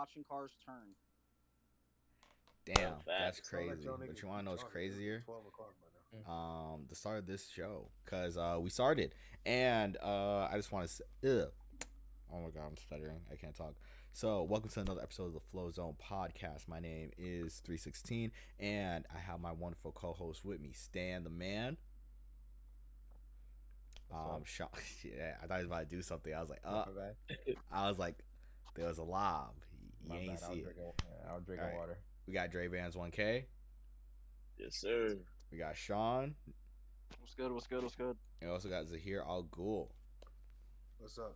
watching cars turn. Damn, that's It's not like crazy. y'all But niggas you want to be know what's talking. It's crazier? 12 o'clock by now. The start of this show, cause we started, and I just want to. Oh my god, I'm stuttering. I can't talk. So, welcome to another episode of the Flozone podcast. My name is 316, and I have my wonderful co-host with me, Stan the man. Sean, yeah, I thought he was about to do something. I was like, My bad. I was like, there was a lob. You My ain't bad. see it. I was drinking Alright. water. We got Dre Vans 1K. Yes, sir. We got Sean. What's good? What's good? What's good? And we also got Zahir Al Ghul. What's up?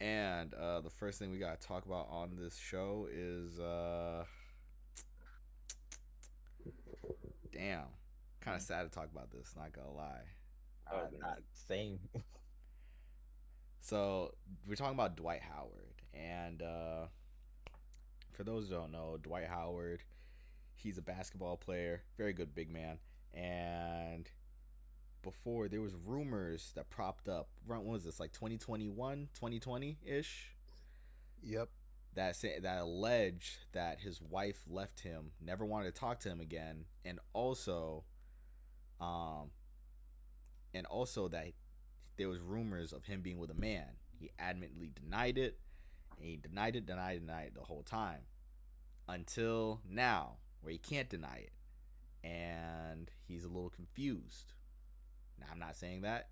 And the first thing we got to talk about on this show is damn, kind of sad to talk about this, not gonna lie. Not same. So we're talking about Dwight Howard, and for those who don't know, Dwight Howard, he's a basketball player, very good big man, and before there was rumors that propped up. When was this, like 2021, 2020-ish? Yep. That alleged that his wife left him, never wanted to talk to him again, and also that there was rumors of him being with a man. He adamantly denied it, and he denied it the whole time until now, where he can't deny it, and he's a little confused. Now, I'm not saying that.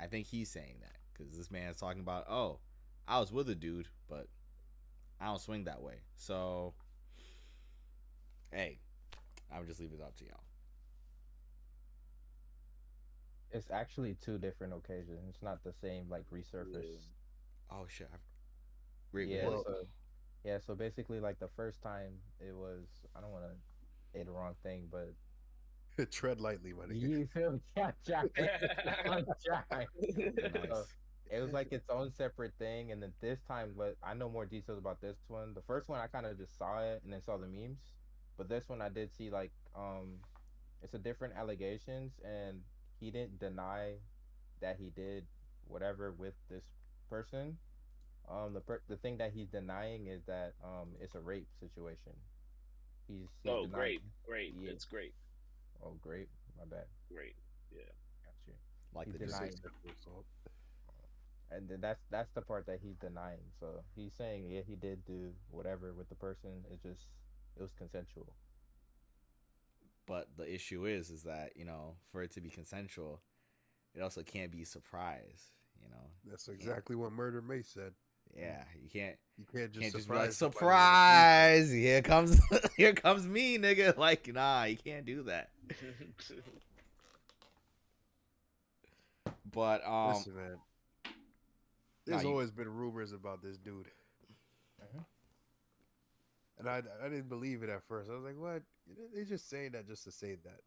I think he's saying that because this man is talking about, oh, I was with a dude, but I don't swing that way. So, hey, I would just leave it up to y'all. It's actually two different occasions. It's not the same, like, resurface. Oh shit! So basically, like, the first time it was, I don't want to say the wrong thing, but Tread lightly, my nigga. you feel me? I'm trying. Nice. So, it was like its own separate thing, and then this time, what I know more details about this one. The first one I kind of just saw it and then saw the memes, but this one I did see like it's a different allegations, and he didn't deny that he did whatever with this person. The thing that he's denying is that it's a rape situation. He's Oh, denying. great. Yeah. It's great. Oh, great. My bad. Great. Yeah. Got you. Like He's the denying. Sexual assault. And then that's the part that he's denying. So he's saying, yeah, he did do whatever with the person. It was consensual. But the issue is that, for it to be consensual, it also can't be a surprise. That's exactly what Murder Mace said. Yeah, you can't just just be like, surprise. surprise. Here comes me, nigga. Like, nah, you can't do that. But Listen, man. There's always been rumors about this dude. And I didn't believe it at first. I was like, what? They're just saying that just to say that.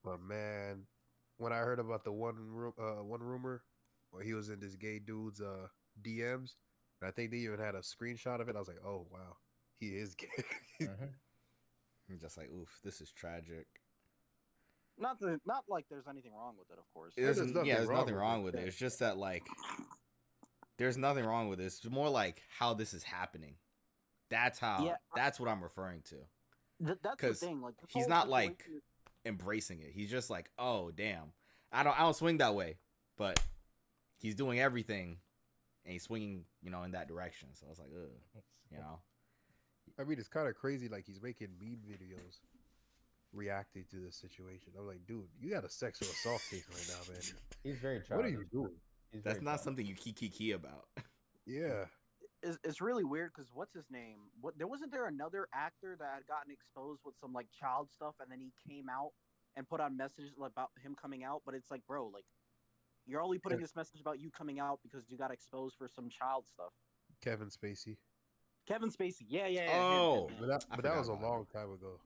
But man, when I heard about the one rumor where he was in this gay dude's DMs, and I think they even had a screenshot of it, I was like, oh wow, he is gay. I'm just like, oof, this is tragic. Not like there's anything wrong with it, of course. There's nothing nothing wrong wrong with with it. it. It's just that, like, there's nothing wrong with this. It's more like how this is happening. That's what I'm referring to. That's the thing. Like, he's not like embracing it. He's just like, oh damn, I don't swing that way, but he's doing everything, and he's swinging, in that direction. So it's like, I mean, it's kind of crazy. Like, he's making meme videos reacting to this situation. I'm like, dude, you got a sexual assault case right now, man. He's very childish. What are you doing? That's not something you key about. Yeah. It's really weird because what's his name? Wasn't there another actor that had gotten exposed with some like child stuff, and then he came out and put on messages about him coming out? But it's like, bro, like, you're only putting this message about you coming out because you got exposed for some child stuff. Kevin Spacey. Yeah. Oh, but that was a long time ago.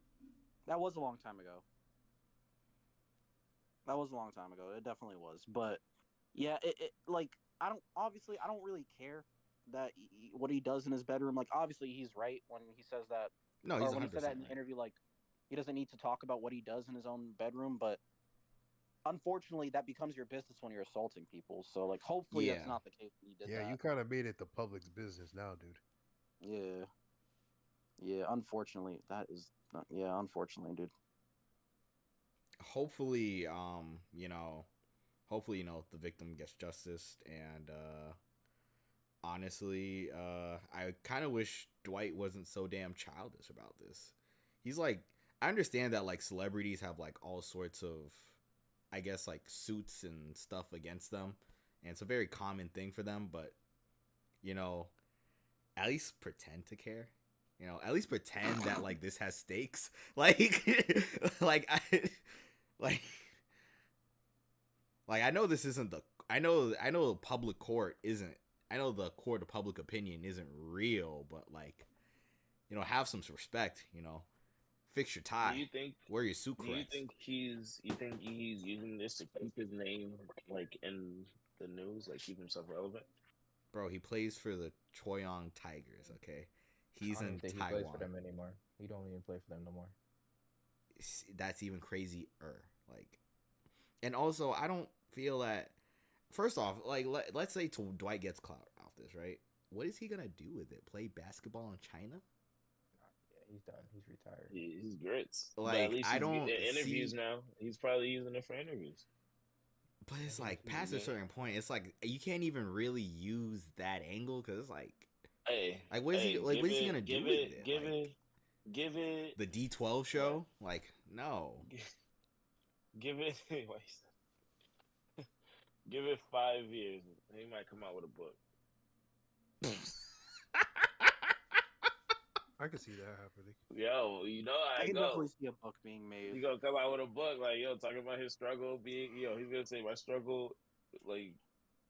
That was a long time ago. It definitely was. But yeah, it like I don't really care that what he does in his bedroom. Like, obviously he's right when he says that. No, he's when he said that in the right. interview, like, he doesn't need to talk about what he does in his own bedroom, but unfortunately that becomes your business when you're assaulting people. So, like, hopefully that's not the case when he did that. Yeah, you kind of made it the public's business now, dude. Yeah. Yeah, unfortunately, that is not, yeah, unfortunately, dude. Hopefully, hopefully, the victim gets justice. And honestly, I kind of wish Dwight wasn't so damn childish about this. He's like, I understand that like celebrities have like all sorts of, I guess, like suits and stuff against them, and it's a very common thing for them. But you know, at least pretend to care. At least pretend that like this has stakes. Like, like like, I know this isn't the. I know the public court isn't. I know the court of public opinion isn't real, but like, have some respect. Fix your tie. Do you think? Wear your suit Do correct. you think he's using this to keep his name like in the news, like keep himself relevant? Bro, he plays for the Choyong Tigers. Okay, he's I don't in think Taiwan. he plays for them anymore. He don't even play for them no more. That's even crazier. Like, and also I don't feel that. First off, like let's say Dwight gets clout off this, right? What is he gonna do with it? Play basketball in China? Yeah, he's done. He's retired. He's grits. Like, but at least I he's don't getting interviews see- now. He's probably using it for interviews. But it's Yeah, like past a certain point, it's like you can't even really use that angle because it's like, Hey, what is he hey, like? What is he gonna give do with it, it? give Like, it, give it, the D12 show? Like, no. give it. Give it 5 years. He might come out with a book. I can see that happening. Yo, I I can go. definitely see a book being made. He gonna come out with a book, like, talking about his struggle being, he's gonna say my struggle, like,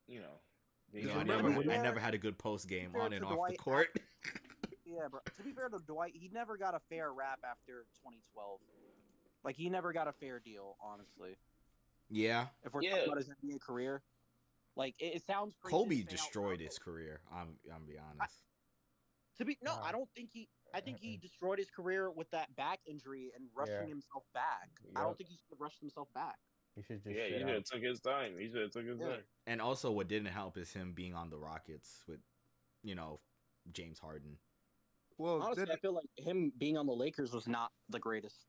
being I remember never, when- I never had a good post game fair on and to off the Dwight, court. Yeah, bro. To be fair to Dwight, he never got a fair rap after 2012. Like, he never got a fair deal, honestly. Yeah, If we're Yeah. talking about his NBA career, like it sounds crazy. Kobe to say out destroyed loud, his career. I'm be honest. No, Nah. I don't think he. I think he destroyed his career with that back injury and rushing Yeah. himself back. I Yep. don't think he should have rushed himself back. He should just Yeah, he sit should out. have took his time. He should have took his Yeah. time. And also, what didn't help is him being on the Rockets with, James Harden. Well, Honestly, then, I feel like him being on the Lakers was not the greatest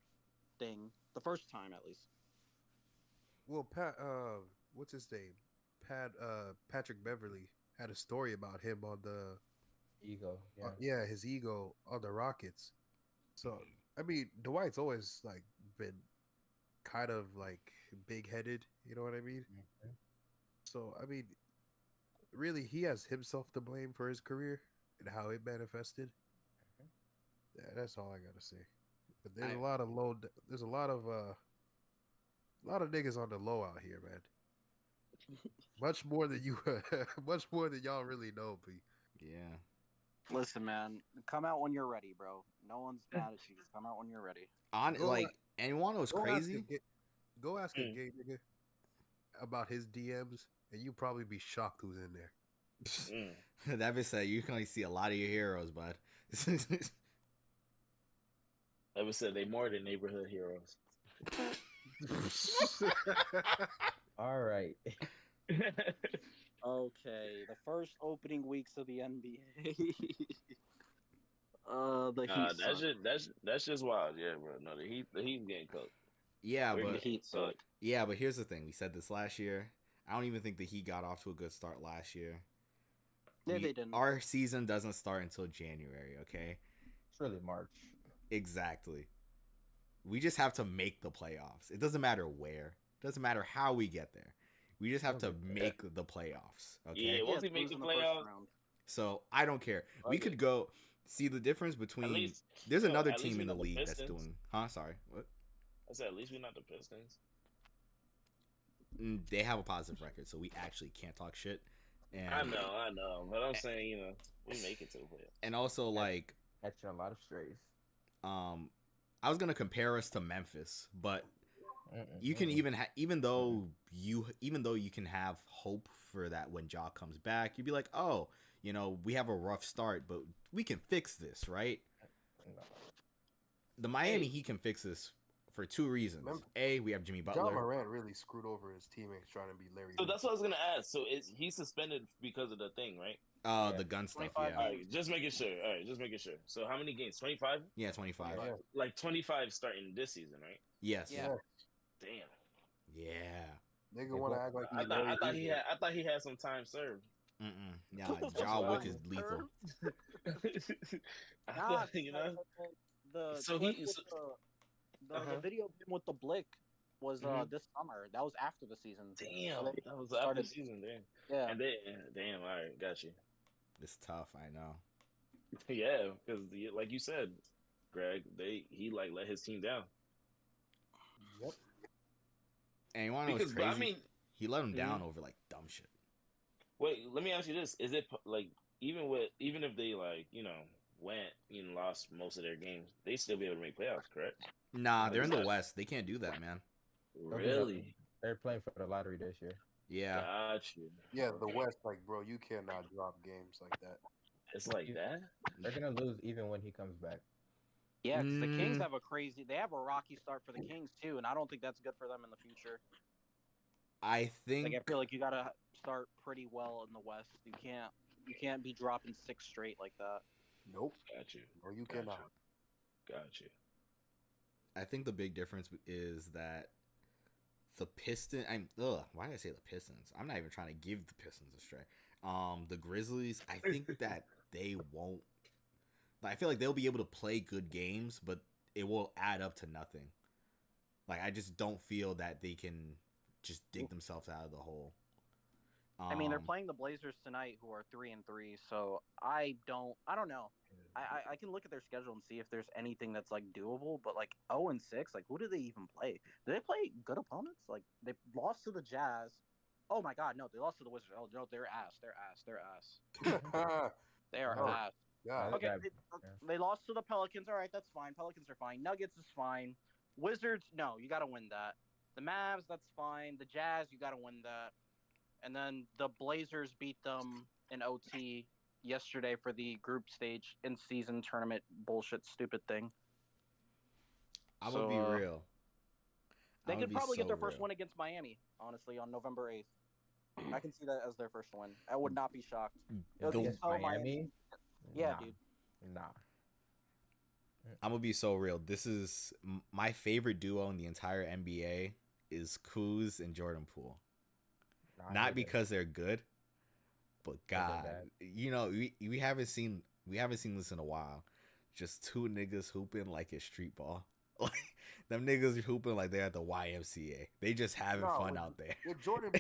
thing the first time, at least. well, what's his name? Patrick Beverly had a story about him on the Ego. Yeah. his ego on the Rockets. So I mean, Dwight's always like been kind of like big headed. You know what I mean? Mhm. So I mean, really, he has himself to blame for his career and how it manifested. Mhm. Yeah, that's all I gotta say. But there's I- a lot of there's a lot of niggas on the low out here, man. Much more than you, much more than y'all really know. B. Yeah. Listen, man, come out when you're ready, bro. No one's mad at you. Just come out when you're ready. Go And you want to know what's Go ask crazy? Go ask a Mm. gay nigga about his DMs, and you probably be shocked who's in there. Mm. That bitch said you can only see a lot of your heroes, bud. Ever said they more than neighborhood heroes. All right. Okay, the first opening weeks of the NBA. The Heat. That's suck. that's just wild, yeah, bro. No, the Heat getting cooked. Yeah, We're but The Heat suck. here's the thing. We said this last year. I don't even think the Heat got off to a good start last year. Yeah, they didn't. Our season doesn't start until January, okay? It's really March. Exactly. We just have to make the playoffs. It doesn't matter where. It doesn't matter how we get there. We just have to make the playoffs, okay? Yeah, once we it's make the losing first playoffs, round. So I don't care. We Okay. could go see the difference between. least- There's yo, another at least team we in the not the league that's Pistons. doing. Huh? Sorry. What? I said at least we're not the Pistons. They have a positive record, so we actually can't talk shit. And I know, but I'm saying, we make it to the playoffs. and also like Catching a lot of strays. I was gonna compare us to Memphis, but you can Mm-mm. even though you can have hope for that when Ja comes back, you'd be like, oh, we have a rough start, but we can fix this, right? No. The Miami Heat can fix this for two reasons. Remember- A, we have Jimmy John Butler. Morant really screwed over his teammates trying to be Larry. So that's what I was gonna ask. So is he suspended because of the thing, right? The gun stuff. 25 Yeah. All right, just making sure. All right, just making sure. So how many games? 25? Yeah, 25. Yeah. Like 25 starting this season, right? Yes. Yeah. Damn. Yeah. Nigga want to act like he's Larry I thought Bird. I thought he had some time served. Nah, John Wick is lethal. I Nah, thought, you know. the So clip he- with so- the Uh-huh. video of him with the blick was Mhm. this summer. That was after the season. Damn, They that was after started- the season. Damn. Yeah. And then, damn. All right, got you. It's tough, I know. Yeah, because like you said, Greg, he like let his team down. Yep. And you want to know what's Because crazy? I mean, He let him down over like dumb shit. wait, let me ask you this: is it like even if they like went and lost most of their games, they still be able to make playoffs, correct? Nah, they're in the Exactly. West. They can't do that, man. Really? They're playing for the lottery this year. Yeah. Got you. Yeah, the Okay. West, like, bro, you cannot drop games like that. It's like that. They're gonna lose even when he comes back. Yeah, 'cause the Kings Mm. have a rocky start for the Kings too, and I don't think that's good for them in the future. I think Like I feel like you gotta start pretty well in the West. You can't be dropping 6 straight like that. Nope. Got you. Or you Got cannot. you. Got you. I think the big difference is that the why did I say the Pistons? I'm not even trying to give the Pistons a stray. The Grizzlies, I think that they won't. I feel like they'll be able to play good games, but it will add up to nothing. Like I just don't feel that they can just dig themselves out of the hole. I mean, they're playing the Blazers tonight, who are 3-3. So I don't know. I can look at their schedule and see if there's anything that's like doable. But like 0-6, like who do they even play? Do they play good opponents? Like they lost to the Jazz. Oh my God, no, they lost to the Wizards. Oh no, they're ass. They are Oh. ass. God. Okay, Yeah. they lost to the Pelicans. All right, that's fine. Pelicans are fine. Nuggets is fine. Wizards, no, you got to win that. The Mavs, that's fine. The Jazz, you got to win that. And then the Blazers beat them in OT yesterday for the group stage in-season tournament bullshit stupid thing. I'm gonna be real. They I'ma could be probably get so their first real. win against Miami, honestly, on November 8th. I can see that as their first win. I would not be shocked. It would be Against so Miami? Yeah, Nah. dude. Nah. I'm gonna be so real. This is my favorite duo in the entire NBA is Kuz and Jordan Poole. Nah, I Not hate because they're good, but they're God, bad. we haven't seen this in a while. Just two niggas hooping like it's street ball. Like them niggas hooping like they're at the YMCA. They just having No, fun when- out there. When Jordan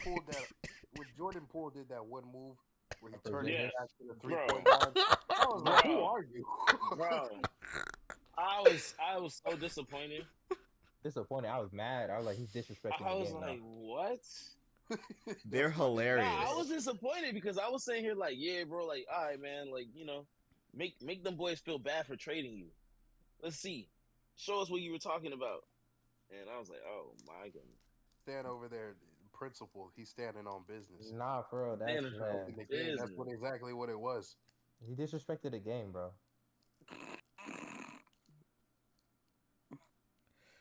Poole did that one move where he turned Yeah. his back to the Bro. 3-point line, I was like, Bro. who are you? Bro, I was so disappointed. Disappointed. I was mad. I was like, he's disrespecting I the was game like, now. what? They're hilarious. Nah, I was disappointed because I was saying here like, yeah, bro, like, all right, man, like, make them boys feel bad for trading you. Let's see. Show us what you were talking about. And I was like, oh my goodness. Stand over there, principal. He's standing on business. Nah, for real. That's Man, man. In the game, that's business. exactly what it was. He disrespected the game, bro.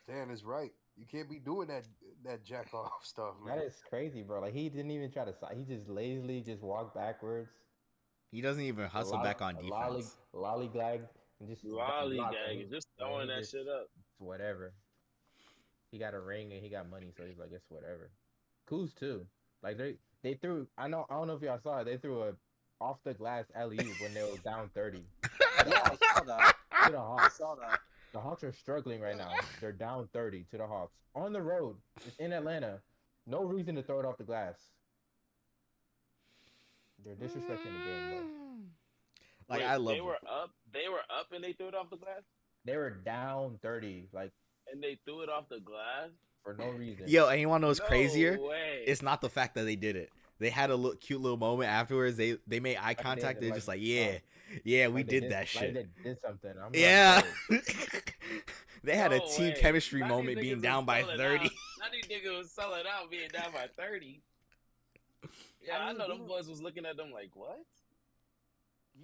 Dan is right. You can't be doing that jack off stuff, man. That is crazy, bro. Like he didn't even try to. He just lazily just walked backwards. He doesn't even hustle back on defense. Lollygagged and just Lollygag, just throwing he that just- shit up. Whatever. He got a ring and he got money, so he's like, it's whatever. Kuz too. Like they threw. I don't know if y'all saw it. They threw a off the glass alley oop when they were down 30 Yeah, I saw that. to the I Hawks. saw that. The Hawks are struggling right now. They're down 30 to the Hawks on the road. It's in Atlanta. No reason to throw it off the glass. They're disrespecting the game, bro. Like Wait, I love They it. were up and they threw it off the glass? They were down 30, like And they threw it off the glass? for no reason. Yo, and you want to know what's No crazier? way. It's not the fact that they did it. They had a cute little moment afterwards. They made eye they contact. did, They're like, just like, yeah, we Like they did that like shit. They did something. I'm like, Yeah. bro, They had a No team way. chemistry Now moment these being niggas down was by selling 30. out. Now these niggas was selling out being down by 30. Yeah, I mean, know them boys was looking at them like, what?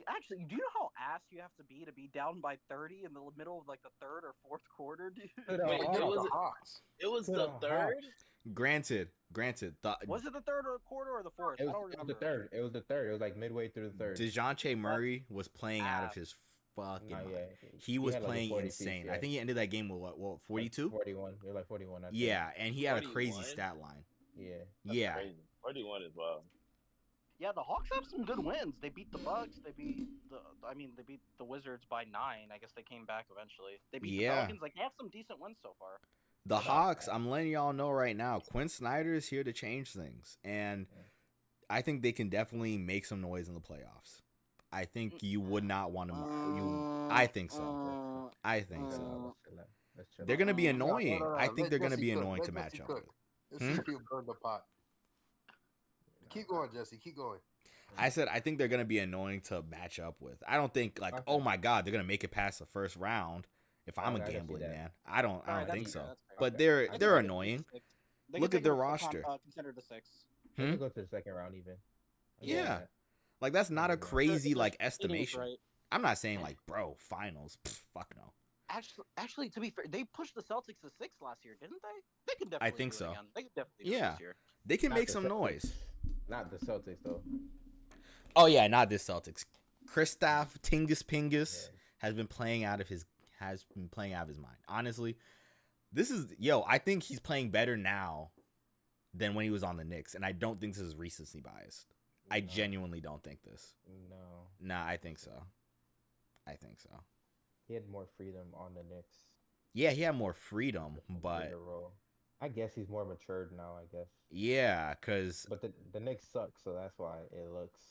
Actually, do you know how ass you have to be down by 30 in the middle of like the third or fourth quarter, dude? Wait, it was The Hawks. the third. Granted, Was it the third or quarter or the fourth? I don't It was remember. the third. It was the third. It was like midway through the third. DeJounte Murray was playing out of his fucking mind. He was had, like, a playing 40 insane. piece, I think he ended that game with what 42? 41. You're like 41. I think. Yeah, and he had a crazy 41? stat line. Yeah. Yeah. Crazy. 41 as well. Yeah, the Hawks have some good wins. They beat the Bucks. They beat the Wizards by 9. I guess they came back eventually. They beat the Pelicans. Like, they have some decent wins so far. The Hawks, I'm letting y'all know right now, Quinn Snyder is here to change things. And I think they can definitely make some noise in the playoffs. I think you would not want to. I think so. I think so. They're going to be annoying. I think they're going to be annoying to match up with. Let's see if he'll burn the pot. Keep going, Jesse. Keep going. I said I think they're going to be annoying to match up with. I don't think, like, oh my God, they're going to make it past the first round. If I'm a gambling man, I don't think so. But they're annoying. Look at their roster. Considered a 6. They could go to the second round even. Yeah. Like, that's not a crazy, like, estimation. Right. I'm not saying, like, bro, finals. Fuck no. Actually, to be fair, they pushed the Celtics to 6 last year, didn't they? They could definitely. I think so. Again. They could definitely do this year. They can make some noise. Not the Celtics though. Oh yeah, not this Celtics. Kristaps Porzingis has been playing out of his mind. Honestly, I think he's playing better now than when he was on the Knicks, and I don't think this is recency biased. No. I genuinely don't think this. No. Nah, I think so. He had more freedom on the Knicks. Yeah, he had more freedom, but I guess he's more matured now, I guess. Yeah, because... But the Knicks suck, so that's why it looks...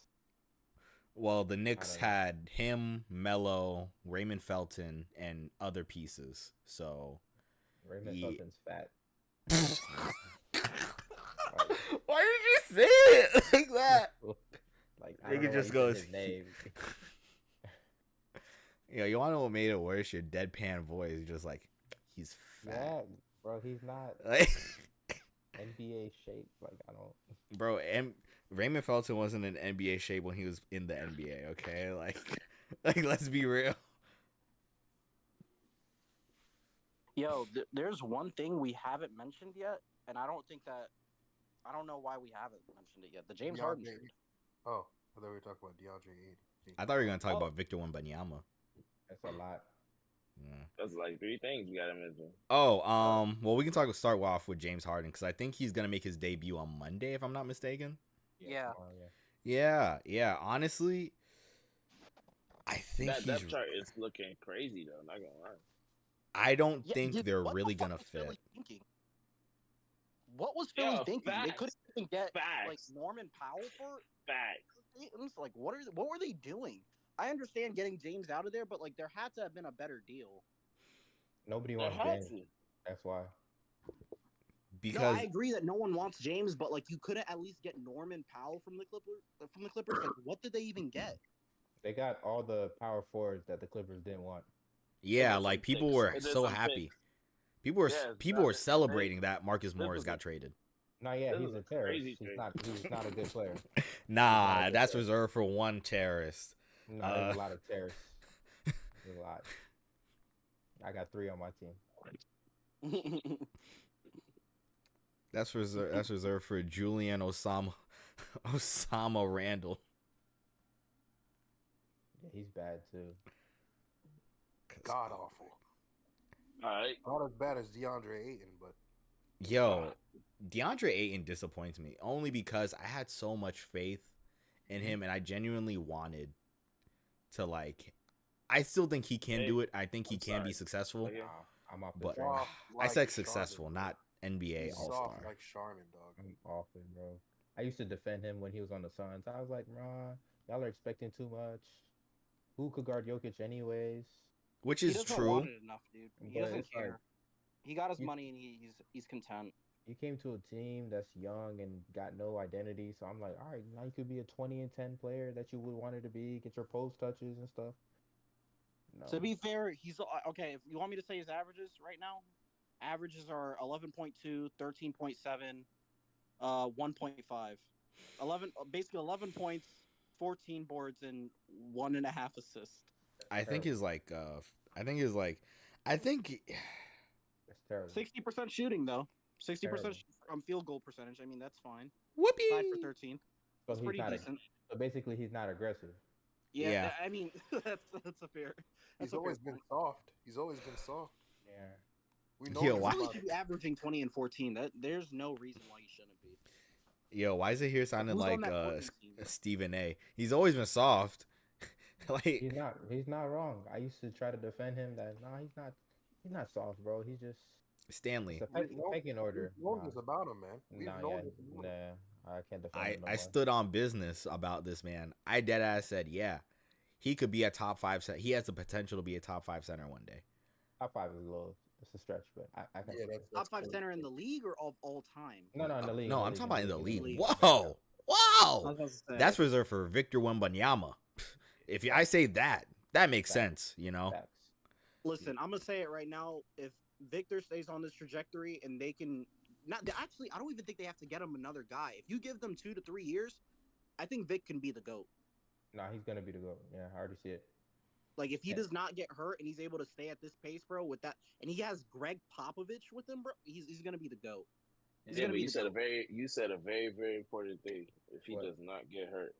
Well, the Knicks had him, Melo, Raymond Felton, and other pieces, so... Raymond Felton's fat. Why did you say it like that? Like, it just goes... His name. You want to know what made it worse? Your deadpan voice, just like, he's fat. Yeah, bro, he's not... NBA shape, like I don't. Bro, Raymond Felton wasn't in NBA shape when he was in the NBA. Okay, like let's be real. Yo, there's one thing we haven't mentioned yet, and I don't know why we haven't mentioned it yet. The James Harden trade. Oh, I thought we were talking about DeAndre Ayton. I thought we were gonna talk about Victor Wembanyama. That's a lot. Yeah. That's like 3 things we gotta mention. Oh, well, we can start off with James Harden because I think he's gonna make his debut on Monday, if I'm not mistaken. Yeah. Honestly, I think that depth chart is looking crazy though. Not gonna lie. I don't think they're really gonna fit. What was Philly thinking? Facts. They couldn't even get like Norman Powell for facts. I'm just like, what were they doing? I understand getting James out of there, but like there had to have been a better deal. Nobody wants James. That's why. Because I agree that no one wants James, but like you couldn't at least get Norman Powell from the Clippers. Like, what did they even get? They got all the power forwards that the Clippers didn't want. Yeah, like people were so happy. People were celebrating that Marcus Morris got traded. No, yeah, he's a terrorist. He's not a good player. Nah, that's reserved for one terrorist. No, there's a lot of terrorists. There's a lot. I got 3 on my team. That's reserved for Julian Osama Randle. Yeah, he's bad too. God awful. All right. Not as bad as DeAndre Ayton, but DeAndre Ayton disappoints me only because I had so much faith in him and I genuinely wanted to like. I still think he can do it. I think he can be successful. I'm off but I said successful, not NBA All-Star. Like Charmin, dog. I'm off him, bro. I used to defend him when he was on the Suns. I was like, y'all are expecting too much. Who could guard Jokic anyways? Which is true. Want it enough, dude. He doesn't care. Like, he got his money and he's content. You came to a team that's young and got no identity, so I'm like, all right, now you could be a 20 and 10 player that you would want it to be, get your post touches and stuff. No. To be fair, he's okay. If you want me to say his averages right now, averages are 11.2, 13.7, 1.5, 11 points, 14 boards, and 1.5 assists. I think is like I think is like I think It's terrible. 60% shooting though. 60% Terrible. field goal percentage. I mean, that's fine. whoopee. 5 for 13. So That's he's pretty not. decent. So basically, he's not aggressive. Yeah, Yeah. I mean, that's a fair. That's He's a fair always been point. soft. He's always been soft. Yeah. We know Yeah, this why? Really about should be averaging 20 and 14. There's no reason why you shouldn't be. Yo, why is it here sounding Who's on like that Portland team? Stephen A? He's always been soft. Like He's not. He's not wrong. I used to try to defend him. That no, he's not. He's not soft, bro. He's just. Stanley. It's a pecking order. We've known this about him, man. We've Nah, known yeah, this about him. nah. I can't defend him no I more. stood on business about this man. I dead ass said, yeah, he could be a top 5 center. He has the potential to be a top 5 center one day. Top 5 is a little. It's a stretch, but I can. Yeah, Top 5 cool. center in the league or of all time? No, in the league. No, in I'm the talking about in the league. league. League. Whoa, I whoa. was about to say. That's reserved for Victor Wembanyama. If I say that, that makes Facts. sense. You know. Facts. Listen, I'm gonna say it right now. If Victor stays on this trajectory and they can not actually, I don't even think they have to get him another guy. If you give them 2 to 3 years, I think Vic can be the GOAT. Nah, he's gonna be the GOAT. Yeah, I already see it. Like if he Yeah. does not get hurt and he's able to stay at this pace, bro, with that, and he has Greg Popovich with him, bro, he's gonna be the GOAT. He's Yeah, gonna but be you the said GOAT. a very very important thing. If he What? does not get hurt,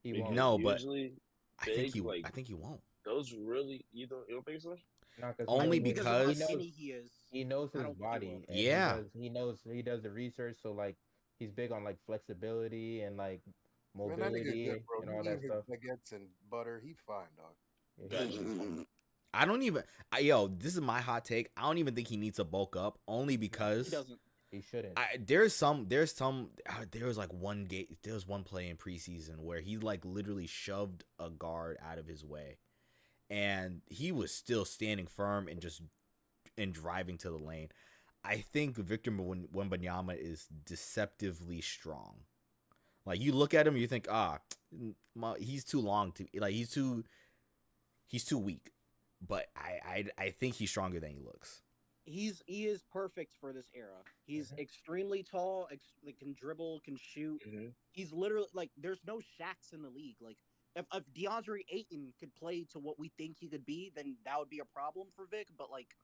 He Because won't. No, but usually I think big, like, I think he won't. those really you don't think so? Nah, 'cause Only he knows- Because of how because- skinny he is. he knows I his don't think he body. will. And Yeah. he does the research. So like he's big on like flexibility and like Man, that mobility nigga good, bro. and He all that eat his stuff. baguettes and butter. He fine, dog. Yeah, he- I don't even. Yo, this is my hot take. I don't even think he needs to bulk up. Only He because doesn't. he shouldn't. there was like one game. There was one play in preseason where he like literally shoved a guard out of his way, and he was still standing firm and driving to the lane. I think Victor Wembanyama is deceptively strong. Like you look at him, you think, he's too long to like. He's too weak. But I think he's stronger than he looks. He is perfect for this era. He's extremely tall, like can dribble, can shoot. He's literally like there's no Shaqs in the league. Like if DeAndre Ayton could play to what we think he could be, then that would be a problem for Vic. But like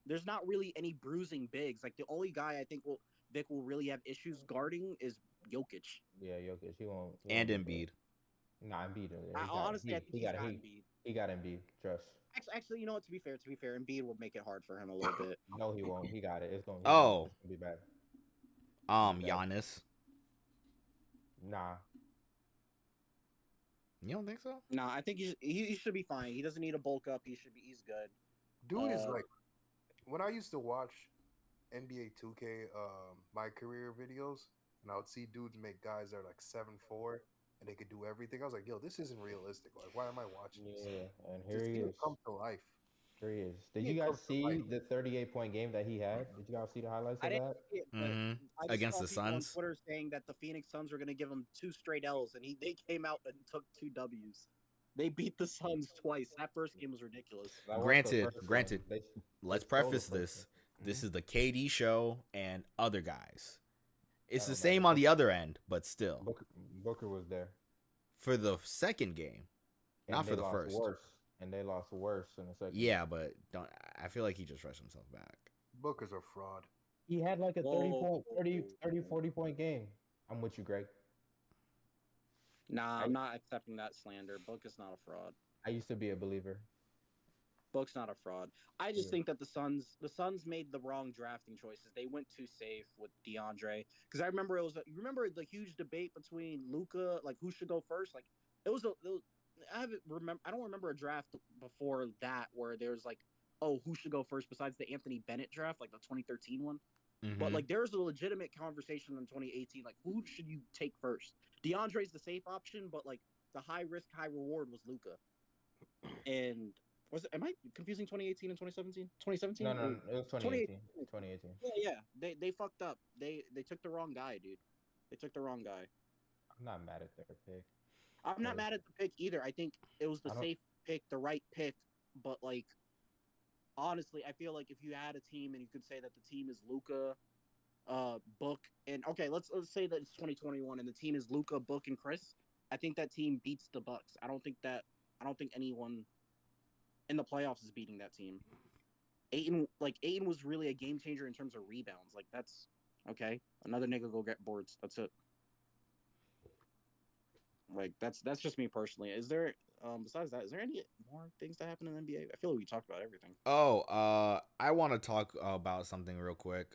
there's not really any bruising bigs. Like the only guy I think Vic will really have issues guarding is Jokic. Yeah, Jokic. He won't. And do that. Embiid. Nah, Embiid. Honestly, I think he got Embiid. He got Embiid. Trust. Actually, you know what? To be fair, Embiid will make it hard for him a little bit. No, he won't. He got it. It's gonna. Oh. It's gonna be bad. Giannis. Nah. You don't think so? No, I think he should be fine. He doesn't need to bulk up. He's good. Dude is like, when I used to watch NBA 2K, my career videos, and I would see dudes make guys that are like 7'4" and they could do everything. I was like, yo, this isn't realistic. Like, why am I watching this? Yeah, and This here he dude is. come to life. Here he is. Did He you guys comes to see life. the 38-point game that he had? Did you guys see the highlights I of didn't that? see it, but Mhm. I just Against saw the people on Suns? Twitter saying that the Phoenix Suns were going to give him 2 straight L's, and they came out and took 2 W's. They beat the Suns twice. That first game was ridiculous. I watched the Granted, first one. granted. They- Let's they stole the preface first this. one. This is the KD show and other guys. It's the don't same matter. on the other end, but still. Booker was there. For the second game. And Not they for the lost first. Worse, and they lost worse in the second. Yeah, but I feel like he just rushed himself back. Booker's a fraud. He had like a 30 Whoa. point, 40 point game. I'm with you, Greg. Nah, I'm not accepting that slander. Book is not a fraud. I used to be a believer. Book's not a fraud. I just Yeah. think that the Suns made the wrong drafting choices. They went too safe with DeAndre. Because I remember you remember the huge debate between Luka, like who should go first. Like it was I don't remember a draft before that where there's like, oh, who should go first besides the Anthony Bennett draft, like the 2013 one. But Mhm. like there's a legitimate conversation in 2018, like who should you take first? DeAndre's the safe option, but like the high risk, high reward was Luka. And am I confusing 2018 and 2017? 2017? No, it was 2018. 2018. Yeah. They fucked up. They took the wrong guy, dude. They took the wrong guy. I'm not mad at their pick. I'm not Yeah. mad at the pick either. I think it was the I don't- safe pick, the right pick. But like, honestly, I feel like if you had a team and you could say that the team is Luka, Book, and okay, let's say that it's 2021 and the team is Luka, Book, and Chris. I think that team beats the Bucks. I don't think anyone in the playoffs is beating that team. Ayton was really a game changer in terms of rebounds. Like, that's okay. Another nigga go get boards. That's it. Like, that's just me personally. Is there besides that, is there any more things that happen in the NBA? I feel like we talked about everything. Oh, I want to talk about something real quick.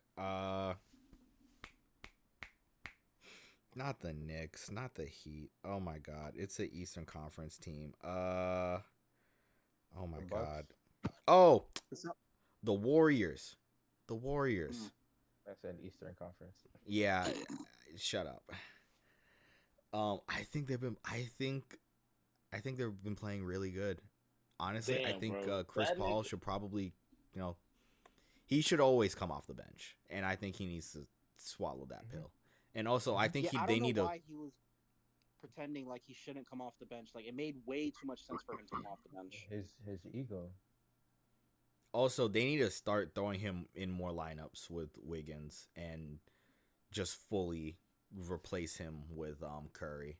Not the Knicks, not the Heat. Oh my God, it's the Eastern Conference team. Oh my God. Oh, the Warriors. The Warriors. That's an Eastern Conference. Yeah, shut up. I think they've been playing really good. Honestly, Damn, I think bro. Chris That Paul nigga- should probably, he should always come off the bench, and I think he needs to swallow that pill. And also, I think I they don't need know to. why he was pretending like he shouldn't come off the bench. Like, it made way too much sense for him to come off the bench. His ego. Also, they need to start throwing him in more lineups with Wiggins and just fully replace him with Curry.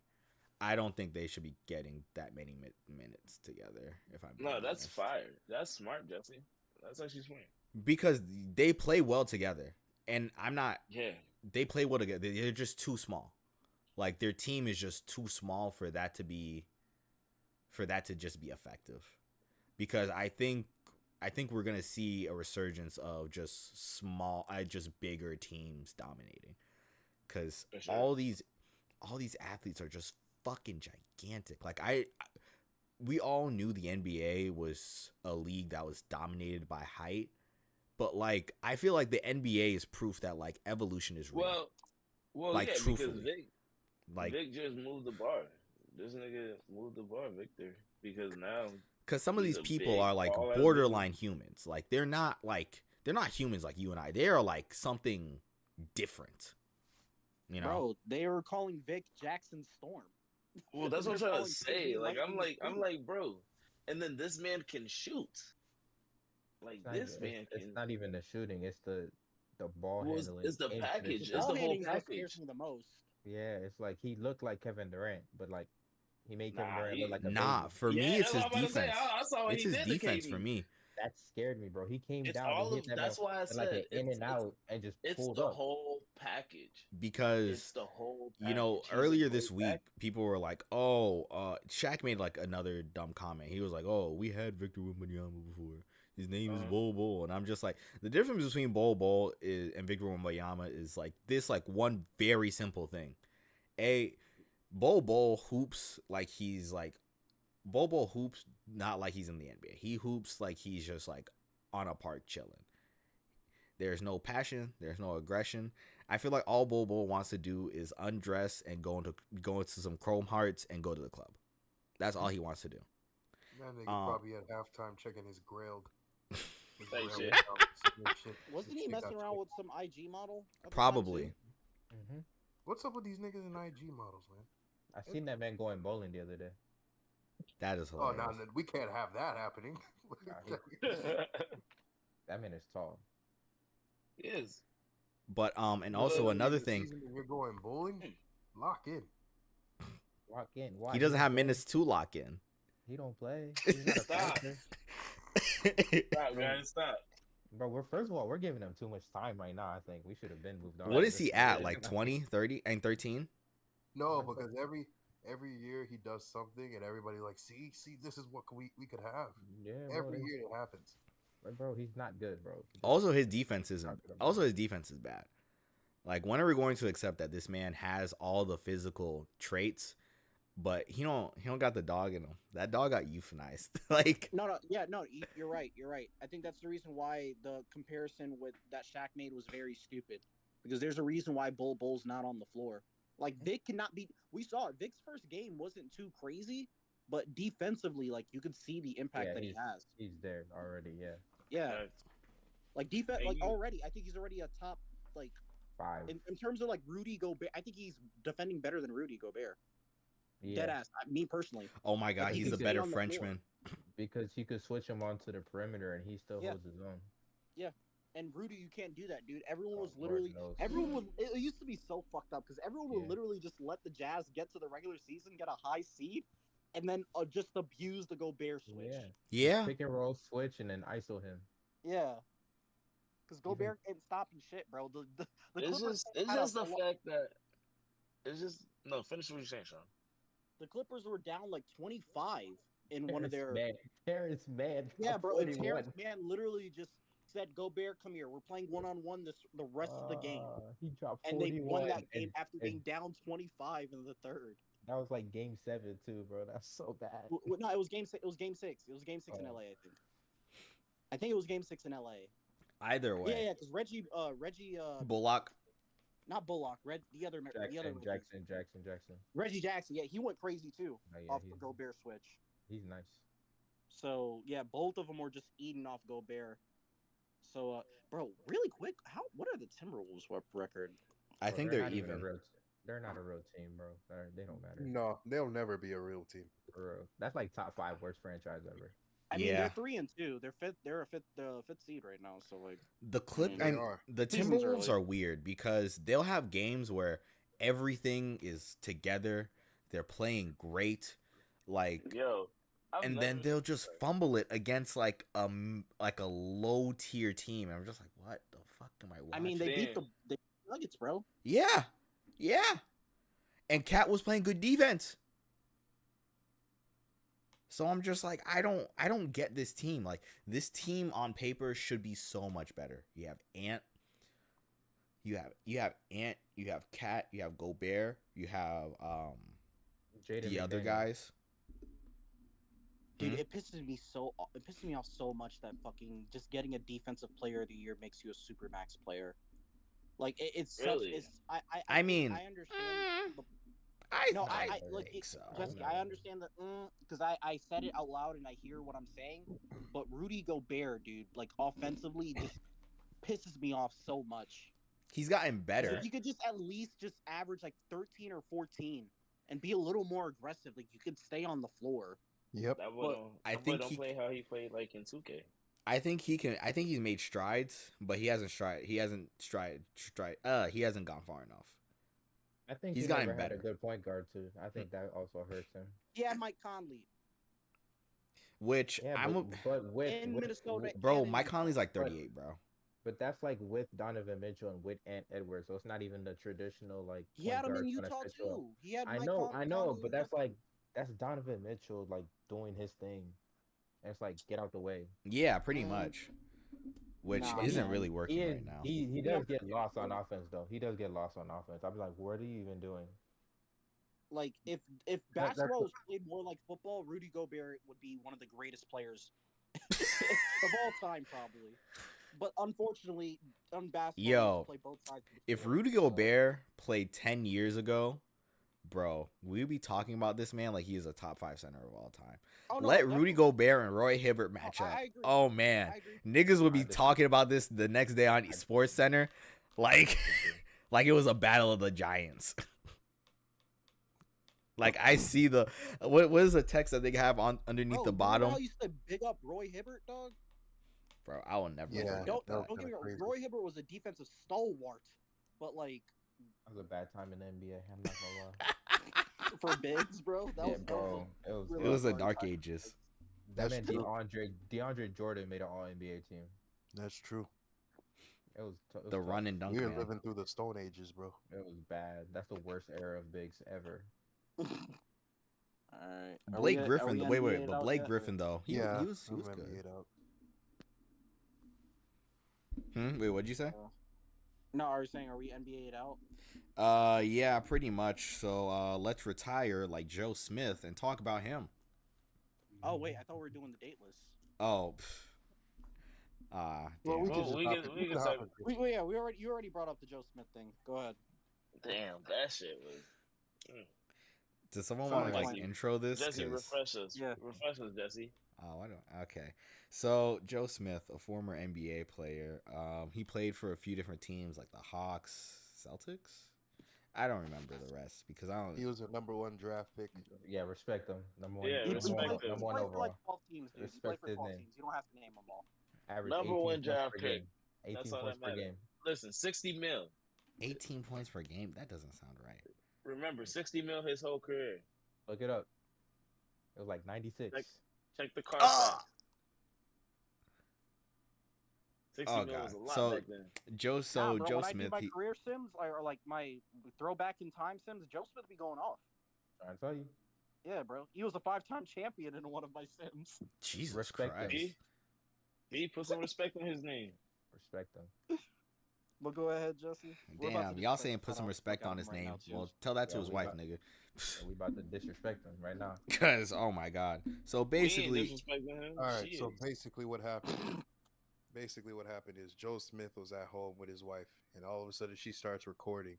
I don't think they should be getting that many minutes together. If I'm being that's honest. fire. That's smart, Jesse. That's actually smart. Because they play well together, and I'm not. Yeah. They play well together. They're just too small. Like, their team is just too small for that to just be effective. Because I think we're gonna see a resurgence of just bigger teams dominating. Because For sure. all these athletes are just fucking gigantic. Like, we all knew the NBA was a league that was dominated by height, but like, I feel like the NBA is proof that like evolution is real. Well, Like, yeah, truthfully. because Vic just moved the bar. This nigga moved the bar, Victor, because now Because some of he's these a people big, are like tall-ass borderline humans. Like, they're not humans like you and I. They are like something different. Bro, they were calling Vic Jackson Storm. Well, that's what I'm They're trying to calling say. KD Like, Lightning I'm McQueen. like, bro, and then this man can shoot. Like, this man can. It's not even the shooting. It's the ball Well, handling. it's the and package. The It's ball the whole handling is what package. scares me the most. Yeah, it's like he looked like Kevin Durant, but like he made Kevin Nah, Durant look like a Nah, baby. for me, Yeah, it's that's his what I'm about to say. defense. I saw what It's he his did to defense KD. for me. That scared me, bro. He came It's down. all He of. hit that That's why I in like said an in and out and just it's pulled the up. whole package. Because It's the whole package. He's a earlier great this week, package. people were like, "Oh, Shaq made like another dumb comment." He was like, "Oh, we had Victor Wembanyama before. His name is Bol Bol," and I'm just like, the difference between Bol Bol and Victor Wembanyama is like this, like one very simple thing. Bol Bol hoops like he's like Bol Bol hoops not like he's in the NBA. He hoops like he's just like on a park chilling. There's no passion. There's no aggression. I feel like all Bol Bol wants to do is undress and go into some Chrome Hearts and go to the club. That's all he wants to do. That nigga probably at halftime checking his grilled. Hey, shit. Wasn't he messing around with some IG model? at the time, Probably. too? Mm-hmm. What's up with these niggas in IG models, man? I seen that man going bowling the other day. That is Oh, hilarious. no, we can't have that happening. That man is tall. He is. But and also another thing, Season when you're going bowling, lock in. Lock in. Why? he doesn't have don't minutes to lock in. play. He don't play. He's not a Stop. passer. Stop, guys. Stop. Bro, first of all, we're giving him too much time right now. I think we should have been moved on. What is he at? Like 20, 30, and 13? No, because every year he does something, and everybody like, see, this is what we could have. Yeah, bro, Every year it happens. bro, he's not good, bro. Also, his defense is bad. Like, when are we going to accept that this man has all the physical traits, but he don't got the dog in him? That dog got euthanized. Like, No, you're right. I think that's the reason why the comparison with that Shaq made was very stupid. Because there's a reason why Bol Bol's not on the floor. Like, Vic cannot be. We saw it. Vic's first game wasn't too crazy, but defensively, like, you could see the impact that he has. He's there already. Yeah. Yeah, like defense, Hey, like you- already. I think he's already a top, like, 5. in terms of like Rudy Gobert. I think he's defending better than Rudy Gobert. Yeah. Dead ass. Me personally. oh my God, think he's a he's better on the floor. Frenchman. Because you could switch him onto the perimeter and he still Yeah. holds his own. And Rudy, you can't do that, dude. Everyone was Lord literally, knows. everyone would. It used to be so fucked up because everyone would Yeah. literally just let the Jazz get to the regular season, get a high seed, and then just abuse the Gobert switch. Yeah. Yeah. Pick and roll switch and then ISO him. Yeah. Because Even- Gobert ain't stopping shit, bro. The It's Clippers just had a the lo- fact that it's just no. Finish what you're saying, Sean. the Clippers were down like 25 in one of their. Terrence Mann. Yeah, bro. And 41. Terrence Mann literally just said, "Gobert, come here. We're playing 1-on-1 the rest of the game." He dropped And they 41. won that game after and being down 25 in the third. that was like game 7 too, bro. That's so bad. No, it was game six. It was game 6. It was game 6 in Oh. LA, I think. I think it was game 6 in LA. Either way. Yeah, because Reggie, Bullock. not Bullock, the other Reggie. Jackson. Reggie Jackson. Yeah, he went crazy too Oh, yeah, off the Gobert switch. He's nice. So yeah, both of them were just eating off Gobert. So, bro, really quick, what are the Timberwolves record? I Bro, think they're not even a even. real they're not a real team, bro. They don't matter. No, they'll never be a real team. For real. That's like top 5 worst franchise ever. I mean, Yeah. they're 3-2. They're fifth. They're a fifth seed right now. So like, The clip They and are. the Season's Timberwolves early. are weird because they'll have games where everything is together. They're playing great, like, Yo, and then they'll just fumble it against like a low tier team. And I'm just like, what the fuck am I watching? I mean, they beat Damn. the Nuggets, bro. yeah. And Cat was playing good defense. So I'm just like, I don't get this team. Like, this team on paper should be so much better. You have Ant. You have Ant. You have Cat. You have Gobert. You have Jaden the other McDaniels. guys. Dude, Mhm. it pisses me off so much that fucking just getting a defensive player of the year makes you a supermax player. Like it's such. Really? It's I mean, I understand. I No, I I like think it, so. Jesse. I understand that because I said it out loud and I hear what I'm saying. But Rudy Gobert, dude, like offensively, just pisses me off so much. He's gotten 'Cause better. If you could just at least just average like 13 or 14 and be a little more aggressive, like you could stay on the floor. Yep. That boy But don't, I that boy think don't he- play how he played like in 2K. I think he can. I think he's made strides, but he hasn't He hasn't He hasn't gone far enough. I think He's he gotten never had better. a good point guard too. I think that also hurts him. Yeah, Mike Conley Which Yeah, I'm. but with in Minnesota, Bro, and in Mike Conley's like but- 38, bro. But that's like with Donovan Mitchell and with Ant Edwards, so it's not even the traditional like. He had point him in guard Utah gonna switch up. too. He had. I Mike know, Conley but in that's Utah. like that's Donovan Mitchell like doing his thing. And it's like get out the way. Yeah, pretty Mm. much. Which Nah, isn't man. really working right now. He does get lost on offense though. He does get lost on offense. I'm like, what are you even doing? Like if that's basketball the- was played more like football, Rudy Gobert would be one of the greatest players of all time, probably. But unfortunately, on basketball, you Yo, have to play both sides. of the If field, Rudy so- Gobert played 10 years ago, bro, we'd be talking about this man like he is a top 5 center of all time. Oh, no, Let definitely. Rudy Gobert and Roy Hibbert match I up. agree. Oh man, I agree. niggas would I be disagree. talking about this the next day on Sports Center, like like it was a battle of the giants. Like I see the what is the text that they have on underneath Bro, the you know bottom, how you used to big up Roy Hibbert, dog? bro. I will never. Yeah. forget Don't, that. that was don't get me wrong. kinda crazy. Roy Hibbert was a defensive stalwart, but like That was a bad time in the NBA. I'm not gonna lie. for bigs, bro, that Yeah, was bro. It was really It was the hard dark time. ages. that That's man true. DeAndre Jordan made an All NBA team. That's true. It was The run and dunk We were man. living through the Stone Ages, bro. It was bad. That's the worst era of bigs ever. All right. Blake Griffin. Wait, but Blake yet? Griffin though, he yeah, was I'm good. NBA'd out. Wait, what'd you say? No, are you saying are we NBA'd out? Yeah, pretty much. So let's retire like Joe Smith and talk about him. Oh wait, I thought we were doing the date list. Oh, Well, damn. we Well, can we just can- hop we in- can hop say- into it. You already brought up the Joe Smith thing. Go ahead. Damn, that shit was. Does someone Sorry, want to like Jesse. intro this? Jesse, 'Cause- refresh us. Yeah. Refresh us, Jesse. Oh, I don't. Okay, so Joe Smith, a former NBA player, he played for a few different teams like the Hawks, Celtics. I don't remember the rest because I don't. He was a #1 draft pick. Yeah, respect him. Number one. Yeah, He number respect one, him. played number one for overall. like 12 teams, dude. He played Respect for his 12 name. teams. You don't have to name them all. Average Number 18 one points draft per pick. game. 18 That's all points that per matters. game. Listen, 60 mil. 18 points per game. That doesn't sound right. Remember, 60 mil his whole career. Look it up. It was like 96. Check the car Ah! stats. 60 Oh, mil was God. a lot So- back then. Joe Bro, Joe when I Smith. do my career sims or like my throwback in time sims, Joe Smith be going off. Trying to tell you. Yeah, bro. He was a 5-time champion in one of my sims. Jesus Respect him. Christ. He put some respect on his name. Respect them. Well, go ahead, Jesse. We're about to Damn, y'all disrespect saying put shout some out respect out on his right name. now, too. Well, tell that to Yeah, his we wife, about- nigga. We about to disrespect them right now. Because, oh my God. So We ain't basically, disrespecting him. All right, Shit. so basically what happened is Joe Smith was at home with his wife, and all of a sudden she starts recording,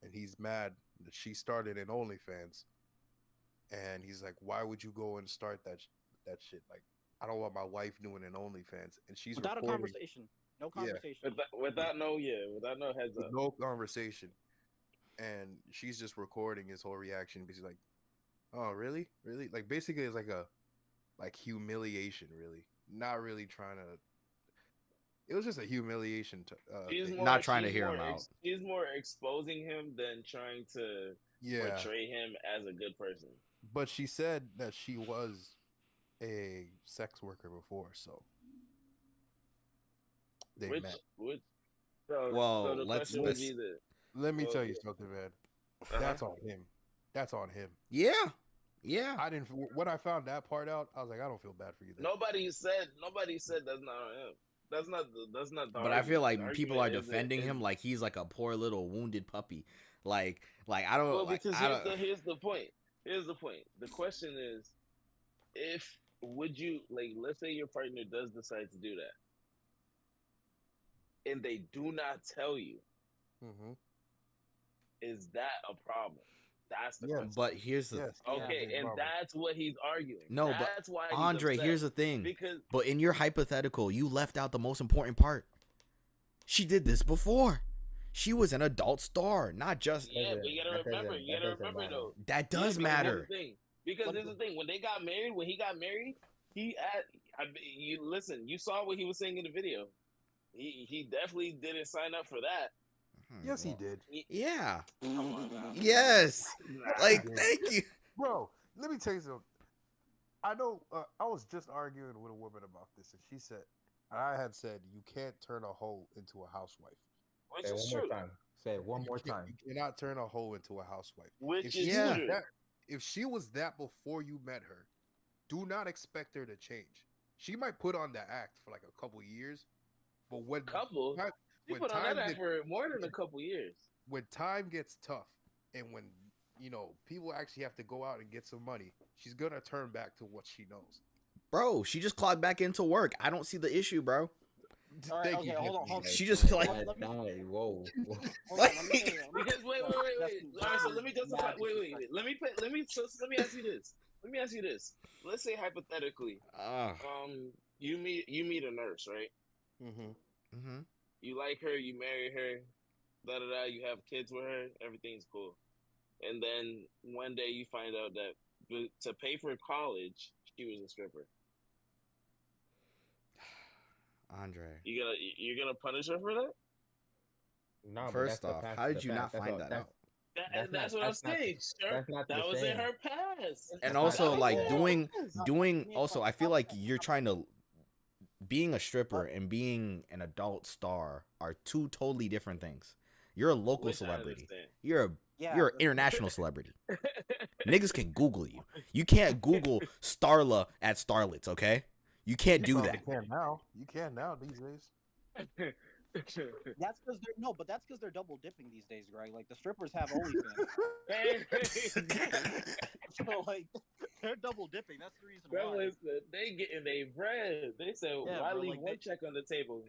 and he's mad that she started an OnlyFans, and he's like, "Why would you go and start that shit? Like, I don't want my wife doing an OnlyFans." And she's Without a recording conversation. No Yeah. conversation. Without no heads with up. no conversation, and she's just recording his whole reaction because he's like, "Oh, really? Like, basically, it's like a humiliation, really. Not really trying to. It was just a humiliation. Thing. Not trying to hear him out. She's more exposing him than trying to Yeah, portray him as a good person. but she said that she was a sex worker before, so they Which, met. so, Well, so the let's- question would let's- be that. Let me well, tell you yeah. something, man. Uh-huh. That's on him. That's on him. yeah. Yeah. I didn't. When I found that part out, I was like, I don't feel bad for you. Then. Nobody said that's not on him. That's not the But I feel argument. like The people are argument is defending that- him like he's like a poor little wounded puppy. Like I don't Well, like because I don't, here's the point. Here's the point. The question is, would you like? Let's say your partner does decide to do that, and they do not tell you. Mm-hmm. Is that a problem? That's the Yes. question. but here's the Yes. Okay, Yeah, and problem. that's what he's arguing. No, but that's why he's Andre, upset. here's the thing. Because But in your hypothetical, you left out the most important part. She did this before. She was an adult star, not just yeah, but you gotta That remember. doesn't- You that gotta doesn't remember matter. though. that Yeah, does because matter. here's the thing. Because here's the thing. When he got married, you listen. You saw what he was saying in the video. He definitely didn't sign up for that. Yes, he did, Yeah. Come on now. Yes. Nah. Like, thank you. bro. Let me tell you something. I know. I was just arguing with a woman about this, and she said, and I had said, you can't turn a hoe into a housewife. Which Say it is one true. more time. Say it one more time. You cannot turn a hoe into a housewife. Which If is she Yeah. was true. that, if she was that before you met her, do not expect her to change. She might put on the act for like a couple years, but when Couple. time- You when put on time that act gets- for more than a couple years. when time gets tough, and when people actually have to go out and get some money, she's gonna turn back to what she knows. Bro, she just clogged back into work. I don't see the issue, bro. All right, Thank okay, you. hold on, Jeffrey. hold on. She just like Let me- Whoa. Hold on, Like- let me tell you, let me- Because wait. Justin, All right, so let me Justin, justify. mad Wait. disrespect. Let me ask you this. Let's say hypothetically, you meet a nurse, right? Mm-hmm. You like her, you marry her, you have kids with her, everything's cool. And then one day you find out that to pay for college, she was a stripper. Andre. You're gonna punish her for that? No, but First that's the off, past- how the did you past- not that's find all- that that's- out? That's not- what I'm that's not- saying. Sure, that's not that the was in same. her past. And not also the like same. doing also I feel like you're trying to being a stripper and being an adult star are two totally different things. You're a local Which I celebrity. understand. You're Yeah, an international celebrity. Niggas can Google you. You can't Google Starla at Starlets, okay? You can't do that. You can now. You can now these days. That's because they're double dipping these days, Greg. Like the strippers have OnlyFans, so like they're double dipping. That's the reason Bro, why. listen, they getting their bread. They said, Yeah, why bro, leave like, one they- check on the table?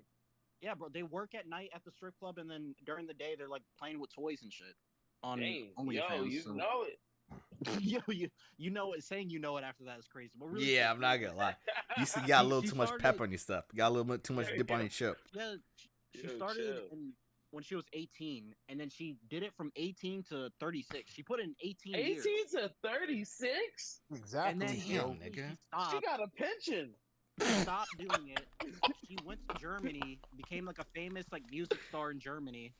Yeah, bro. They work at night at the strip club, and then during the day they're like playing with toys and shit on Dang, OnlyFans. yo, you so- know it. you know it. Saying you know it after that is crazy. But really, Yeah, I'm not gonna lie. You see, you got a little She too much started- pep on your stuff. You got a little bit too much dip on your chip. Yeah, she Yo, started chill. when she was 18, and then she did it from 18 to 36. She put in 18 years. 18 to 36? And Exactly. then Damn, eventually nigga. she She stopped. got a pension. stopped doing it. She went to Germany, became like a famous like music star in Germany.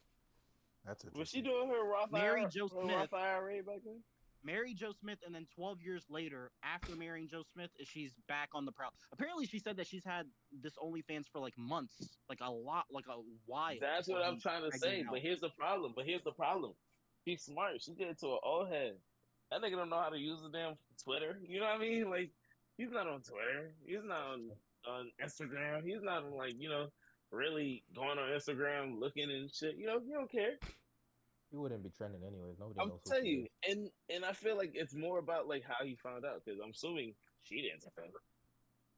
That's Was she interesting. doing her Roth Married Joe Smith. Roth IRA back then? Married Joe Smith, and then 12 years later, after marrying Joe Smith, she's back on the prowl. Apparently, she said that she's had this OnlyFans for like months, like a lot, like a while. That's what I'm trying to say. But here's the problem. She's smart. She did it to an old head. That nigga don't know how to use the damn Twitter. You know what I mean? Like, he's not on Twitter. He's not on Instagram. He's not on, like, really going on Instagram looking and shit. You don't care. You wouldn't be trending anyways. Nobody I'm knows. telling you, and I feel like it's more about like how he found out, because I'm assuming she didn't tell him.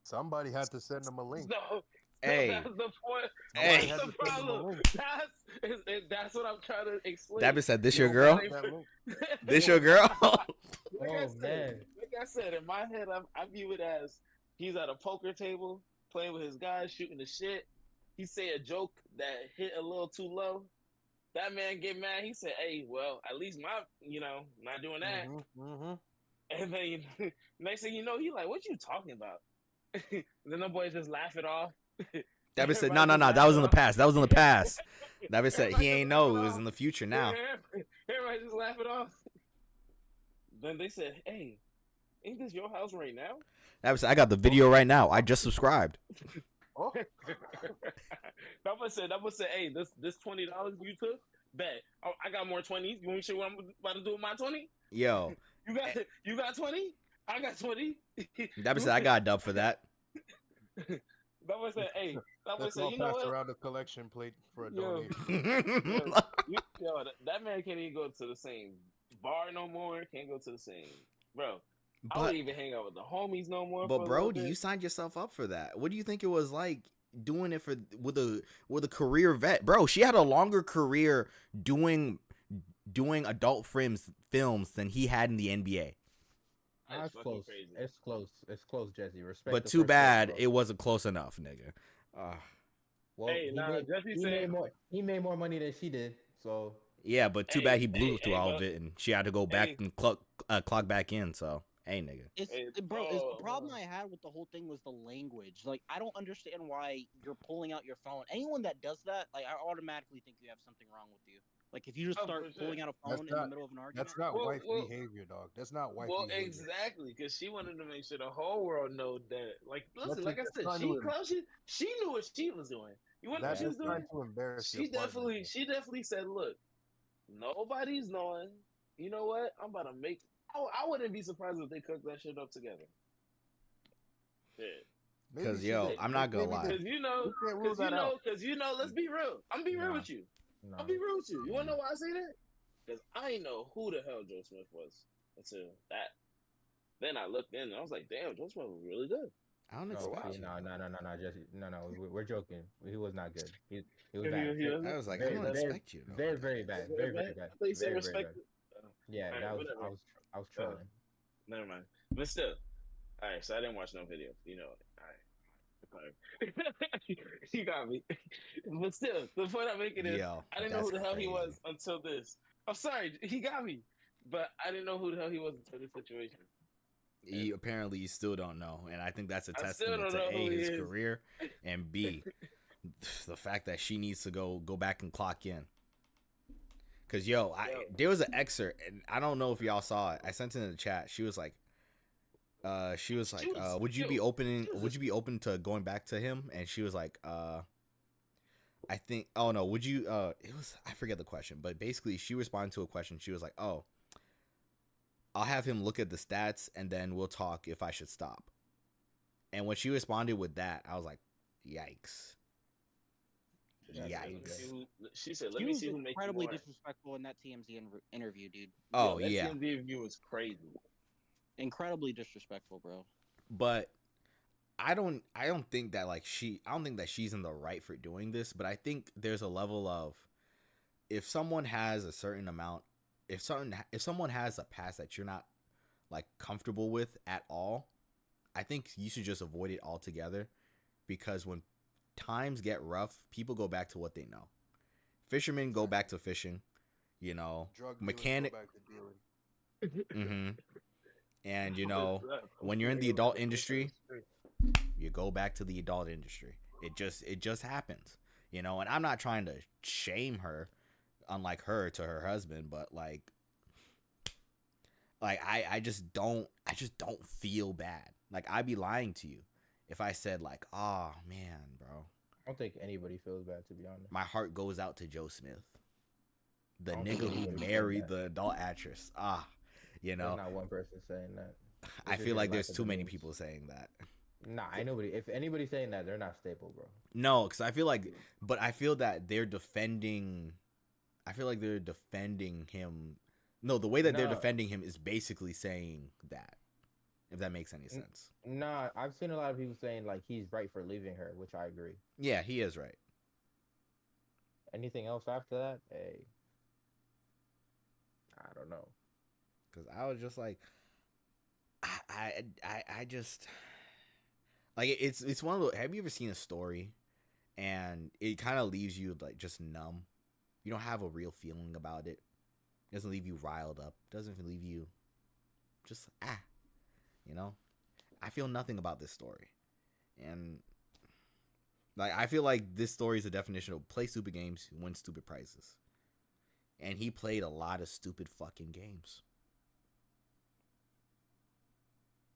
Somebody had to send him a link. No, Hey. that's the point. Hey. That's the problem. That's what I'm trying to explain. Dabby said, "This your girl? This your girl?" Like I said, in my head, I view it as he's at a poker table playing with his guys, shooting the shit. He say a joke that hit a little too low. That man get mad. He said, "Hey, well, at least not doing that." And then next thing you know, he like, "What you talking about?" Then the boys just laugh it off. Dabby said, "No, that was in the past. That was in the past." Dabby said, "He ain't know it was in the future now." Everybody just laugh it off. Then they said, "Hey, ain't this your house right now?" Dabby said, "I got the video right now. I just subscribed." Oh. I'm gonna say, "Hey, this $20 you took, bet. Oh, I got more 20s. You want to show what I'm about to do with my 20? Yo, you got 20? I got 20." Dabby said, "I got a dub for that." I'm gonna say, "Hey, I'm gonna say, all you know pass what? around the collection plate for a Yo. donation." That man can't even go to the same bar no more. Can't go to the same, bro. I But, wouldn't even hang out with the homies no more. but Brody, you signed yourself up for that. What do you think it was like doing it with a career vet, bro? She had a longer career doing adult films than he had in the NBA. That's close. Crazy. It's close, Jesse. Respect. But the too first bad one, it wasn't close enough, nigga. Well, Hey, Jesse said he made more money than she did. So Yeah, but too bad he blew through all of bro. it, and she had to go back and clock back in. So, hey, nigga. The problem I had with the whole thing was the language. Like, I don't understand why you're pulling out your phone. Anyone that does that, like, I automatically think you have something wrong with you. Like, if you just start pulling out a phone in the middle of an argument. That's not wife behavior, dog. That's not wife behavior. Well, exactly, because she wanted to make sure the whole world know that. Like, listen, like I said, she knew what she was doing. You want to know what she was doing? To embarrass She definitely said, "Look, nobody's knowing. You know what? I'm about to make." I wouldn't be surprised if they cooked that shit up together. Yeah. Because I'm not gonna lie. Because let's be real. I'm be real with you. I'll be real with you. You wanna know why I say that? Because I didn't know who the hell Joe Smith was until that. Then I looked in and I was like, "Damn, Joe Smith was really good." I don't expect you. No, Jesse. No, we're joking. He was not good. He was He bad. I was like, I don't expect you. Very bad. Very bad. I thought you said respect. Yeah, I was trolling. Never mind. But still, all right. So I didn't watch no video. All right. You got me. But still, the point I'm making is, I didn't know who the hell he was until this. I'm sorry, he got me, but I didn't know who the hell he was until this situation. Apparently, you still don't know, and I think that's a testament to A, his career, and B, the fact that she needs to go back and clock in. Cause there was an excerpt, and I don't know if y'all saw it. I sent it in the chat. She was like, would you be open to going back to him? And she was like, I think, oh no, would you? I forget the question, but basically she responded to a question. She was like, oh, I'll have him look at the stats, and then we'll talk if I should stop. And when she responded with that, I was like, yikes. Yikes. She said, "Let me see who makes incredibly disrespectful in that TMZ interview, dude." Oh, that yeah. TMZ interview was crazy. Incredibly disrespectful, bro. But I don't think that she's in the right for doing this, but I think there's a level of, if someone has a certain amount, if someone has a past that you're not like comfortable with at all, I think you should just avoid it altogether, because when times get rough, people go back to what they know. Fishermen go back to fishing, mechanic. And when you're in the adult industry, You go back to the adult industry. It just happens, you know. And I'm not trying to shame her, unlike her to her husband, but like I just don't feel bad. Like, I'd be lying to you if I said like, oh man, bro. I don't think anybody feels bad, to be honest. My heart goes out to Joe Smith, the I don't nigga think who anybody married said the adult actress. You know. There's not one person saying that. I This is feel like your there's lack of too many means. people saying that. Nah, ain't nobody. If anybody's saying that, they're not stable, bro. No, because I feel like, but I feel that they're defending. I feel like they're defending him. No, the way that they're No. defending him is basically saying that. If that makes any sense. Nah, I've seen a lot of people saying like he's right for leaving her, which I agree. Yeah, he is right. Anything else after that? Hey, I don't know. Because I was just like, I just like it's one of those. Have you ever seen a story, and it kind of leaves you like just numb? You don't have a real feeling about it. It doesn't leave you riled up. It doesn't leave you just you know. I feel nothing about this story, and like I feel like this story is the definition of play stupid games, win stupid prizes, and he played a lot of stupid fucking games.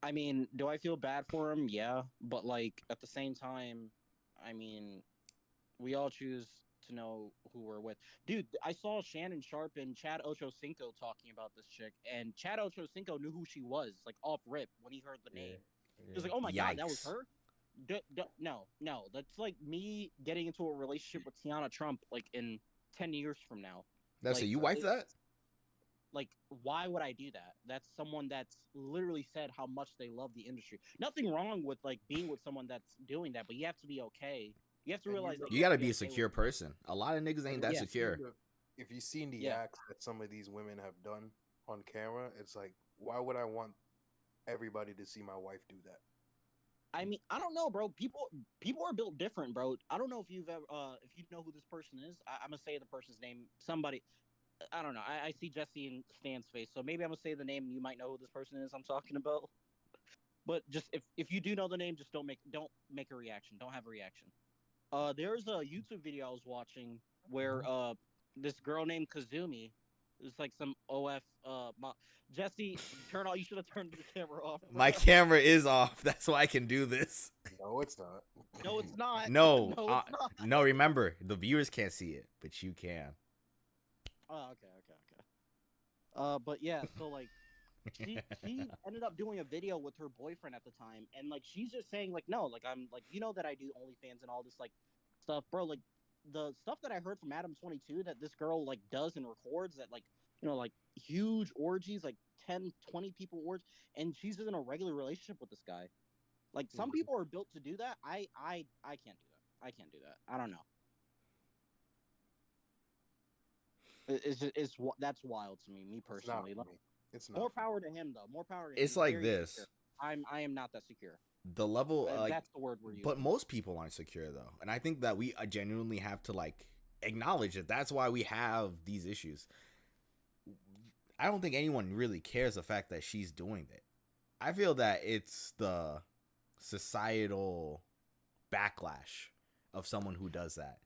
I mean, do I feel bad for him? Yeah, but like at the same time, I mean, we all choose to know who we're with. Dude, I saw Shannon Sharp and Chad Ochocinco talking about this chick, and Chad Ochocinco knew who she was, like off rip when he heard the name. He was like, "Oh my god, that was Yikes. her." No, that's like me getting into a relationship with Tiana Trump, like in 10 years from now. That's Like, it. You wife that? Like, why would I do that? That's someone that's literally said how much they love the industry. Nothing wrong with like being with someone that's doing that, but you have to be okay. You have to And realize that You gotta have to be a okay secure with it. person. A lot of niggas ain't that Yeah. secure. If you've seen the Yeah. acts that some of these women have done on camera, it's like, why would I want everybody to see my wife do that? I mean, I don't know, bro. People are built different, bro. I don't know if you've ever, if you know who this person is. I'm gonna say the person's name. Somebody, I don't know. I see Jesse and Stan's face, so maybe I'm gonna say the name, and you might know who this person is I'm talking about. But just if you do know the name, just don't make a reaction. Don't have a reaction. There's a YouTube video I was watching where this girl named Kazumi. It's like some OF. Jesse, you should have turned the camera off. My camera is off. That's why I can do this. No, it's not. No, it's not. No, no, it's not. no. Remember, the viewers can't see it, but you can. Oh, okay. But yeah, so like, she ended up doing a video with her boyfriend at the time, and like she's just saying like, no, like I'm like, you know that I do OnlyFans and all this like stuff, bro. Like the stuff that I heard from Adam 22 that this girl like does and records that like, you know, like huge orgies, like 10, 20 people orgies, and she's in a regular relationship with this guy. Like some people are built to do that. I can't do that. I can't do that. I don't know. That's wild to me It's not personally. for me. It's not. More for me. power to him, though. More power to him. It's He's like very this. secure. I am not that secure. The level, like, That's the word we're using. but most people aren't secure though, and I think that we genuinely have to like acknowledge it. That's why we have these issues. I don't think anyone really cares the fact that she's doing it. I feel that it's the societal backlash of someone who does that,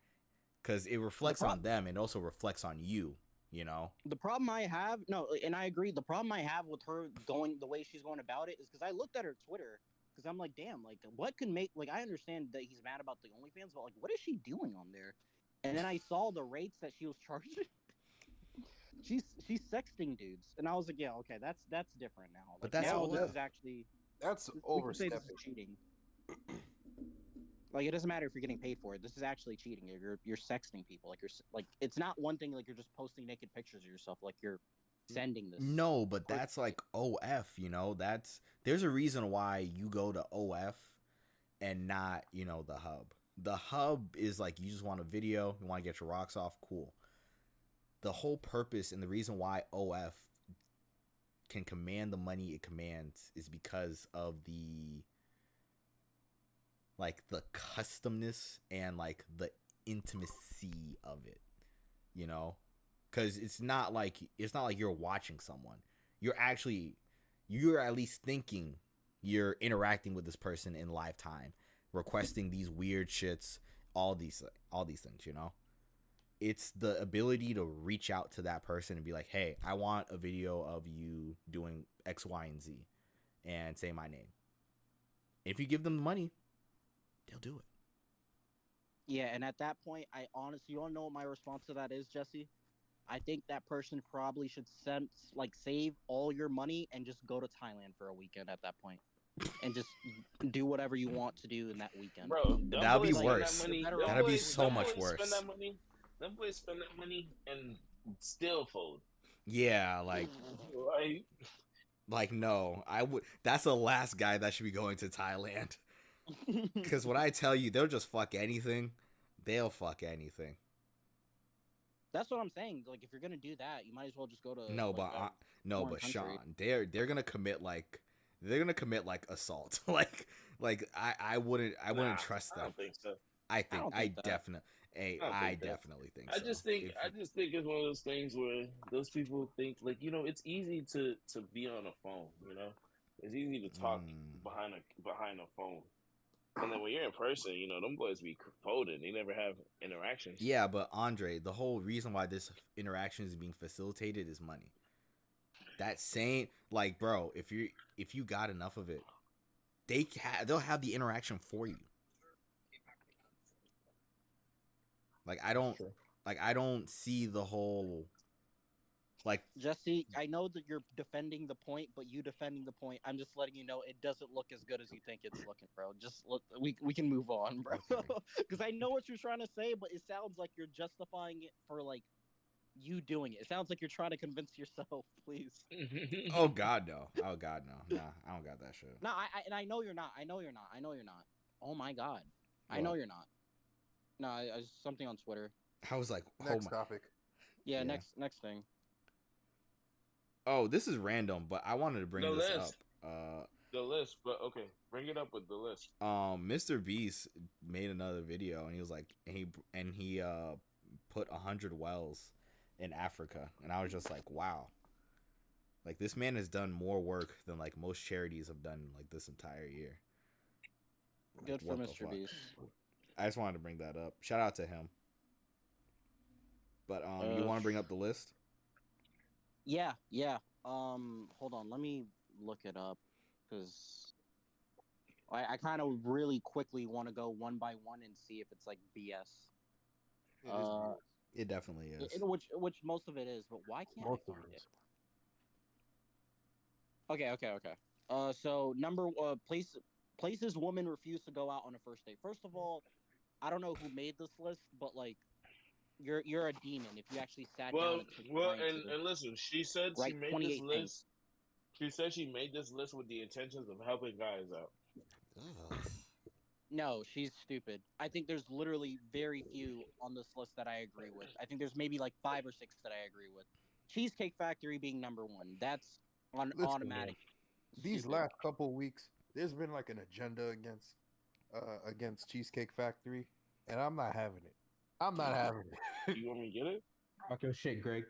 because it reflects on them and also reflects on you. You know, The problem I have, no, and I agree. The problem I have with her going the way she's going about it is because I looked at her Twitter because I'm like, damn, like what can make like I understand that he's mad about the OnlyFans, but like what is she doing on there? And then I saw the rates that she was charging. she's sexting dudes, and I was like, yeah, okay, that's different now. Like, But that's now all this that- is actually That's we can say this overstepping. is cheating. Like it doesn't matter if you're getting paid for it. This is actually cheating. You're sexting people. Like like it's not one thing like you're just posting naked pictures of yourself. Like you're sending this. no, but that's like OF. You know, there's a reason why you go to OF and not, you know, the hub. The hub is like you just want a video, you want to get your rocks off, cool. The whole purpose and the reason why OF can command the money it commands is because of the customness and like the intimacy of it, you know, because it's not like you're watching someone. You're at least thinking you're interacting with this person in live time. requesting these weird shits, all these things, you know? It's the ability to reach out to that person and be like, hey, I want a video of you doing X, Y, and Z, and say my name. If you give them the money, they'll do it. Yeah, and at that point, I honestly, you don't know what my response to that is, Jesse. I think that person probably should save all your money and just go to Thailand for a weekend at that point, and just do whatever you want to do in that weekend. Bro, that'd be worse. That'd be so much worse. Them boys spend that money and still fold. Yeah, like no, I would. That's the last guy that should be going to Thailand. Because when I tell you, they'll just fuck anything. They'll fuck anything. That's what I'm saying. Like, if you're gonna do that, you might as well just go to but Sean, they're gonna commit assault. like I wouldn't trust them. I don't think so. I definitely think so. I just think it's one of those things where those people think, like, you know, it's easy to be on a phone, you know, it's easy to talk behind a phone. And then when you're in person, you know, them boys be folded. They never have interactions. Yeah, but Andre, the whole reason why this interaction is being facilitated is money. That same, like, bro, if you got enough of it, they'll have the interaction for you. Like, I don't see the whole. Like, Jesse, I know that you're defending the point, but you defending the point, I'm just letting you know it doesn't look as good as you think it's looking, bro. Just we can move on, bro. Because I know what you're trying to say, but it sounds like you're justifying it for, like, you doing it. It sounds like you're trying to convince yourself, please. Oh God, no. Nah, I don't got that shit. No, I know you're not. I know you're not. Oh my God, what? I know you're not. No, I something on Twitter. I was like, next topic. Yeah, next thing. Oh, this is random, but I wanted to bring this up. The list, but okay, bring it up with the list. Mr. Beast made another video, and he was like, he put 100 wells in Africa, and I was just like, wow, like, this man has done more work than, like, most charities have done, like, this entire year. Good for Mr. Beast. I just wanted to bring that up. Shout out to him. But you want to bring up the list? Yeah. Hold on, let me look it up, because I kind of really quickly want to go one by one and see if it's, like, BS. It definitely is. Which most of it is, but why can't I find it? Okay. So places women refuse to go out on a first date. First of all, I don't know who made this list, but, like, you're a demon if you actually sat down. And listen, she said she made this list. Things. She said she made this list with the intentions of helping guys out. No, she's stupid. I think there's literally very few on this list that I agree with. I think there's maybe like 5 or 6 that I agree with. Cheesecake Factory being number 1. That's automatic. These last couple weeks, there's been like an agenda against Cheesecake Factory, and I'm not having it. You want me to get it? Fuck your shit, Greg.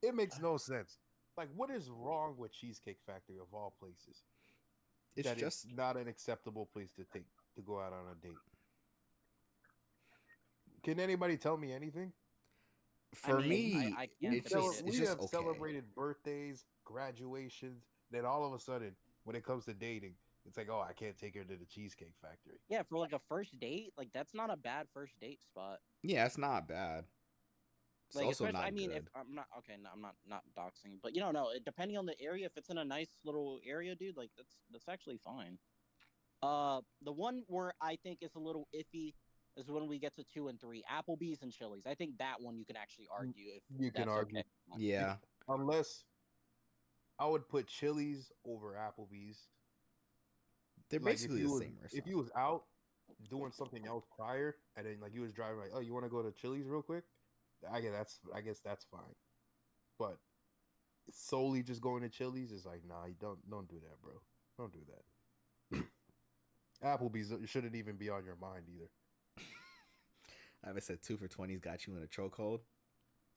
It makes no sense. Like, what is wrong with Cheesecake Factory of all places? It's not an acceptable place to go out on a date. Can anybody tell me anything? For me, we have celebrated birthdays, graduations. Then all of a sudden, when it comes to dating, it's like, oh, I can't take her to the Cheesecake Factory. Yeah, for like a first date, like, that's not a bad first date spot. Yeah, it's not bad. It's like, also not I mean, good. if I'm not doxing, but no, depending on the area, if it's in a nice little area, dude, like, that's actually fine. The one where I think is a little iffy is when we get to 2 and 3, Applebee's and Chili's. I think that one you can actually argue if you can argue. Okay. Yeah, unless I would put Chili's over Applebee's. They're like, basically the same restaurant. If you was out doing something else prior, and then, like, you was driving, like, oh, you want to go to Chili's real quick? I guess that's fine. But solely just going to Chili's is like, nah, you don't do that, bro. Don't do that. Applebee's shouldn't even be on your mind either. I haven't said 2 for $20's got you in a chokehold.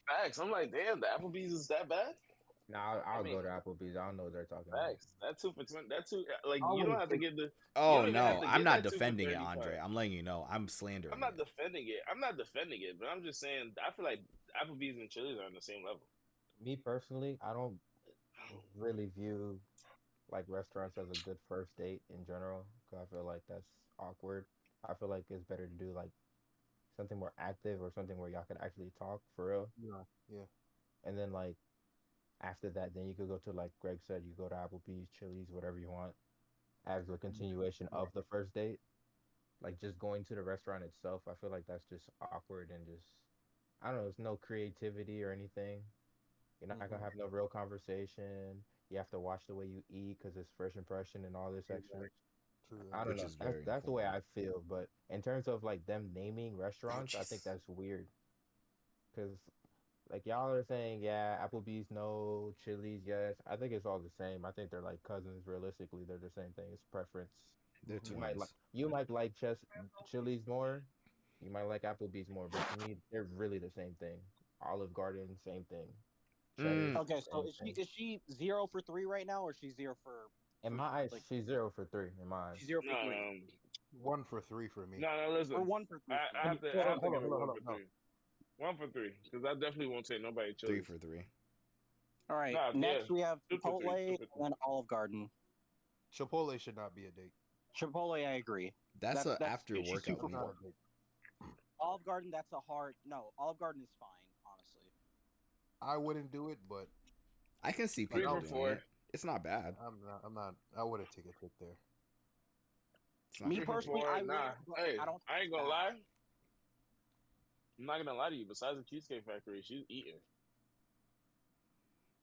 Facts. I'm like, damn, the Applebee's is that bad? Nah, I'll mean, go to Applebee's. I don't know what they're talking about. facts. That 2 for 20. That two. Like I you don't wouldn't have to think- give the. You Oh don't even have no, to I'm give not that 2 for defending it, 35. Andre. I'm letting you know. I'm slandering I'm not it. defending it. I'm not defending it, but I'm just saying I feel like Applebee's and Chili's are on the same level. Me personally, I don't really view like restaurants as a good first date in general. 'Cause I feel like that's awkward. I feel like it's better to do like something more active or something where y'all can actually talk for real. Yeah, yeah. And then like after that, then you could go to like Greg said, you go to Applebee's, Chili's, whatever you want, as a continuation of the first date. Like just going to the restaurant itself, I feel like that's just awkward and just I don't know. There's no creativity or anything. You're not gonna have no real conversation. You have to watch the way you eat because it's first impression and all this extra. True. I don't Which know. is very That's the way I important. feel. But in terms of like them naming restaurants, I think Jesus. that's weird. Cause like y'all are saying, yeah, Applebee's no, Chili's yes. I think it's all the same. I think they're like cousins. Realistically, they're the same thing. It's preference. They're twins. You might like Chili's more. You might like Applebee's more, but to me, they're really the same thing. Olive Garden, same thing. Cheddar's, Okay, so same thing. is she 0 for 3 right now, or she's 0 for? In my eyes, like- she's 0 for 3. In my eyes, She's 0 for 3. 1 for 3 for me. No, listen. Or 1 for 3. I have to Hold on, give it hold on, 1 for 3. 1 for 3, because I definitely won't take nobody Three Chili's. for three. All right. Nah, Next yeah. we have 2 for 3, Chipotle 2 and for 3. then Olive Garden. Chipotle should not be a date. Chipotle, I agree. That's a That's- after she's workout super meal. Not a date. Olive Garden, that's a hard no. Olive Garden is fine, honestly. I wouldn't do it, but I can see 3 people for doing 4. it. It's not bad. I'm not. I wouldn't take a trip there. It's not Me 3 for personally, 4. I Nah. would, but Hey, I don't. I ain't think gonna it's lie. I'm not gonna lie to you. Besides the Cheesecake Factory, she's eating.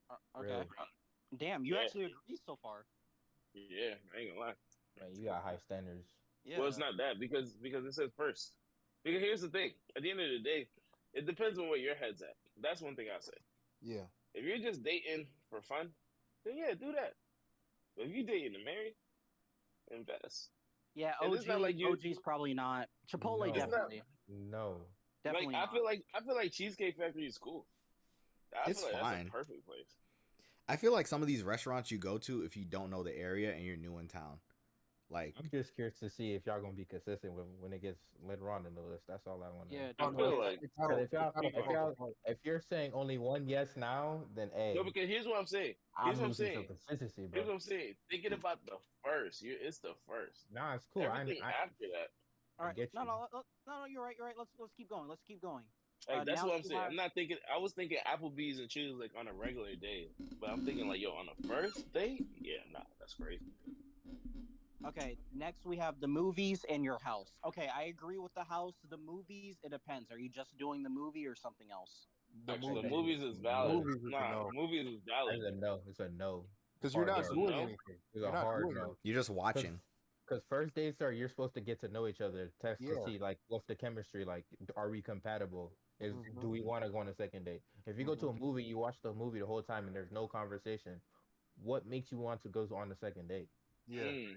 bad. Okay. Really? Damn, you Yeah. actually agree so far. Yeah, I ain't gonna lie. man, you got high standards. Yeah. Well, it's not that because it says first. Because here's the thing. At the end of the day, it depends on where your head's at. That's one thing I say. Yeah. If you're just dating for fun, then yeah, do that. But if you're dating to marry, invest. Yeah, And OG, it's not like you- OG's probably not. Chipotle, No. It's not- definitely. No, Definitely like not. I feel like Cheesecake Factory is cool. I It's feel like fine. that's a perfect place. I feel like some of these restaurants you go to, if you don't know the area and you're new in town, like I'm just curious to see if y'all gonna be consistent when it gets later on in the list. That's all I want to know. Yeah, I definitely. feel like If you're saying only one yes now, then A. no, because here's what I'm saying. I'm Here's what I'm looking saying. for consistency, Here's bro. what I'm saying. Thinking about the first, it's the first. Nah, it's cool. Everything after that, All right. get No, you. no, you're right. You're right. Let's keep going. Let's keep going. like that's now what I'm you saying. have- I'm not thinking. I was thinking Applebee's and Chili's like on a regular day, but I'm thinking like, yo, on a first date, yeah, nah, that's crazy. Okay, next we have the movies and your house. Okay, I agree with the house. The movies, it depends. Are you just doing the movie or something else? Actually, the movie- movies is valid. movies is a Nah, no. movies is valid. It's a no. It's a no. Because you're not Hard doing no. anything. It's You're a not hard doing no. you're just watching. Because first dates are you're supposed to get to know each other, test Yeah. to see like what's the chemistry like. Are we compatible? Do we want to go on a second date? If you go to a movie, you watch the movie the whole time and there's no conversation. What makes you want to go on the second date? Yeah.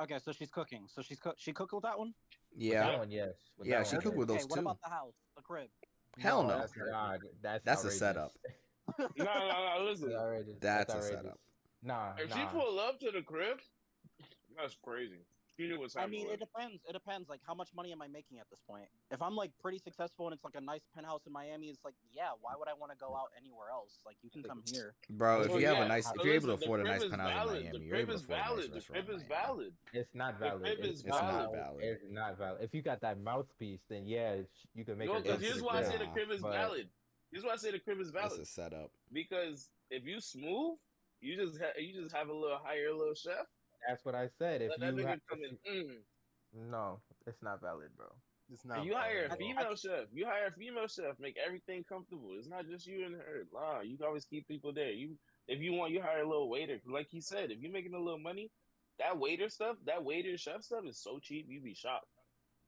Okay, so she's cooking. So she cooked with that one? With Yeah, that one, yes. With Yeah, that she one, cooked yes. with those Okay, what two. about the house, the crib? Hell no. That's That's a outrageous. setup. No, listen. That's outrageous. That's a outrageous. setup. Nah, If she nah. pull up to the crib, that's crazy. She knew what's I happening. mean, it depends. It depends. Like, how much money am I making at this point? If I'm like pretty successful and it's like a nice penthouse in Miami, it's like, yeah, why would I want to go out anywhere else? Like, you can come here. Bro, if Well, you have yeah, a nice, but if you're able to listen, the afford a crib nice is penthouse in valid. Miami, The you're crib able to is afford a nice valid. The restaurant crib in is Miami. valid. It's not The valid. crib is It's not valid. valid. It's not valid. If you got that mouthpiece, then yeah, you can make No, her go because to here's the why I crib. say the crib is but- valid. Here's why I say the crib is It's valid. a setup. Because if you smooth, you just have a little higher little chef. That's what I said. If Let that you, nigga ha- come if in. you no, it's not valid, bro. It's not. And you hire a valid at all. female chef. You hire a female chef. Make everything comfortable. It's not just you and her. Nah, you can always keep people there. If you want, you hire a little waiter. Like he said, if you're making a little money, that waiter chef stuff is so cheap. You'd be shocked.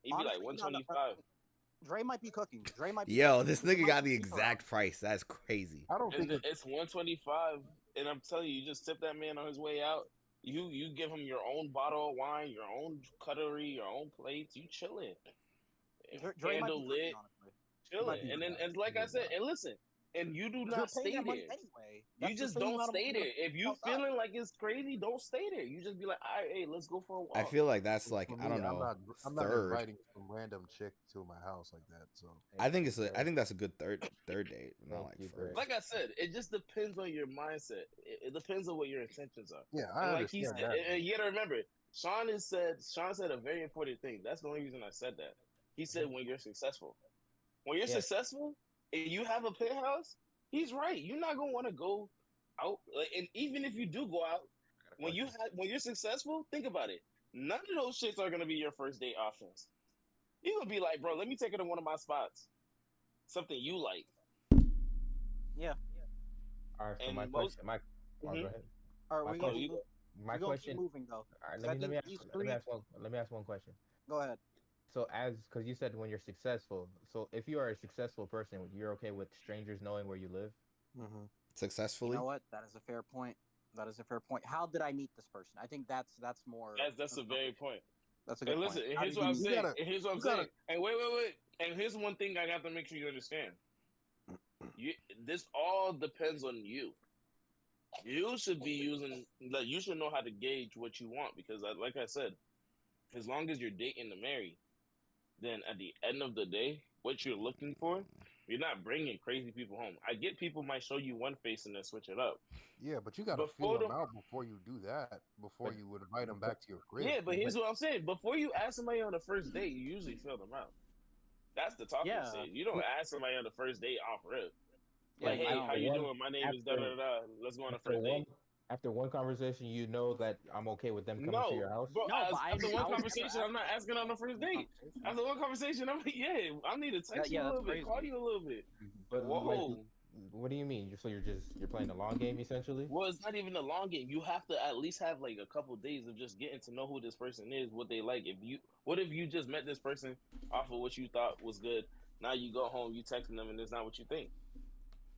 You'd be like Honestly, no, 125. Dre might be cooking. Dre might be Yo, cooking. this He nigga might got the be exact price. That's crazy. I don't think It's 125, and I'm telling you, you just tip that man on his way out. You give him your own bottle of wine, your own cutlery, your own plates. You chilling, Dre might be candle cooking, lit, honestly. chilling. And then, and like I said, and listen, and you do 'Cause you're not paying stay that money there. anyway. You That's the just same don't amount of money stay you're gonna there. If pay you outside. feeling like it's crazy, don't stay there. You just be like, all right, hey, let's go for a I walk. feel like that's like For I me, don't know. I'm not Third. inviting some random chick to my house like that. So I think I think that's a good third date, not Thank like you, first. Like I said, it just depends on your mindset. It depends on what your intentions are. yeah, I And like he understand said, that. and you gotta remember, Sean said a very important thing. That's the only reason I said that. He said when you're successful. When you're Yeah. successful and you have a penthouse, he's right. You're not gonna want to go out. Like, and even if you do go out, when you're successful, think about it. None of those shits are gonna be your first date options. You're gonna be like, bro, let me take her to one of my spots. Something you like. Yeah. All right. So And my most- question, go ahead. All right, My we No, gonna you keep, go. My we gonna keep question. moving though. All right, 'Cause I think these let three. me ask one question. Go ahead. So because you said when you're successful, so if you are a successful person, you're okay with strangers knowing where you live? Mm-hmm. Successfully. You know what? That is a fair point. That is a fair point. How did I meet this person? I think that's more. That's a very point. That's a good And listen, point. and How here's did what you I'm meet saying. gotta- And here's what I'm you gotta- saying. And wait. And here's one thing I got to make sure you understand. This all depends on you. You should be using like you should know how to gauge what you want because, like I said, as long as you're dating to marry, then at the end of the day, what you're looking for, you're not bringing crazy people home. I get people might show you one face and then switch it up. Yeah, but you gotta Before feel them the- out before you do that. Before you would invite them back to your crib. Yeah, but here's what I'm saying. Before you ask somebody on the first date, you usually fill them out. That's the talking Yeah. stage. You don't ask somebody on the first date off rip. Yeah, Like, I hey, don't- how you One- doing? My name is da after- da da. Let's go on a After first date. one conversation, you know that I'm okay with them coming to your house. bro. No, but After I one would never conversation, ask I'm not asking on the first date. conversation. After one conversation, I'm like, yeah, I need to text you Yeah, a that's little bit, crazy. call you a little bit. But Whoa. like, what do you mean? So you're playing a long game essentially? Well, it's not even a long game. You have to at least have like a couple days of just getting to know who this person is, what they like. What if you just met this person off of what you thought was good? Now you go home, you texting them, and it's not what you think.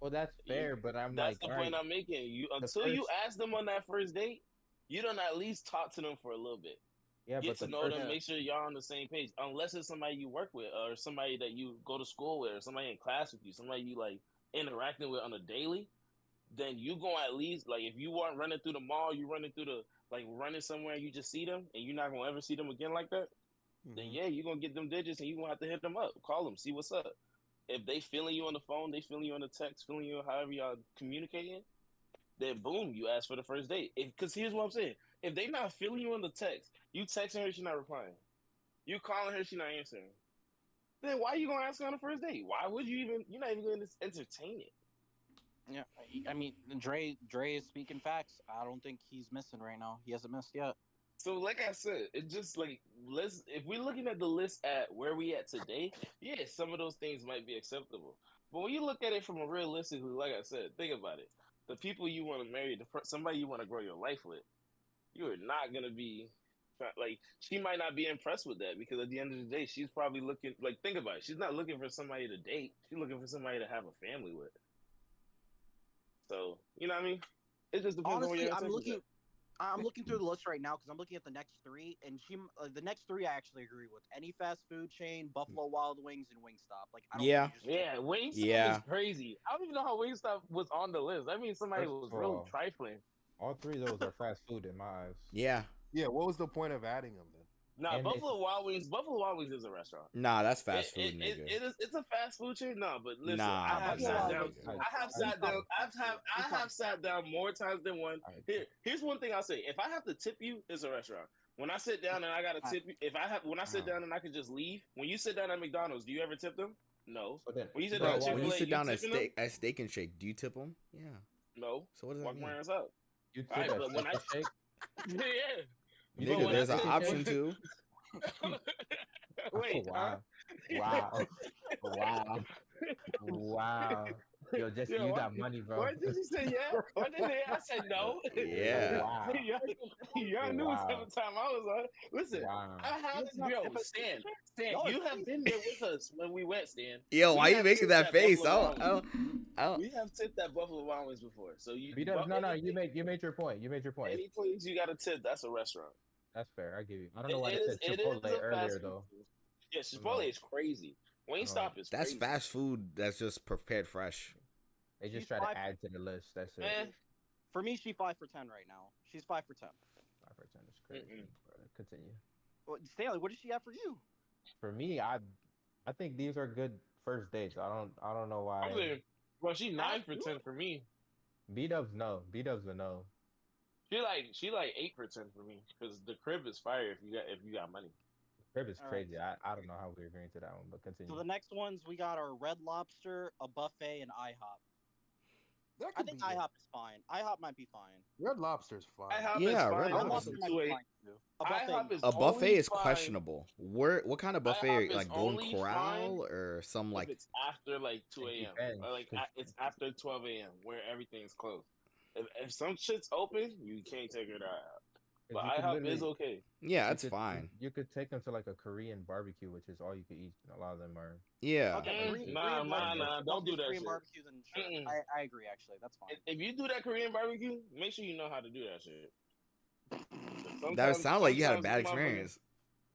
Well, that's fair, but I'm That's like, the all point right, I'm making. Until you ask them on that first date, you don't at least talk to them for a little bit. yeah, Get but to the know first, them, make sure y'all on the same page. Unless it's somebody you work with, or somebody that you go to school with, or somebody in class with you, somebody you like interacting with on a daily, then you gonna at least like if you weren't running through the mall, you running through running somewhere, and you just see them, and you're not gonna ever see them again like that. Then yeah, you're gonna get them digits, and you gonna have to hit them up, call them, see what's up. If they feeling you on the phone, they feeling you on the text, feeling you however y'all communicating, then boom, you ask for the first date. Because here's what I'm saying: if they not feeling you on the text, you texting her, she not replying. You calling her, she not answering. Then why you gonna ask her on the first date? Why would you even? You're not even going to entertain it. Yeah, I mean, Dre is speaking facts. I don't think he's missing right now. He hasn't missed yet. So, like I said, it just like if we're looking at the list at where we at today, yeah, some of those things might be acceptable. But when you look at it from a realistically, like I said, think about it: the people you want to marry, somebody you want to grow your life with, you are not gonna be like she might not be impressed with that because at the end of the day, she's probably looking like think about it. She's not looking for somebody to date. She's looking for somebody to have a family with. So you know what I mean? It just depends on where Honestly, your I'm intentions looking. I'm looking through the list right now because I'm looking at the next three, and the next three I actually agree with. Any fast food chain, Buffalo Wild Wings, and Wingstop. Like, I don't Yeah. think you just Yeah, Wingstop Yeah. is crazy. I don't even know how Wingstop was on the list. I mean, somebody First was of really all, trifling. all three of those are fast food in my eyes. Yeah. Yeah, what was the point of adding them then? Nah, And Buffalo Wild Wings is a restaurant. Nah, that's fast food, nigga. It's a fast food chain. No, but listen, Nah, I have nah, sat down. nigga. I have sat down more times than one. Here's one thing I'll say: if I have to tip you, it's a restaurant. When I sit down and I gotta tip you, when I sit down and I can just leave. When you sit down at McDonald's, do you ever tip them? No. So then, When you sit Bro, down at when Chick-fil-A, you sit down tipping at Steak and Shake, do you tip them? Yeah. them? No. So what does that Walk mean? my ass out. you All right, tip but when I shake. yeah. You Nigga, tip there's an Steak and option Shake? too. Wait, wow. Wow. Wow. Yo, just Yeah, you what- got money, bro. Why did you say yeah? Why did they? I said no. Yeah. Wow. Y'all knew what type Wow. of time I was on. Listen, Wow. I have Stan, you have been there with us when we went, Stan. Yo, We why you have making tipped that face? Buffalo I Wild don't. We have tipped at Buffalo Wild Wings before, so you. No, you made your point. You made your point. Any place you got to tip, that's a restaurant. That's fair. I give you. I don't know why It they is- said it is Chipotle a fast earlier food though. place. Yeah, Chipotle is crazy. Wingstop is That's crazy. fast food that's just prepared fresh. They just She's try 5 to add to the list. That's it. Eh, For me, she's 5 for 10 right now. She's 5 for 10. 5% is crazy. Continue. Stanley, what does she have for you? For me, I think these are good first dates. I don't know why. I'm saying, well, she 9 for 10 for me. B-dubs no. B-dubs a no. She like 8 for 10 for me because the crib is fire if you got money. Crib is All right. crazy. I don't know how we're agreeing to that one, but continue. So the next ones we got are Red Lobster, a buffet, and IHOP. That I could think be it. IHOP is fine. IHOP might be fine. Red Lobster's fine. IHOP Yeah, is Red fine. Red Lobster. Lobster might be 2 fine too. A buffet, IHOP no. is A buffet only is fine questionable. What kind of buffet? IHOP is Like Golden only Corral fine or some if like? it's after like 2 It a.m. depends, Or like 'cause- it's after 12 a.m. where everything's closed. If some shit's open, you can't take her to IHOP. 'cause But you could IHOP is literally- okay. Yeah, you that's could- fine. You could take them to like a Korean barbecue, which is all you could eat. A lot of them are. Yeah. Okay, Nah, don't do that Korean shit. barbecue, then sure. Mm-mm. I agree, actually. That's fine. If you do that Korean barbecue, make sure you know how to do that shit. That sounds like you had a sometimes bad these motherfuckers- experience.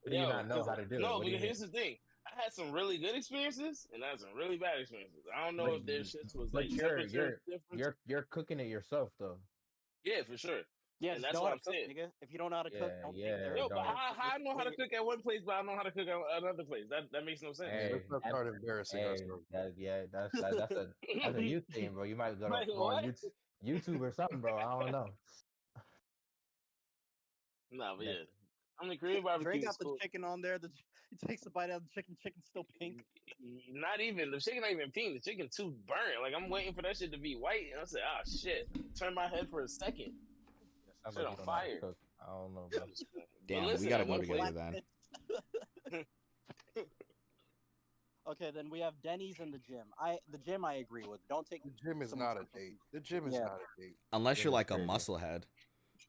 Do you not know how to do it? No, What do you because here's the thing. I had some really good experiences and I had some really bad experiences. I don't know But if their shit was but like you're- temperature different. You're cooking it yourself though. Yeah, for sure. Yeah, And just that's know what how I'm to cook, saying. nigga. If you don't know how to cook, Yeah, don't yeah, take their. Yo, but don't. how I know how to cook at one place, but I know how to cook at another place. That makes no sense. Hey, Let's not start embarrassing Hey, ourselves. that's a youth thing, bro. You might go, Like, go on what? YouTube or something, bro. I don't know. Nah, but Yeah. yeah. I mean, Korean Dre barbecue got is the cool. chicken on there. He takes a bite out of the chicken. Chicken's still pink. Not even the chicken, not even pink. The chicken too burnt. Like I'm waiting for that shit to be white, and I said, "Ah, shit!" Turn my head for a second. That sounds Shit like on you don't know how to fire. cook. I don't know, bro. Damn, But listen, we gotta at go one together point- then. Okay, then we have Denny's and the gym. The gym I agree with. Don't take The gym is some- not a date. The gym is Yeah. not a date. Unless Yeah, you're like a crazy. musclehead.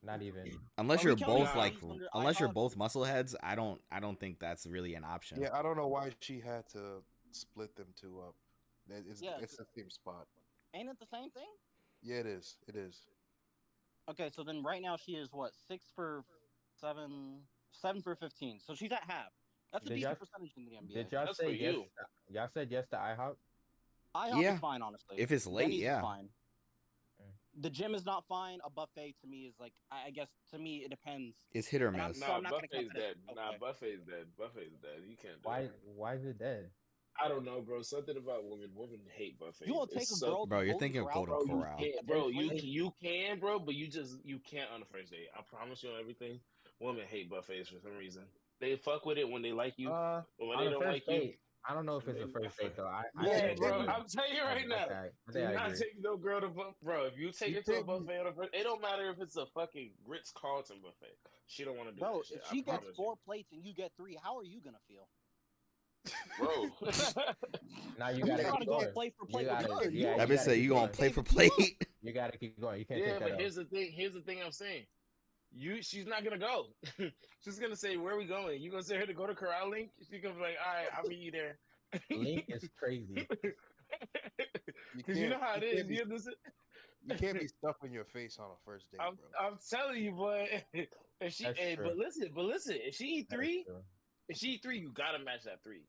Not even. Unless Are we you're counting both like, Denny's under unless you're IHOP? both muscleheads, I don't think that's really an option. Yeah, I don't know why she had to split them two up. Yeah. It's the same spot. Ain't it the same thing? Yeah, it is. It is. Okay, so then right now she is what 6 for 7, 7 for 15. So she's at half. That's a Did decent y'all- percentage in the NBA. Did y'all That's say for yes? you. Y'all said yes to IHOP. IHOP Yeah. is fine, honestly. If it's late, Denny's yeah. is fine. Mm. The gym is not fine. A buffet to me is like I guess to me it depends. It's hit or And I'm miss. so Nah, I'm not gonna buffet's count that as dead. Nah, okay. buffet's dead. Buffet's dead. You can't do Why? it. Why is it dead? I don't know, bro. Something about women. Women hate buffets. You won't take It's a so- girl. Bro, to you're Golden thinking of Corral? Golden Bro, you Corral. can't, bro. There's You can, bro, but you can't on the first date. I promise you on everything. Women hate buffets for some reason. They fuck with it when they like you, but when On they the don't first like you, date, I don't know if it's a first date though. I yeah, think bro. it is. I'm telling you right now. I Do think I not agree. take no girl to bro. If you take You her to a can't be- buffet on a first, it don't matter if it's a fucking Ritz Carlton buffet. She don't want to do Bro, that shit. if I she gets promise 4 plates and you get 3, how are you gonna feel? you. Bro. Now you Who's gotta trying to keep go going. plate for You plate? gotta, with you? yeah, That bitch gotta said keep you gonna going. play for plate. You gotta keep going. You can't Yeah, take that but out. here's the thing. Here's the thing I'm saying. She's not gonna go. She's gonna say, "Where are we going?" You gonna say her to go to Corral Link? She's gonna be like, "All right, I'll meet you there." Link is crazy. Because you know how it is. You understand? You can't be stuffing your face on a first date, bro. I'm telling you, boy. If she, That's hey, true. but listen. If she eat That is 3, true. if she eat 3, you gotta match that 3.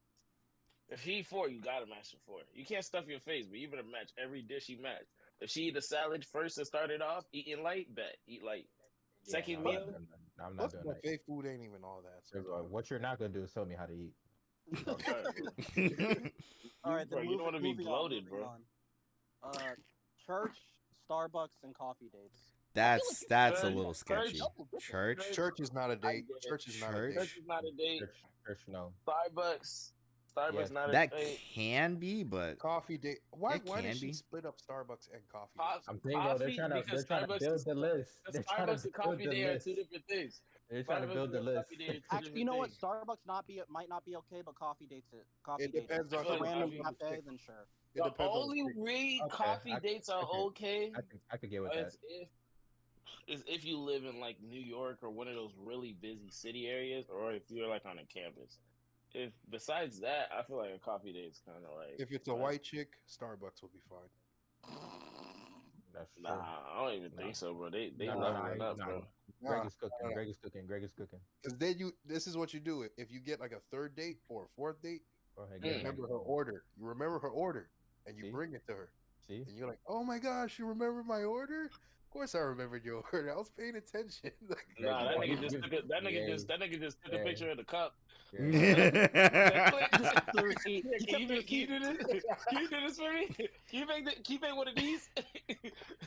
If she eat 4, you gotta match the 4. You can't stuff your face, but you better match every dish you match. If she eat a salad first and started off eating light, bet eat light. Yeah, Second no, meal, I'm not Most doing that. buffet food ain't even all that. Bro, sometimes. what you're not gonna do is tell me how to eat. Oh, sorry, bro. All right, Bro, then you don't want to be moving bloated, moving bro. on. Church, Starbucks, and coffee dates. That's a little sketchy. Church- Church. Church is not a date. get it. Church is not a Church? date. Church is not a date. Church, no. Starbucks Yes. not a That date. can be, but Coffee date. Why It did can she be. split up Starbucks and coffee? Pop- dates? I'm saying, bro, they're Coffee, trying to because build Starbucks the list. The They're trying to Starbucks and build coffee the day are list. 2 different things. They're trying to Starbucks build the and list. coffee day are 2 Actually, you know what? different Starbucks might not be okay, but coffee dates it. Coffee It dates. depends If on it's a the random things. cafe, then sure. It The depends on only the thing. way Okay, coffee dates are okay. okay I could get with that. is if you live in like New York or one of those really busy city areas, or if you're like on a campus. If besides that, I feel like a coffee date is kind of like. If it's a white chick, Starbucks will be fine. That's true. Nah, I don't even Nah. think so, bro. They No, leveling up, nah. bro. Greg Nah, is cooking. nah. Greg is cooking. Greg is cooking. Because then this is what you do. If you get like a third date or a fourth date, Go ahead. Mm. Get it. remember her order. You remember her order, and you See? bring it to her. See, And you're like, oh my gosh, you remember my order? Of course I remembered your order. I was paying attention. Like, Nah, that Oh, nigga just took a, that nigga yeah, just took a yeah, picture of the cup. yeah. Said, click. Just kept the receipt. Yeah, He can you, kept the can you do receipt. this? Can you do this for me? Can you make one of these?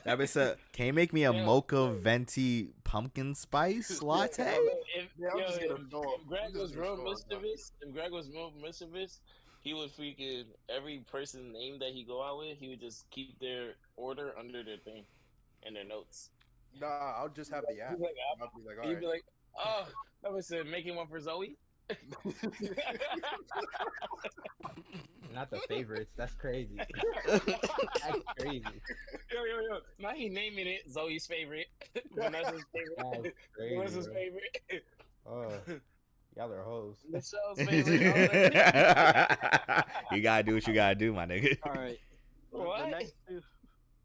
That bitch said, "Can you make me a Yo, mocha venti pumpkin spice latte?" If, yeah, I'm just gonna go. if Greg I'm just was gonna real show up, dog. mischievous, he would freaking every person name that he go out with, he would just keep their order under their thing and their notes. Nah, I'll just have the app. He's like, I'll be like, all he'd right. be like, oh, I was making one for Zoe. Not the favorites. That's crazy. That's crazy. Yo. Now he naming it Zoe's favorite. Vanessa's favorite. That's crazy. Vanessa's Bro. favorite. Oh, y'all are hoes. Michelle's favorite. You gotta do what you gotta do, my nigga. All right. What?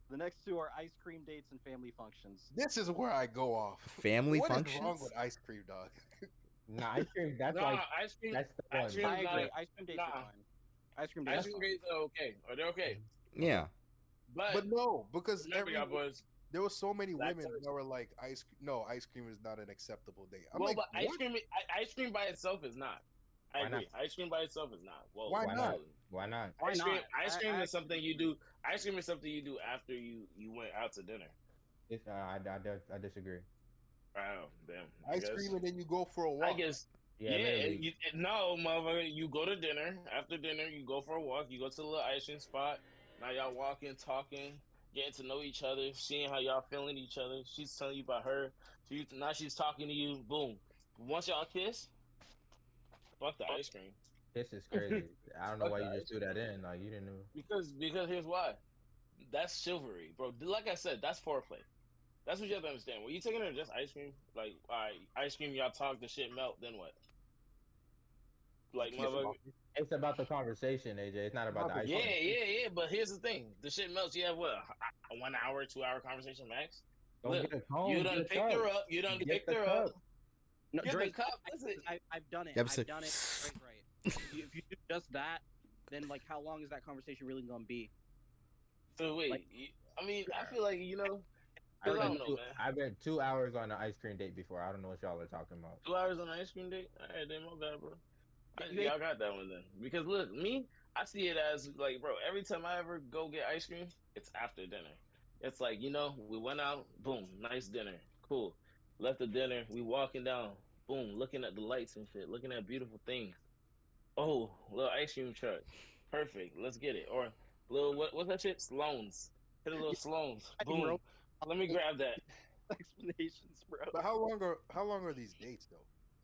The next two are ice cream dates and family functions. This is where I go off. Family What is functions. wrong with ice cream, dog? Nah, ice cream. That's Nah, like ice cream. that's the ice one. cream- I agree. not- Ice cream dates nah. are fine. Ice cream dates. Ice cream dates are okay. Or they're okay. Yeah. But no, because remember, y'all boys. there were so many Black women Thursday. that were like, ice cream is not an acceptable date. I'm Well, like, but ice what? cream by itself is not. I Why agree. Ice cream by itself is not. Well, Why not? Why not? Why Ice cream, not? ice cream I- is something you do. Ice cream is something you do after you went out to dinner. It's, I disagree. Wow, damn. Ice cream and then you go for a walk. I guess. Yeah, Yeah, literally. no, motherfucker. You go to dinner. After dinner, you go for a walk. You go to the little ice cream spot. Now y'all walking, talking, getting to know each other, seeing how y'all feeling each other. She's telling you about her. Now she's talking to you. Boom. Once y'all kiss, fuck the ice cream. This is crazy. I don't know Fuck why the you ice just threw that in. Like you didn't know. Because here's why. That's chivalry, bro. Like I said, that's foreplay. That's what you have to understand. When you taking her just ice cream, like, all right, ice cream, y'all talk, the shit melt, then what? Like, motherfucker. It's about the conversation, AJ. It's not about the ice Yeah, cream. But here's the thing: the shit melts. You have what, a 1 hour, 2 hour conversation max. Don't Look, get a cone. you done get a picked cup. her up. You done Get picked the her cup. up. No, Get the Drake, cup. Listen. I've done it. Yep, I've so- done it. Right. If you do just that, then like, how long is that conversation really gonna be? So wait, Like- I mean, I feel like I I don't went know, two- man. I've been 2 hours on an ice cream date before. I don't know what y'all are talking about. 2 hours on an ice cream date. All right, then my bad, bro. You Y'all got that one then. Because look, me, I see it as like, bro, every time I ever go get ice cream, it's after dinner. It's like, we went out, boom, nice dinner, cool. Left the dinner, we walking down, boom, looking at the lights and shit, looking at beautiful things. Oh, little ice cream truck, perfect, let's get it. Or little what's that shit? Sloan's. Hit a little Sloan's, I can boom. roll- Let me grab that, Explanations, bro. But how long are these dates though?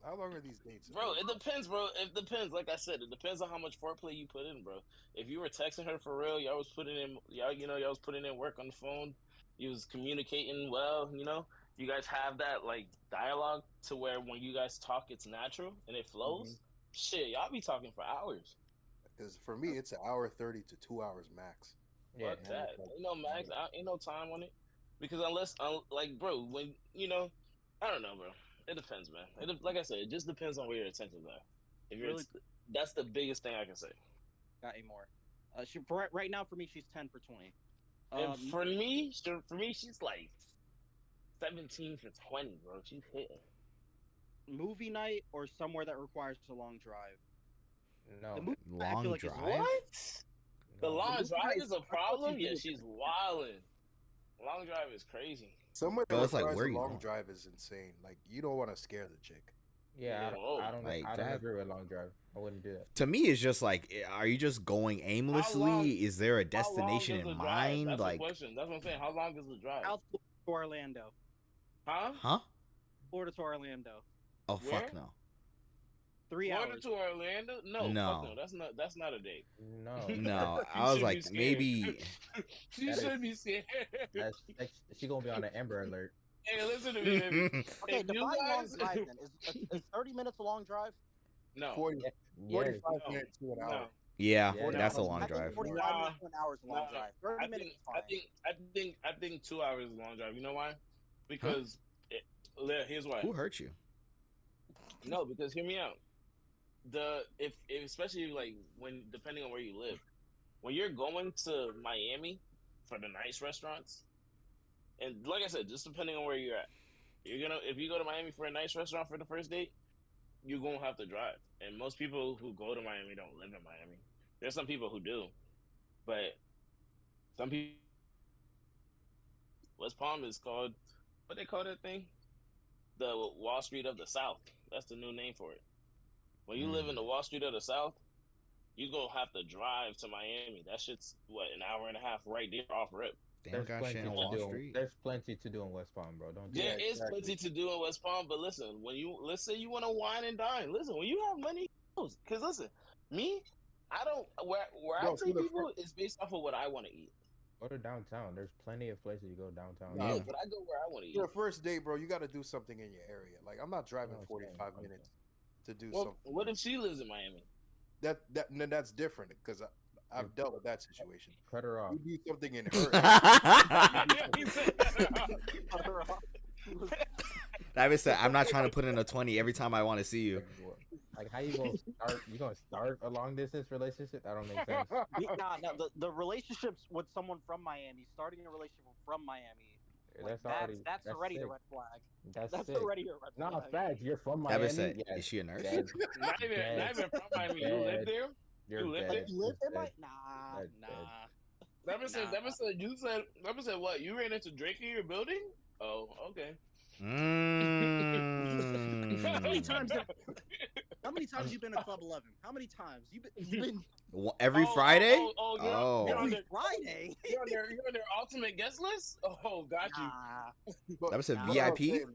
How long are these dates? bro. It depends, bro. It depends. Like I said, it depends on how much foreplay you put in, bro. If you were texting her for real, y'all was putting in, y'all was putting in work on the phone. You was communicating well, You guys have that like dialogue to where when you guys talk, it's natural and it flows. Shit, y'all be talking for hours. Because for me, it's an hour 30 to 2 hours max. Yeah, Fuck that. Ain't no max. Ain't no time on it. Because unless, like, bro, when I don't know, bro. It depends, man. Like I said, it just depends on where your attentions are. If you're, Really? that's the biggest thing I can say. Got a more. Right now for me, she's 10 for 20. And for me, she's like 17 for 20, bro. She's hitting. Movie night or somewhere that requires a long drive. No. The movie night, I Long feel like, is drive? What? The no. long movie drive night is a is problem? fucking Yeah, good. she's wilding. Long drive is crazy. Somewhere But that it's like, requires where a you long going? drive is insane. Like you don't want to scare the chick. Yeah, I don't Like I don't that- agree with long drive. I wouldn't do that. To me, it's just like, are you just going aimlessly? long- Is there a How long destination is in the drive? mind? That's Like, the question. That's what I'm saying. How long is the drive? South Florida to Orlando. Huh? huh? Florida to Orlando. Oh Where? fuck no. 3 Florida hours. to Orlando? No, No. fuck no. That's not a date. No. No, You I was should be like scared. maybe. She That should is- be scared. She gonna be on an Amber Alert. Hey, listen to me, baby. Okay, If you define long guys- drive then. Is 30 minutes a long drive? No. 40, Yeah. 45 No. minutes to an No. hour. Yeah, Yeah, that's a no. long I think drive. 45 minutes to an hour is a long Nah. drive. 30 I minutes think, is fine. I think 2 hours is a long drive. You know why? Because here's why. Who hurt you? No, because hear me out. If especially like when depending on where you live, when you're going to Miami, for the nice restaurants. And like I said, just depending on where you're at, if you go to Miami for a nice restaurant for the first date, you're gonna have to drive. And most people who go to Miami don't live in Miami. There's some people who do, but some people. West Palm is called what they call that thing? The Wall Street of the South. That's the new name for it. When you live in the Wall Street of the South, you gonna have to drive to Miami. That shit's what, an hour and a half right there off rip. They don't got shit on Wall Street. There's plenty to do in West Palm, bro. Don't do There that. is plenty to do in West Palm, but listen, let's say you want to wine and dine. Listen, when you have money, because listen, me, I don't where I take people is based off of what I want to eat. Go to downtown. There's plenty of places to go downtown. Yeah, but I go where I want to eat. For a first date, bro, you got to do something in your area. Like, I'm not driving 45 minutes to do something. What if she lives in Miami? That's different because I've dealt with that situation. Cut her off. You do something in her area. That said, I'm not trying to put in a 20 every time I want to see you. Like, how you gonna start? You gonna start a long distance relationship? That don't make sense. Nah, the relationships with someone from Miami, starting a relationship from Miami, like, that's already a red flag. That's already a red flag. Nah, facts. You're from Miami. Said, is she a nurse? Not even from Miami. You live there? You live there? You live there? Nah. Never said. You said. Never said what? You ran into Drake in your building? Oh, okay. How many times you been to Club 11? How many times you been? Every Friday? Every Friday. You're on their ultimate guest list? Oh, got you. That was a VIP.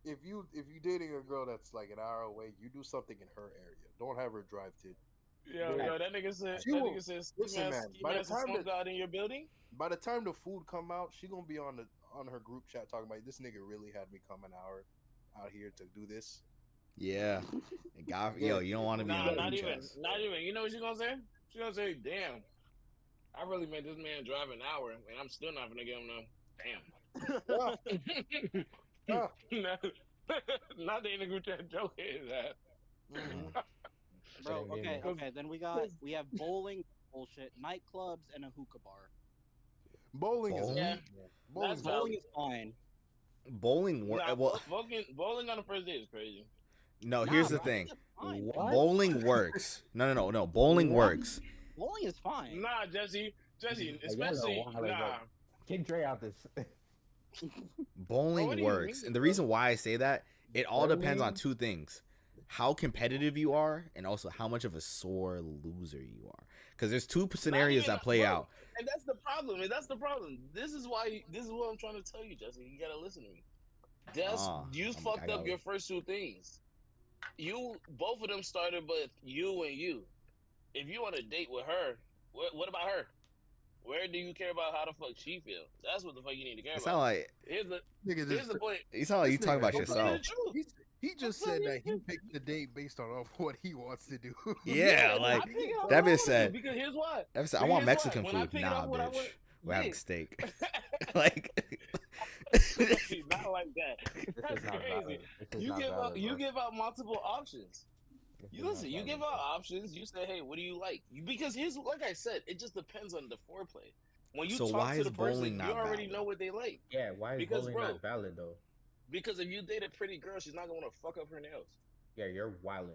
If you dating a girl that's like an hour away, you do something in her area. Don't have her drive to. Yo, that nigga said. Listen, man. By the time God in your building, by the time the food come out, she gonna be on her group chat talking about this nigga really had me come an hour out here to do this. Yeah. God, you don't want to be in not even. You know what she's gonna say? She's gonna say, "Damn, I really made this man drive an hour, and I'm still not gonna get him now." Damn. Not the group chat joke is that. Bro, okay. Then we have bowling, bullshit, nightclubs, and a hookah bar. Bowling is fine. Bowling bowling on the first date is crazy. No, here's the thing. Bowling works. No. Bowling works. Bowling is fine. Nah, Jesse, especially nah. Kick Dre out this. Bowling works, and the reason why I say that, it all depends on two things: how competitive you are, and also how much of a sore loser you are. Because there's two scenarios that play out. And that's the problem. This is what I'm trying to tell you, Jesse. You gotta listen to me. You fucked up your first two things. Both of them started with you and you. If you on a date with her, what about her? Where do you care about how the fuck she feels? That's what the fuck you need to care about. Here's the point. You sound like you talking about yourself. He just said that he picked the date based on what he wants to do. Yeah, like that bitch said. Because here's what. That bitch said, I want Mexican food. Nah, bitch. We're having steak. Like. Not like that. That's crazy. You give out multiple options. You give out options. You say, hey, what do you like? Because like I said, it just depends on the foreplay. When you talk to the person, you already know what they like. Yeah, why is bowling not valid though? Because if you date a pretty girl, she's not gonna want to fuck up her nails. Yeah, you're wildin'.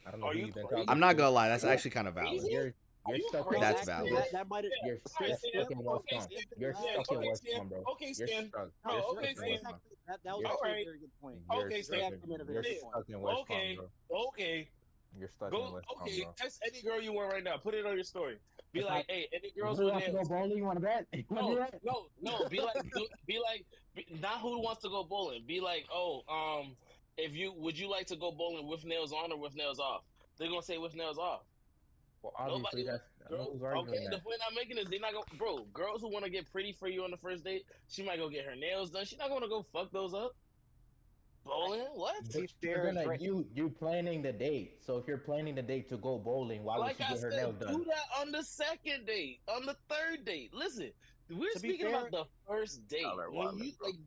I don't know who you've been talking. I'm not gonna lie, that's actually kind of valid. You're stuck. That's valid. You're stuck in West Palm. You're stuck in West Palm, bro. Okay, Stan. Okay, Stan. That was actually a very good point. Okay, Stan. You're stuck in West Palm, bro. Okay. You're stuck in West Palm, bro. Text any girl you want right now. Put it on your story. Be like, hey, any girls with nails. Go bowling? You want to bet? No. Be like, not who wants to go bowling. Be like, would you like to go bowling with nails on or with nails off? They're gonna say with nails off. Well, obviously the point I'm making is they're not gonna, bro. Girls who want to get pretty for you on the first date, she might go get her nails done. She's not gonna go fuck those up. Bowling? What? You planning the date. So if you're planning the date to go bowling, why would she get her nails done? Do that on the second date, on the third date. Listen, we're speaking about the first date.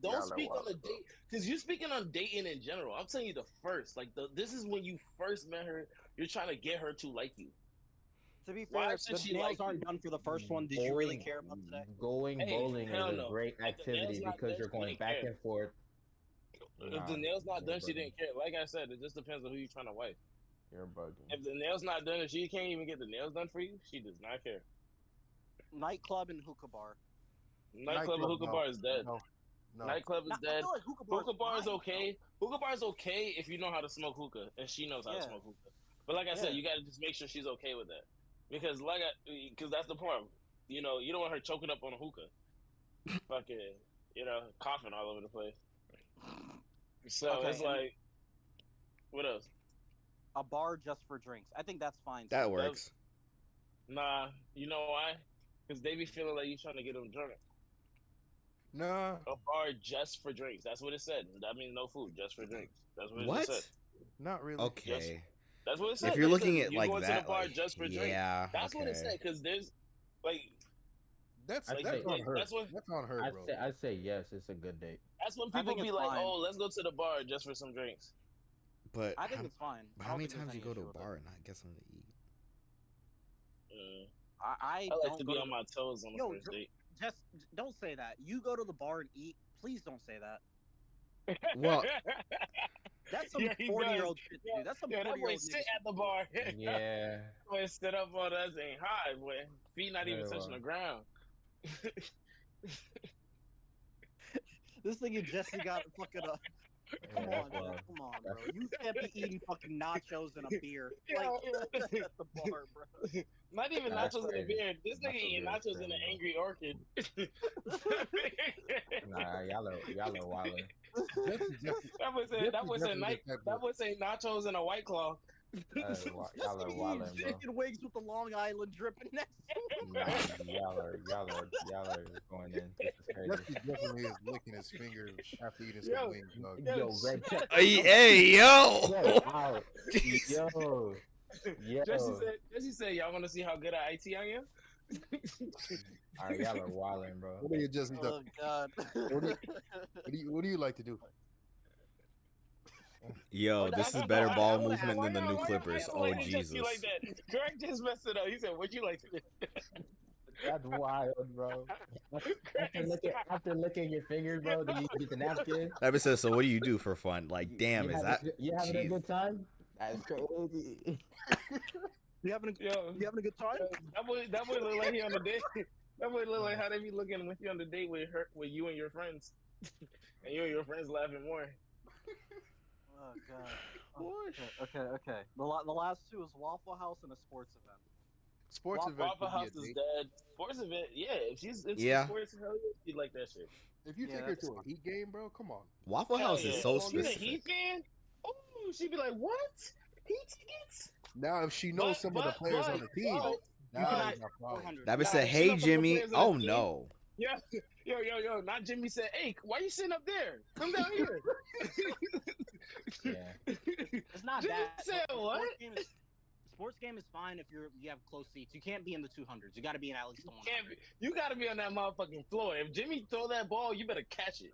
Don't speak on the date because you're speaking on dating in general. I'm telling you the first. This is when you first met her. You're trying to get her to like you. To be Why fair, should the she nails like aren't you? done for the first one. Did you really care about today? Going Hey, bowling hell is a no. great If the nails activity not because done, you're she going didn't back care. and forth. If the Nah, nails not you're done, she bugging. didn't care. Like I said, it just depends on who you're trying to wife. You're bugging. If the nails not done and she can't even get the nails done for you, she does not care. Nightclub and hookah bar. Nightclub and hookah no. bar is dead. No. No. Nightclub is I dead. feel like Hookah bar is fine, okay. Hookah bar is okay if you know how to smoke hookah and she knows how to Yeah. smoke hookah. But like I said, Yeah. you gotta just make sure she's okay with that, because because that's the point. You know, you don't want her choking up on a hookah, fucking, coughing all over the place. So Okay, it's and- like, what else? A bar just for drinks. I think that's fine. That too. works. Nah, you know why? Because they be feeling like you trying to get them drunk. Nah. A bar just for drinks. That's what it said. That means no food, just for drinks. That's what it What? just said. Not really. Okay. That's what it said. If you're It looking says at you like going that, to the bar like, just for drinks. yeah, That's what it okay. said. Because there's like That's Like, that's like, on her. that's what- That's on her, bro. I'd say yes. It's a good date. that's when I people think be it's like, fine. "Oh, let's go to the bar just for some drinks." But I think how, it's fine. but I how don't many think there's times you any go to issue a with it. bar and not get something to eat? I I don't like to go be to on my toes on the Yo, first date. just don't say that. You go to the bar and eat. Please don't say that. Well- That's some Yeah, he 40-year-old does. shit, Yeah, dude. That's some yeah, that 40-year-old boy sit nigga at the bar. Yeah. Boy sit up on us ain't high, boy. Feet not even Very touching well. the ground. This nigga Jesse got fucking up. Come Yeah, on, that's man. wild. Come on, bro. You can't be eating fucking nachos and a beer like Yeah. at the bar, bro. Not even Nah, that's nachos in a crazy. beer. This nigga Nacho eating beer is nachos in crazy, an bro. angry orchid. Nah, y'all are wildin'. That would say nachos in a White Claw. Y'all are wildin', bro. Chicken wings with the Long Island dripping next to him. Nah, y'all are going in. This is crazy. Jesse definitely is licking his fingers after eating some Yo. wings, dog. Yo, Greg, check. Hey, yo! Yo, out. Jeez. Yo. Jesse said, "Y'all want to see how good at IT I am?" All right, y'all are wildin', bro. What do you just Oh God. what do you like to do? Yo, this is better ball movement than the new Clippers. Oh, Jesus. Like that. Greg just messed it up. He said, "What'd you like to do?" That's wild, bro. After licking your fingers, bro, then you get the napkin. That bitch says, so what do you do for fun? Like, damn, is that... You having a Jeez. good time? That's crazy. You having a good time? That boy look like he on the date. That boy look like how they be looking with you on the date with you and your friends, and you and your friends laughing more. Oh God. Okay. The last two is Waffle House and a sports event. Sports event. Waffle could be a House is date. dead. Sports event, yeah. If she's into Yeah. sports, hell yeah, she'd like that shit. If you Yeah, take her that's to a Heat game, bro, come on. Waffle Hell House yeah. is so She's a specific. Heat fan. Oh, she'd be like, "What? Heat tickets?" Now, if she knows some of the players on the team, but- now cannot- is my problem. 400. That bitch Nah, said, she hey, know some of the Jimmy. players on Oh, the team. no. Yeah, yo. Not Jimmy said, "Hey, why you sitting up there? Come down here." Yeah. It's not Jimmy bad. said what? Sports game is fine if you have close seats. You can't be in the 200s. You got to be in at least the 100. You gotta be on that motherfucking floor. If Jimmy throw that ball, you better catch it.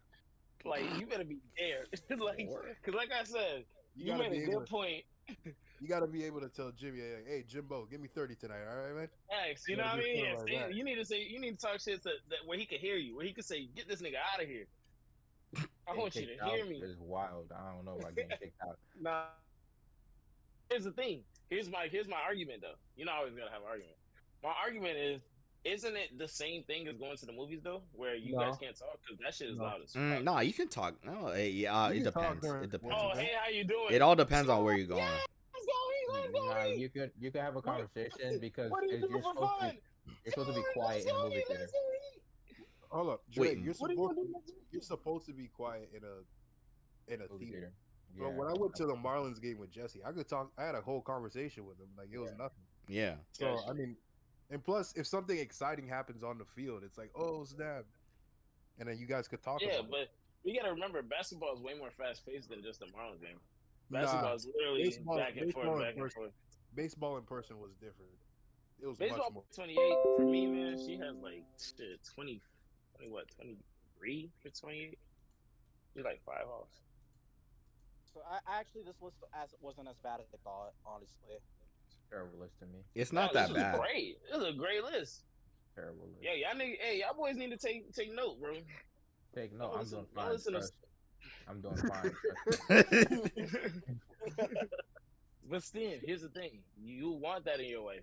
Like, you better be there. Cause like I said, you gotta made be a able good to, point. you gotta be able to tell Jimmy, hey, Jimbo, give me 30 tonight, all right, man? Thanks. You know Gotta what I be mean? feeling like Yeah, that. you need to talk shit that where he can hear you, where he can say, "Get this nigga out of here." I want you to hear me. It's wild. I don't know about getting kicked out. Nah. Here's the thing. Here's my argument though. You know, I always gotta have an argument. My argument is, isn't it the same thing as going to the movies though, where you guys can't talk because that shit is loud as fuck. No, you can talk. No, yeah, You it can talk depends. during It depends. Oh, hey, how you doing? It all depends on where you're going. Let's go. Nah, you could have a conversation because What are you doing for fun? you're supposed to be quiet in a movie theater. Hold up, Wait, Dre, you're supposed to be quiet in a Movie theater. theater. But when I went to the Marlins game with Jesse, I could talk. I had a whole conversation with him, like it was nothing. Yeah. So I mean, and plus, if something exciting happens on the field, it's like, oh snap, and then you guys could talk. Yeah, about but you gotta remember, basketball is way more fast paced than just the Marlins game. Nah, Basketball is literally baseball- back and baseball forth, in person. Baseball in person was different. It was Baseball much more. 28 for me, man. She has like shit 23 for 28. She's like 5 offs. So I actually, this list wasn't as bad as I thought, honestly. Terrible list to me. It's Nah, not this that was bad. great. This is a great list. Terrible list. Yeah, y'all boys need to take note, bro. Take no. Don't I'm listen- doing don't fine. listen to- Trust. I'm doing fine. Trust. But still, here's the thing: you want that in your wife.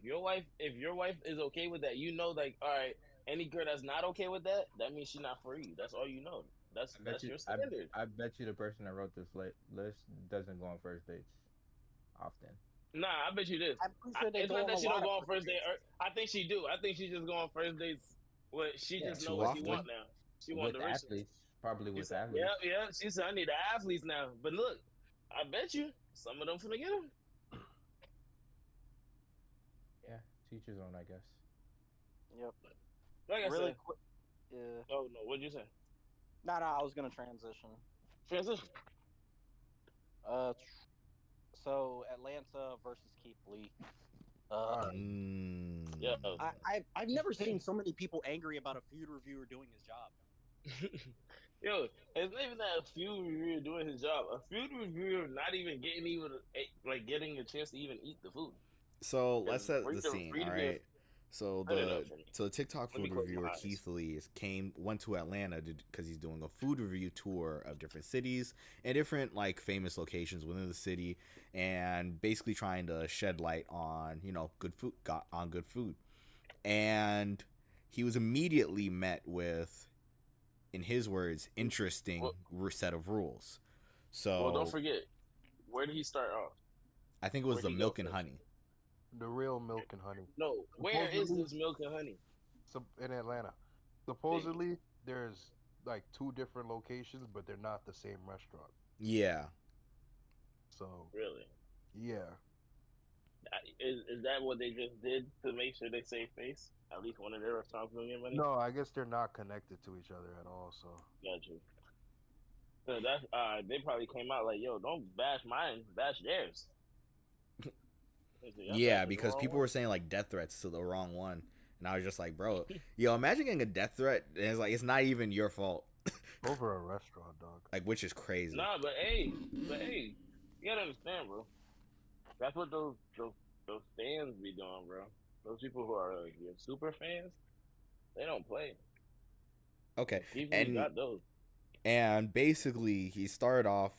If your wife is okay with that, you know, like, all right, any girl that's not okay with that, that means she's not for you. That's all you know. That's your standard. I bet you the person that wrote this list doesn't go on first dates often. Nah, I bet you this. I'm pretty sure they It's go not on that a she lot don't of go on first dates. date. I think she do. I think she just go on first dates. What she Yeah, just too know what she often. want now. She want With the richness. athletes, probably She with said, athletes. yeah. She said, I need the athletes now. But look, I bet you some of them finna get them. Yeah, teacher's own, I guess. Yep. Like I Really said. quick. Yeah. Oh no, what'd you say? No, I was gonna transition. Transition. So Atlanta versus Keith Lee. Yeah. I've never seen so many people angry about a feud reviewer doing his job. Yo, it's not even that a feud reviewer doing his job. A feud reviewer not even getting a chance to even eat the food. So let's set the Freedom- scene, freedom all is- right? So Set it up for me. the TikTok Let me food close my reviewer eyes. Keith Lee went to Atlanta because he's doing a food review tour of different cities and different like famous locations within the city, and basically trying to shed light on good food. And he was immediately met with, in his words, interesting set of rules. So Well, don't forget, where did he start off? I think it was where'd the he go milk and first? honey. The real milk and honey. No, where is Supposedly- this milk and honey? In Atlanta. Supposedly, there's like 2 different locations, but they're not the same restaurant. Yeah. So Really? yeah, Is that what they just did to make sure they save face? At least one of their restaurants will get money? no, I guess they're not connected to each other at all. So Got you. So that's they probably came out like, yo, don't bash mine, bash theirs. They said, "Y'all Yeah, bashing the because wrong people one." were saying like death threats to the wrong one, and I was just like, bro, yo, imagine getting a death threat, and it's like it's not even your fault, over a restaurant, dog. like, which is crazy. Nah, but hey, you gotta understand, bro. That's what those fans be doing, bro. Those people who are like your super fans, they don't play. Okay, People and got those. and basically it started off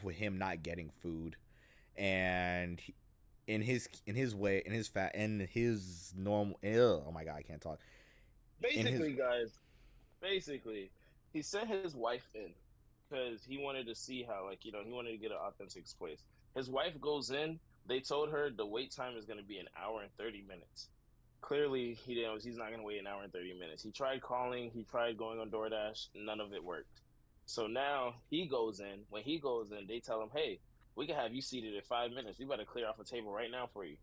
with him not getting food, and in his normal, oh my god, I can't talk. Basically, he sent his wife in because he wanted to see how, like, he wanted to get an authentic place. His wife goes in. They told her the wait time is going to be an hour and 30 minutes. Clearly, he's not going to wait an hour and 30 minutes. He tried calling. He tried going on DoorDash. None of it worked. So now he goes in. When he goes in, they tell him, hey, we can have you seated in 5 minutes. We better clear off a table right now for you.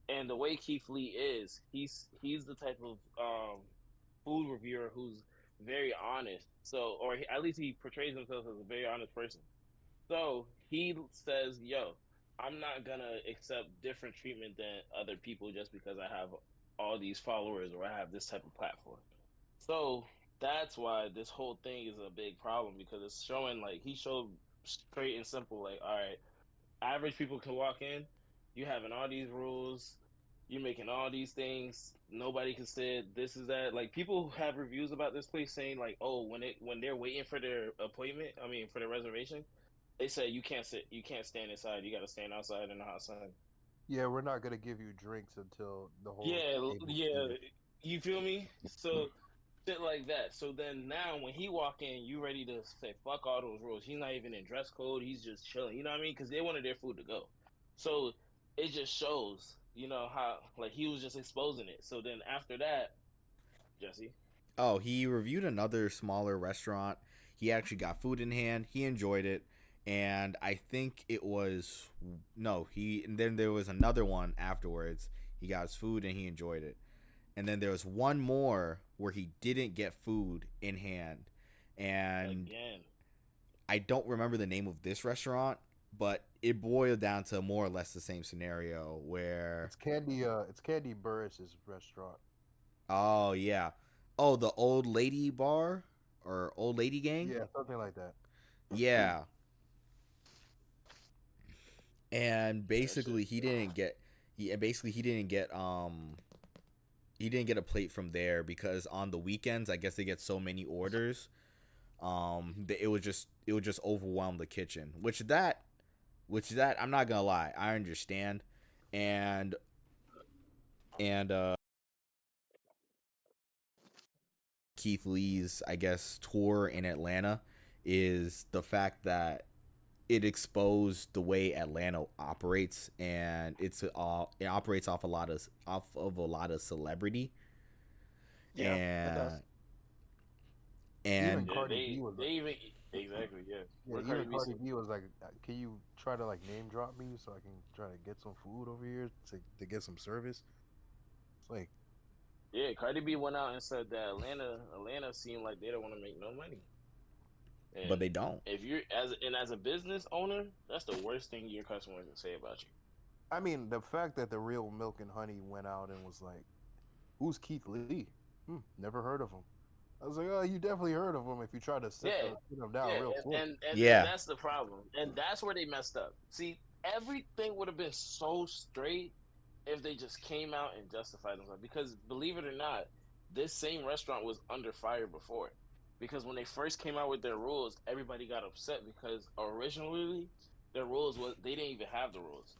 And the way Keith Lee is, he's the type of food reviewer who's very honest. So, or at least he portrays himself as a very honest person. So he says, "Yo, I'm not gonna accept different treatment than other people just because I have all these followers or I have this type of platform." So that's why this whole thing is a big problem, because it's showing, like, he showed straight and simple, like, all right, average people can walk in, you having all these rules, you're making all these things, nobody can say this is that. Like, people have reviews about this place saying, like, oh, when they're waiting for their appointment, for their reservation, they say you can't stand inside, you gotta stand outside in the hot sun. Yeah, we're not gonna give you drinks until the whole table's Yeah, seated. you feel me? So shit like that. So then now when he walk in, you ready to say fuck all those rules. He's not even in dress code. He's just chilling. You know what I mean? Because they wanted their food to go. So it just shows, how, like, he was just exposing it. So then after that, Jesse. Oh, he reviewed another smaller restaurant. He actually got food in hand. He enjoyed it. And I think it was and then there was another one afterwards. He got his food and he enjoyed it. And then there was one more where he didn't get food in hand. And Again. I don't remember the name of this restaurant, but it boiled down to more or less the same scenario where It's Candy Burris's restaurant. oh yeah. Oh, the old lady bar or old lady gang? Yeah, something like that. Yeah. And basically he didn't get basically he didn't get a plate from there because on the weekends I guess they get so many orders that it would just overwhelm the kitchen, which I'm not gonna lie, I understand. And Keith Lee's, I guess, tour in Atlanta is the fact that it exposed the way Atlanta operates, and it operates off of a lot of celebrity. Yeah, it does. And Even Cardi B was they even exactly yeah, even Cardi B was like, "Can you try to like name drop me so I can try to get some food over here to get some service?" It's like, yeah, Cardi B went out and said that Atlanta seemed like they don't want to make no money. And but they don't. if you're as a business owner, that's the worst thing your customer can say about you. I mean, the fact that the Real Milk and Honey went out and was like, "Who's Keith Lee? Never heard of him." I was like, "Oh, you definitely heard of him if you try to sit him down real quick." And Yeah. that's the problem, and that's where they messed up. See, everything would have been so straight if they just came out and justified themselves. Because believe it or not, this same restaurant was under fire before. Because when they first came out with their rules, everybody got upset because originally their rules was they didn't even have the rules.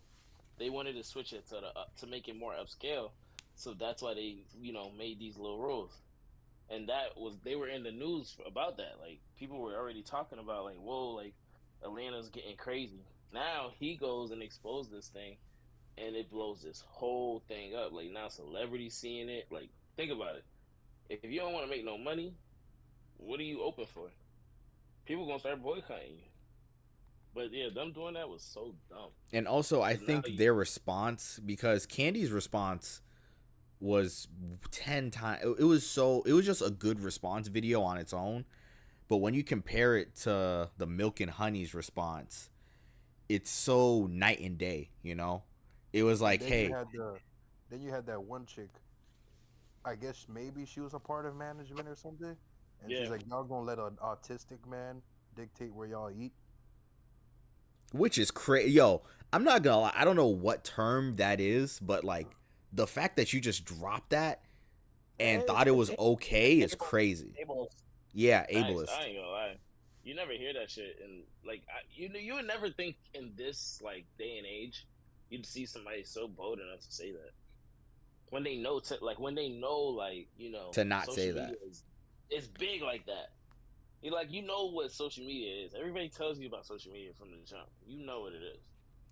They wanted to switch it to make it more upscale, so that's why they made these little rules. And that was they were in the news about that. Like people were already talking about like, whoa, like Atlanta's getting crazy. Now he goes and exposes this thing, and it blows this whole thing up. Like now celebrities seeing it. Like think about it. If you don't want to make no money, what are you open for? People gonna start boycotting you. But yeah, them doing that was so dumb. And also, I think their response, because Candy's response was 10 times. It was just a good response video on its own. But when you compare it to the Milk and Honey's response, it's so night and day. It was like, hey. Then you had that one chick. I guess maybe she was a part of management or something. And she's like, "Y'all gonna let an autistic man dictate where y'all eat?" Which is crazy. Yo, I'm not gonna lie. I don't know what term that is, but like the fact that you just dropped that and thought it was okay is crazy. Ableist. Yeah, ableist. I ain't gonna lie. You never hear that shit, and like you would never think in this like day and age you'd see somebody so bold enough to say that when they know to not say that. It's big like that. You know what social media is. Everybody tells you about social media from the jump. You know what it is.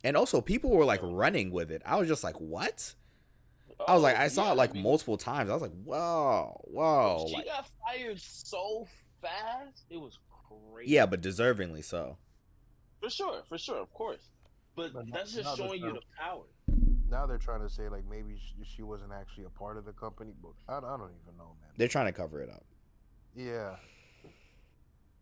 And also, people were like running with it. I was just like, what? I was like, I saw it like multiple times. I was like, whoa. She got fired so fast. It was crazy. Yeah, but deservingly so. For sure, of course. But that's just showing you the power. Now they're trying to say like maybe she wasn't actually a part of the company, but I don't even know, man. They're trying to cover it up. Yeah.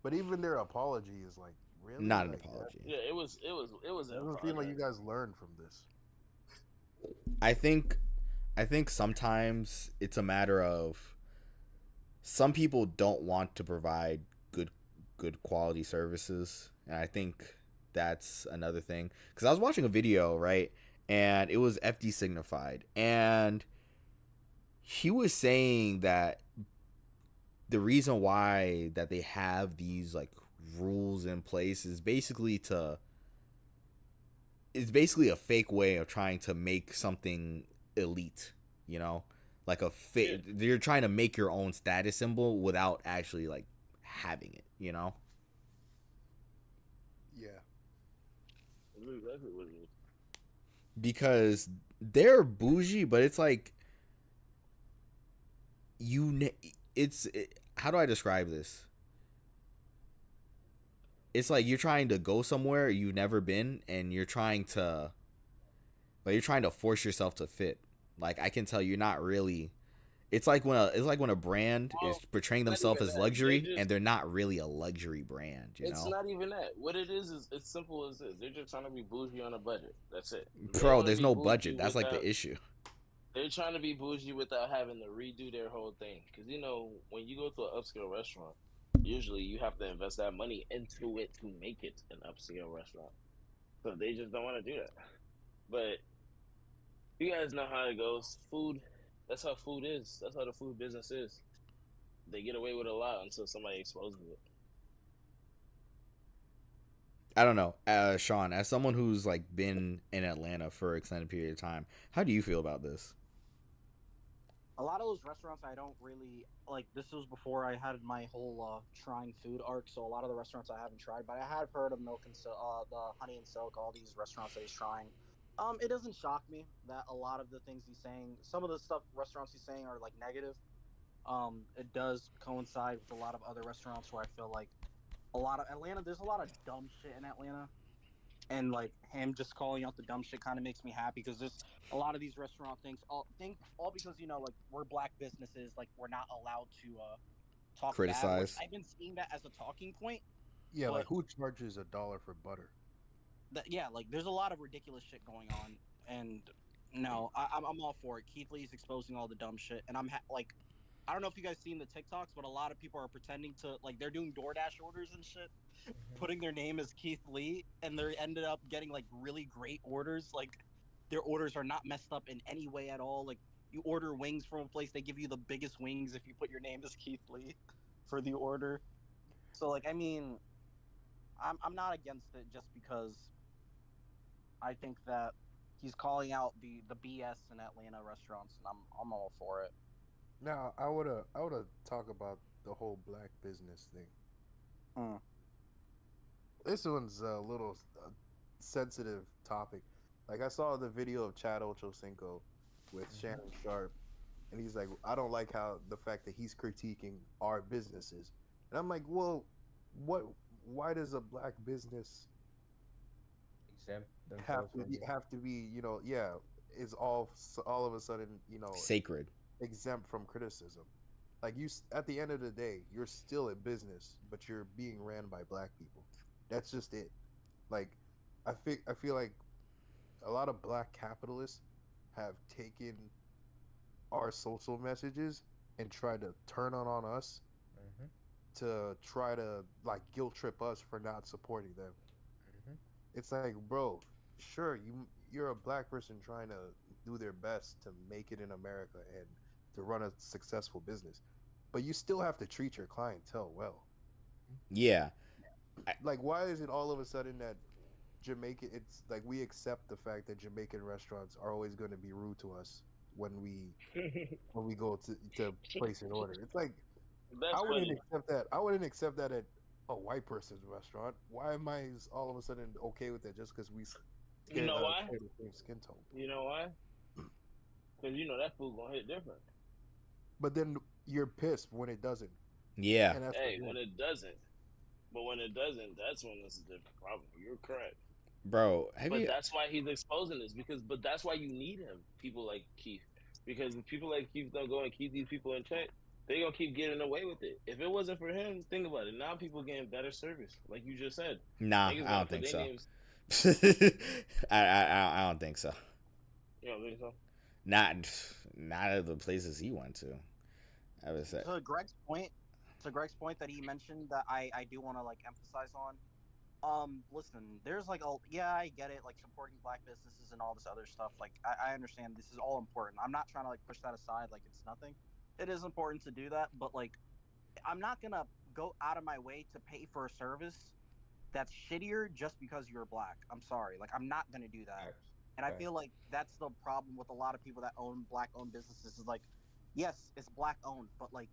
But even their apology is like really not an apology. Yeah, it was. It doesn't seem like you guys learned from this. I think sometimes it's a matter of some people don't want to provide good quality services, and I think that's another thing. Because I was watching a video, right, and it was FD Signified, and he was saying that the reason why that they have these like rules in place is basically a fake way of trying to make something elite, like a fake. Yeah. You're trying to make your own status symbol without actually like having it, Yeah. Exactly what it is. Because they're bougie, but it's like how do I describe this? It's like you're trying to go somewhere you've never been, and you're trying to force yourself to fit. Like I can tell you're not really. It's like when a brand is portraying themselves as luxury, and they're not really a luxury brand. It's not even that. What it is it's simple as this. They're just trying to be bougie on a budget. That's it. Bro, there's no budget. That's like the issue. They're trying to be bougie without having to redo their whole thing. Because, when you go to an upscale restaurant, usually you have to invest that money into it to make it an upscale restaurant. So they just don't want to do that. But You guys know how it goes. Food. That's how food is. That's how the food business is. They get away with a lot until somebody exposes it. I don't know, Sean, as someone who's like been in Atlanta for an extended period of time, how do you feel about this? A lot of those restaurants I don't really like. This was before I had my whole trying food arc, so a lot of the restaurants I haven't tried, but I have heard of Milk and the Honey and Silk, all these restaurants that he's trying. It doesn't shock me that a lot of the things he's saying, some of the stuff restaurants he's saying are like negative. It does coincide with a lot of other restaurants where I feel like a lot of Atlanta. There's a lot of dumb shit in Atlanta, and like him just calling out the dumb shit kind of makes me happy because there's a lot of these restaurant things all because like we're black businesses, like we're not allowed to talk bad, which Criticize. I've been seeing that as a talking point. Yeah, But like who charges $1 for butter? yeah, like there's a lot of ridiculous shit going on, and no, I'm all for it. Keith Lee's exposing all the dumb shit, and like, I don't know if you guys seen the TikToks, but a lot of people are pretending to like they're doing DoorDash orders and shit, putting their name as Keith Lee, and they ended up getting like really great orders. Like their orders are not messed up in any way at all. Like you order wings from a place, they give you the biggest wings if you put your name as Keith Lee for the order. So like, I mean, I'm not against it just because I think that he's calling out the BS in Atlanta restaurants, and I'm all for it. Now, I wanna talk about the whole black business thing. Mm. This one's a little sensitive topic. Like I saw the video of Chad Ochocinco with Shannon Sharp, and he's like, I don't like how the fact that he's critiquing our businesses, and I'm like, well, what? Why does a black business Exempt have themselves to from be, it. yeah, is all of a sudden Sacred. exempt from criticism? Like at the end of the day, you're still a business, but you're being ran by black people. That's just it. Like I feel like a lot of black capitalists have taken our social messages and tried to turn it on us Mm-hmm. to try to like guilt trip us for not supporting them. Mm-hmm. It's like, bro, sure, you're a black person trying to do their best to make it in America and to run a successful business, but you still have to treat your clientele well. Yeah. Like, why is it all of a sudden that Jamaican? It's like we accept the fact that Jamaican restaurants are always going to be rude to us when we go to place an order. It's like I That's wouldn't funny. accept that. I wouldn't accept that at a white person's restaurant. Why am I all of a sudden okay with that just because we You know why? share the same skin tone? You know why? Because you know that food gonna hit different. But then you're pissed when it doesn't, Yeah. and that's Hey, again. when it doesn't, but when it doesn't, that's when it's a different problem. You're correct. Bro, have But you that's why he's exposing this but that's why you need him. People like Keith, because if people like Keith don't go and keep these people in check, they gonna keep getting away with it. If it wasn't for him, think about it. Now people getting better service, like you just said. Nah, Niggas I gotta don't put think their so. names. I don't think so. You know, think so? Not at the places he went to. I would say. To Greg's point, that he mentioned that I do want to like emphasize on. Listen, there's like yeah, I get it, like supporting black businesses and all this other stuff. Like I understand this is all important. I'm not trying to like push that aside like it's nothing. It is important to do that, but like I'm not gonna go out of my way to pay for a service that's shittier just because you're black. I'm sorry. Like I'm not gonna do that. Facts. And I Facts. feel like that's the problem with a lot of people that own black owned businesses is like, yes, it's black owned, but like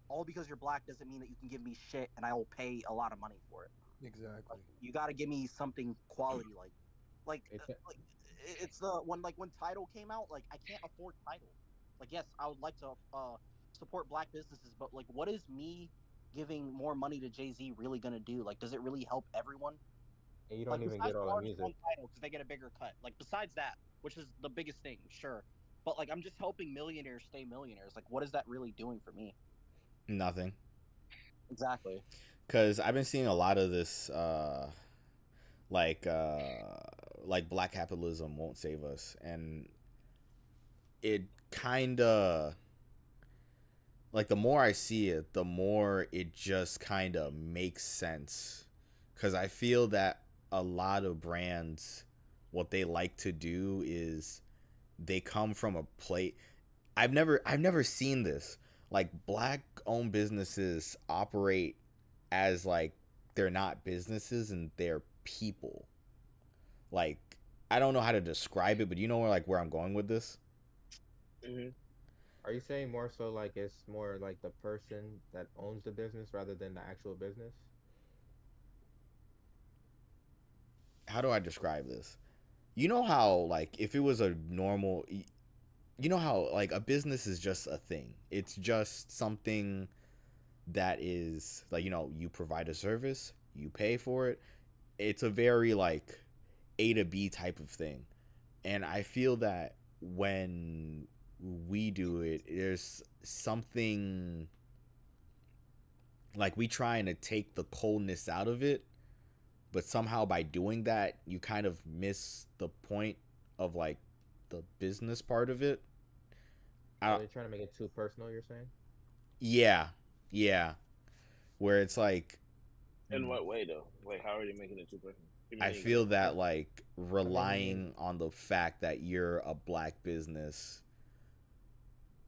all because you're black doesn't mean that you can give me shit and I will pay a lot of money for it. Exactly. Like you got to give me something quality like It's like it's the when Tidal came out, like I can't afford Tidal. Like yes, I would like to support black businesses, but like what is me giving more money to Jay-Z really going to do? Like does it really help everyone? and you Like don't even besides get all the the artists music. on Tidal because they get a bigger cut. Like besides that, which is the biggest thing, sure. But like I'm just helping millionaires stay millionaires. Like what is that really doing for me? Nothing. Exactly. Cause I've been seeing a lot of this like like black capitalism won't save us, and it kinda like the more I see it, the more it just kinda makes sense. Cause I feel that a lot of brands, what they like to do is they come from a plate. I've never seen this. Like, black owned businesses operate as like they're not businesses and they're people. Like, I don't know how to describe it, but you know where I'm going with this? Mm-hmm. Are you saying more so like it's more like the person that owns the business rather than the actual business? How do I describe this? You know how, like, if it was a normal, you know how, like, a business is just a thing. It's just something that is like, you provide a service, you pay for it. It's a very like A to B type of thing. And I feel that when we do it, there's something like we trying to take the coldness out of it, but somehow by doing that, you kind of miss the point of like the business part of it. Are they trying to make it too personal, you're saying? Yeah. Where it's like, In what way though? Like, how are they making it too personal? I feel that like relying on the fact that you're a black business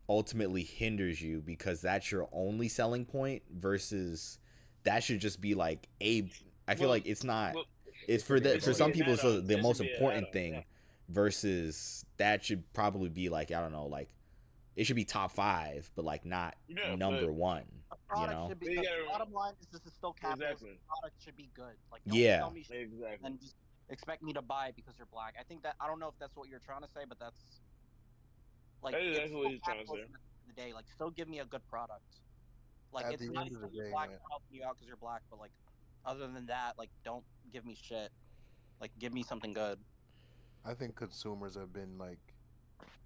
ultimately hinders you because that's your only selling point versus that should just be like I feel like it's not. It's for some people it's the most important thing versus that should probably be like, I don't know, like it should be top 5, but like not number 1. Should be, the bottom line is this is still capitalist. Exactly. The product should be good. Like, don't tell me shit exactly. and just expect me to buy it because you're black. I think that, I don't know if that's what you're trying to say, but that's like, That's what he's trying to say. At the end of the day, like, still give me a good product. Like, At it's the nice end of that the you're day, black man. and helping you out because you're black, but like, other than that, like, don't give me shit. Like, give me something good. I think consumers have been like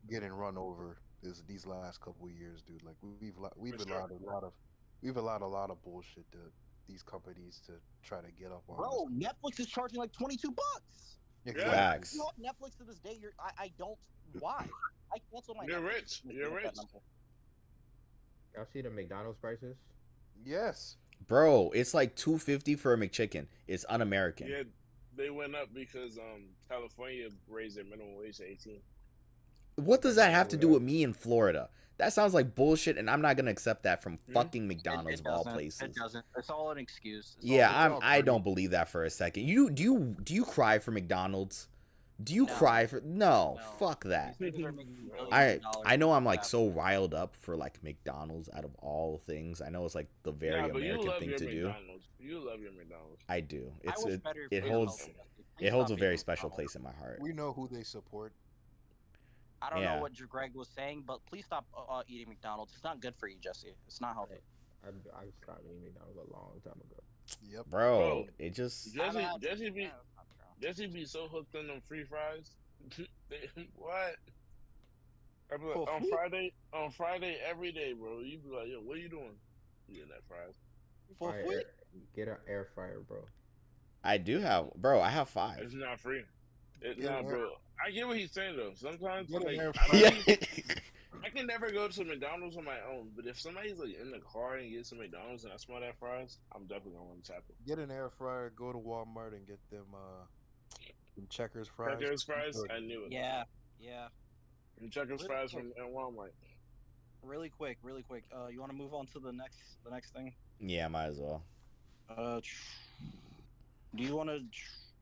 getting run over these last couple of years, dude. Like we've allowed a lot of bullshit to these companies to try to get up on Bro, us. Netflix is charging like $22. Exactly. Facts. You have Netflix to this day. I don't. Why? I cancel my. You're Netflix rich. You're rich. Y'all see the McDonald's prices? Yes. Bro, it's like $2.50 for a McChicken. It's un-American. Yeah, they went up because California raised their minimum wage to 18. What does that have to do with me in Florida? That sounds like bullshit, and I'm not gonna accept that from fucking McDonald's of all places. It doesn't. It's all an excuse. I don't believe that for a second. Do you cry for McDonald's? Do you cry for no? Fuck that. I know I'm like so riled up for like McDonald's out of all things. I know it's like the very American thing to do. You love your McDonald's. I do. It holds a very special place in my heart. We know who they support. I don't know what Greg was saying, but please stop eating McDonald's. It's not good for you, Jesse. It's not healthy. I stopped eating McDonald's a long time ago. Yep. Bro, it just Jesse be so hooked on them free fries. What? I be like, on Friday every day, bro. You be like, yo, what are you doing? You getting that fries? Get an air fryer, bro. I do have, bro. I have 5. It's not free. It's not, bro. I get what he's saying though. Sometimes I can never go to McDonald's on my own, but if somebody's like in the car and get some McDonald's and I smell that fries, I'm definitely gonna want to tap it. Get an air fryer. Go to Walmart and get them Checkers fries. Checkers fries. I knew it. Yeah. And Checkers fries from Walmart. Really quick. You want to move on to the next thing? Yeah, might as well. Do you want to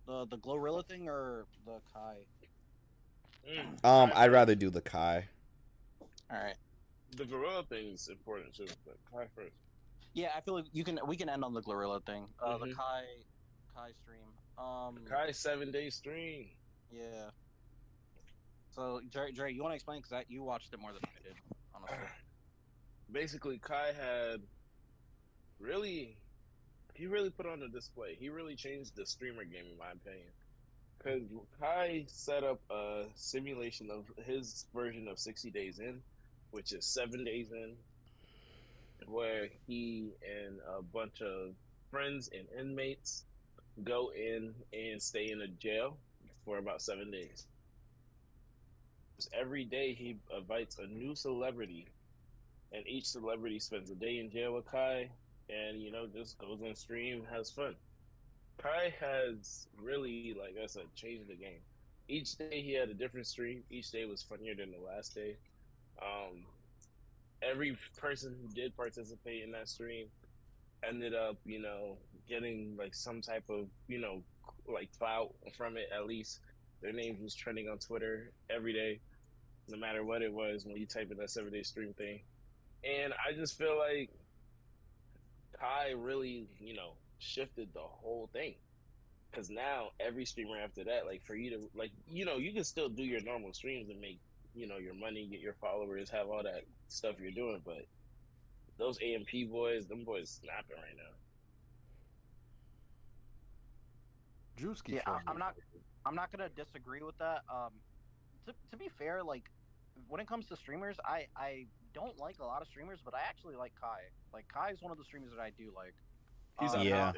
the Glorilla thing or the Kai? I'd rather do the Kai. All right. The Glorilla thing is important too, but Kai first. Yeah, I feel like we can end on the Glorilla thing. The Kai stream. Kai 7-day stream. Yeah. So Dre, you want to explain because you watched it more than I did, honestly. Basically, Kai had he really put on a display. He really changed the streamer game, in my opinion. Because Kai set up a simulation of his version of 60 Days In, which is 7 days in, where he and a bunch of friends and inmates go in and stay in a jail for about 7 days. Every day he invites a new celebrity, and each celebrity spends a day in jail with Kai, and just goes on stream, has fun. Kai has really, like I said, changed the game. each day he had a different stream. Each day was funnier than the last day. Um, every person who did participate in that stream ended up, getting like some type of, like clout from it. At least their names was trending on Twitter every day, no matter what it was when you type in that 7-day stream thing. And I just feel like Kai really, shifted the whole thing. Because now every streamer after that, like for you to like, you can still do your normal streams and make, your money, get your followers, have all that stuff you're doing, but those AMP boys, them boys snapping right now. Drewski Yeah, funny. I'm not gonna disagree with that. To be fair, like when it comes to streamers, I don't like a lot of streamers, but I actually like Kai. Like Kai is one of the streamers that I do like. He's Yeah.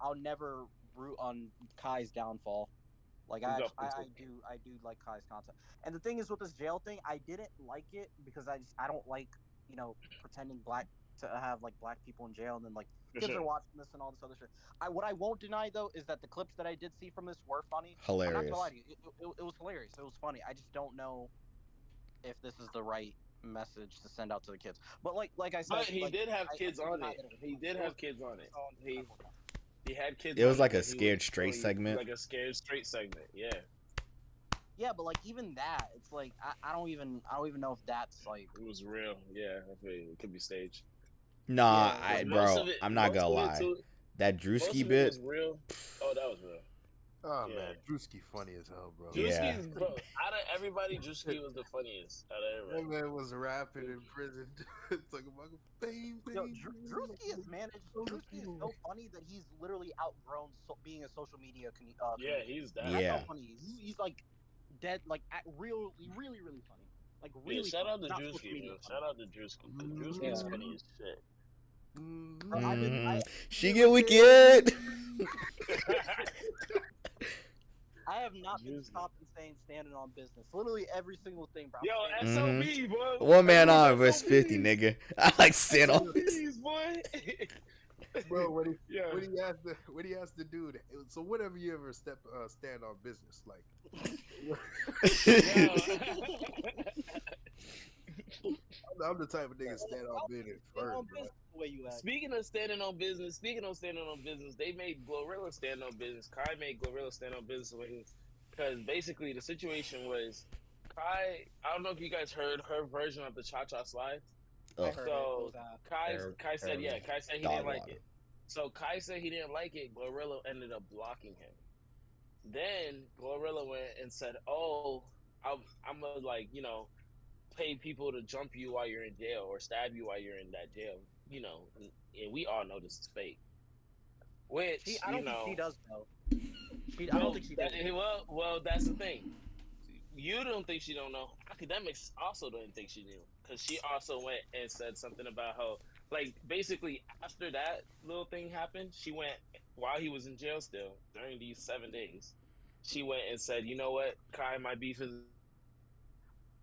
I'll never root on Kai's downfall. Like I do like Kai's content. And the thing is with this jail thing, I didn't like it because I don't like pretending to have like black people in jail and then like kids are watching this and all this other shit. What I won't deny though is that the clips that I did see from this were funny. Hilarious. I'm not gonna lie to you, it was hilarious. It was funny. I just don't know if this is the right message to send out to the kids. But like I said, but he like, did have I kids on it. He did have kids on it. He had kids. It was like on a scared straight segment. Like a scared straight segment. Yeah. Yeah, but like even that, it's like I don't even know if that's like It was real. Yeah, it could be staged. Nah, Yeah, bro, I'm not gonna lie. That Drewski bit was real. Oh, that was real. Oh Yeah. man, Drewski funny as hell, bro. Yeah. Bro, out of everybody, Drewski was the funniest. Out of That everybody. man was rapping in prison, talking about bang, bang. Yo, Drewski is managed. Drewski is so funny that he's literally outgrown being a social media. Yeah, he's that. That's Yeah. how funny he is. He's like dead, like really funny. Like Yeah, really. shout funny. out to Not social Drewski, media man. funny. Shout out to Drewski. Drewski is funny as shit. Bro, she get wicked. I have not been stopped and saying standing on business. Literally every single thing, bro. Yo, Mhm. SOB, boy. One man on SOBs. verse 50, nigga. I like sit on this. SOBs, boy. Bro, when he Yeah. when he asked the dude, so whenever you ever stand on business, like I'm the type of nigga stand on business first, bro. The way you act. Speaking of standing on business, they made Glorilla stand on business. Kai made Glorilla stand on business because basically the situation was Kai. I don't know if you guys heard her version of the Cha Cha Slide. Oh. So Kai said he didn't Dog like water. it. So Kai said he didn't like it. Glorilla ended up blocking him. Then Glorilla went and said, "Oh, I'm gonna pay people to jump you while you're in jail or stab you while you're in that jail." And we all know this is fake. Which I don't think she does though. I don't think she does. Well, that's the thing. You don't think she don't know. Akademiks also don't think she knew because she also went and said something about how, like, basically after that little thing happened, she went while he was in jail still during these 7 days. She went and said, "You know what, Kai, my beef is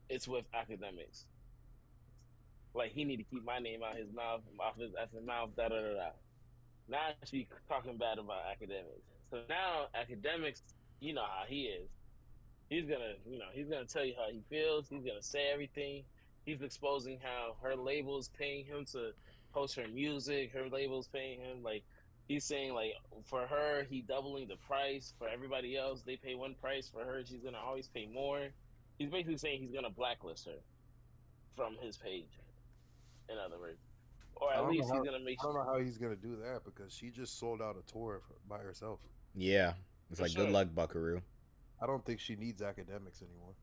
it's with Akademiks. Like he need to keep my name out his mouth, off his effing mouth, da da da da." Now she talking bad about Akademiks. So now Akademiks, you know how he is. He's gonna tell you how he feels. He's gonna say everything. He's exposing how her label's paying him to post her music. Her label's paying him, like he's saying, like for her he doubling the price. For everybody else they pay one price. For her she's gonna always pay more. He's basically saying he's gonna blacklist her from his page. In other words, or at least he's gonna make. I don't know how he's gonna do that because she just sold out a tour by herself. Yeah. It's For like, sure. good luck, Buckaroo. I don't think she needs Akademiks anymore.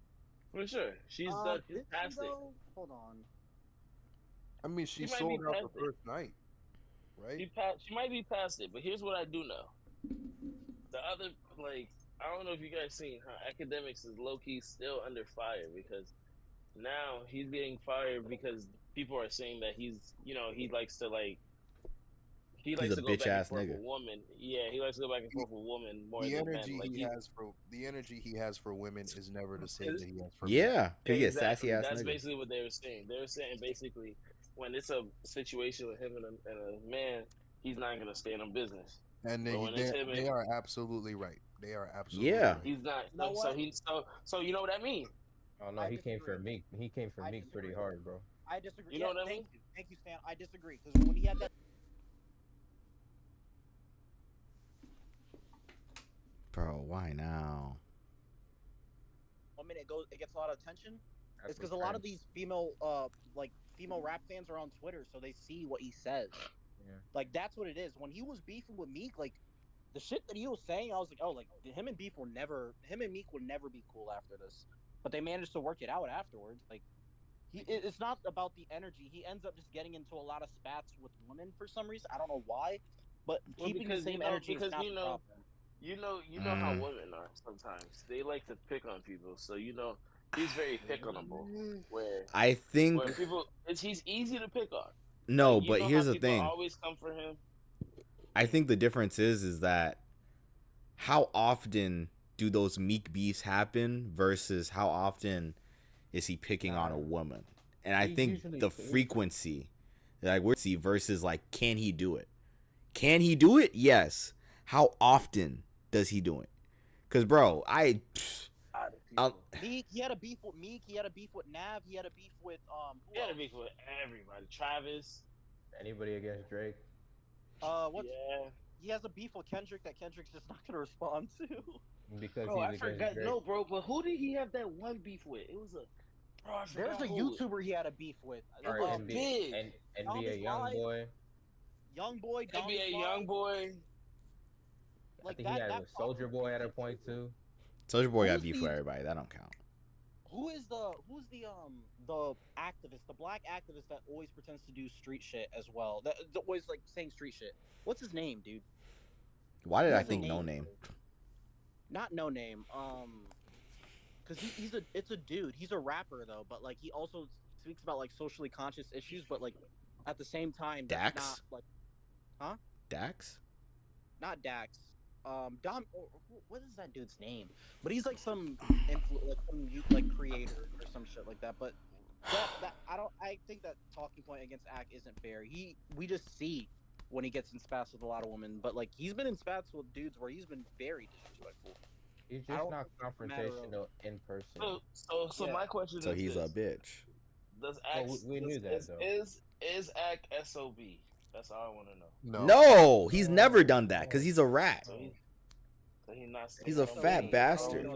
For sure, she's done. She's past it. Hold on. I mean, she She might sold be out past the it. first night, right? She might be past it, but here's what I do know. The other, like, I don't know if you guys seen how Akademiks is low key still under fire because now he's getting fired because people are saying that he likes to He's likes a to go back and bitch-ass forth nigga. with women. Yeah, he likes to go back and forth with women more The than energy men. Like the energy he has for women is never the same that he has for men. Yeah. He get exactly. sassy ass That's nigga. basically what they were saying. They were saying basically when it's a situation with him and a man, he's not gonna stand on business. And But when it's him, they are absolutely right. They are absolutely Yeah. right. he's not. You know what? So you know what I mean. Oh no, I he came for disagree. Meek. He came for I Meek pretty disagree. hard, bro. I disagree. You know Yeah, what I mean. thank you, Stan. I disagree because when he had that Bro, why now? 1 minute it gets a lot of attention. That's It's because what a lot trends. of these female rap fans are on Twitter, so they see what he says. Yeah. Like that's what it is. When he was beefing with Meek, like the shit that he was saying, I was like, oh, like him and Meek will never be cool after this. But they managed to work it out afterwards. Like it's not about the energy. He ends up just getting into a lot of spats with women for some reason. I don't know why, but Well, keeping the because same energy is not the problem. You know how women are sometimes. They like to pick on people. So he's very pick onable. Where I think he's easy to pick on. no, Like, but how here's the people thing. always come for him. I think the difference is that how often do those Meek beefs happen versus how often is he picking on a woman? And I think the frequency, like we're see versus like, can he do it? Can he do it? Yes. How often does he do it? Cause bro, Meek, he had a beef with Meek. He had a beef with Nav. He had a beef with He had a beef with everybody. Travis. Anybody against Drake? Yeah. He has a beef with Kendrick that Kendrick's just not gonna respond to. Because Bro, he's I against forgot. Drake. No, bro, but who did he have that one beef with? It was There's a YouTuber he had a beef with. It was big. NBA YoungBoy. YoungBoy, NBA YoungBoy. I think he had a Soldier Boy at a point too. Soldier Boy got beef with everybody. That don't count. Who's the activist, the black activist that always pretends to do street shit as well? That always like saying street shit. What's his name, dude? Why did I think No Name? Not No Name. Because it's a dude. He's a rapper though, but like he also speaks about like socially conscious issues, but like at the same time, Dax? not like, huh? Dax? Not Dax. What is that dude's name? But he's like some creator or some shit like that. But I think that talking point against Ack isn't fair. We just see when he gets in spats with a lot of women, but like he's been in spats with dudes where he's been very disrespectful. He's just not confrontational in person. So my question is: so he's a bitch. Does Ack? We knew that though. Is Ack SOB? That's all I want to know. No, he's never done that because he's a rat. So he's not. He's a fat bastard.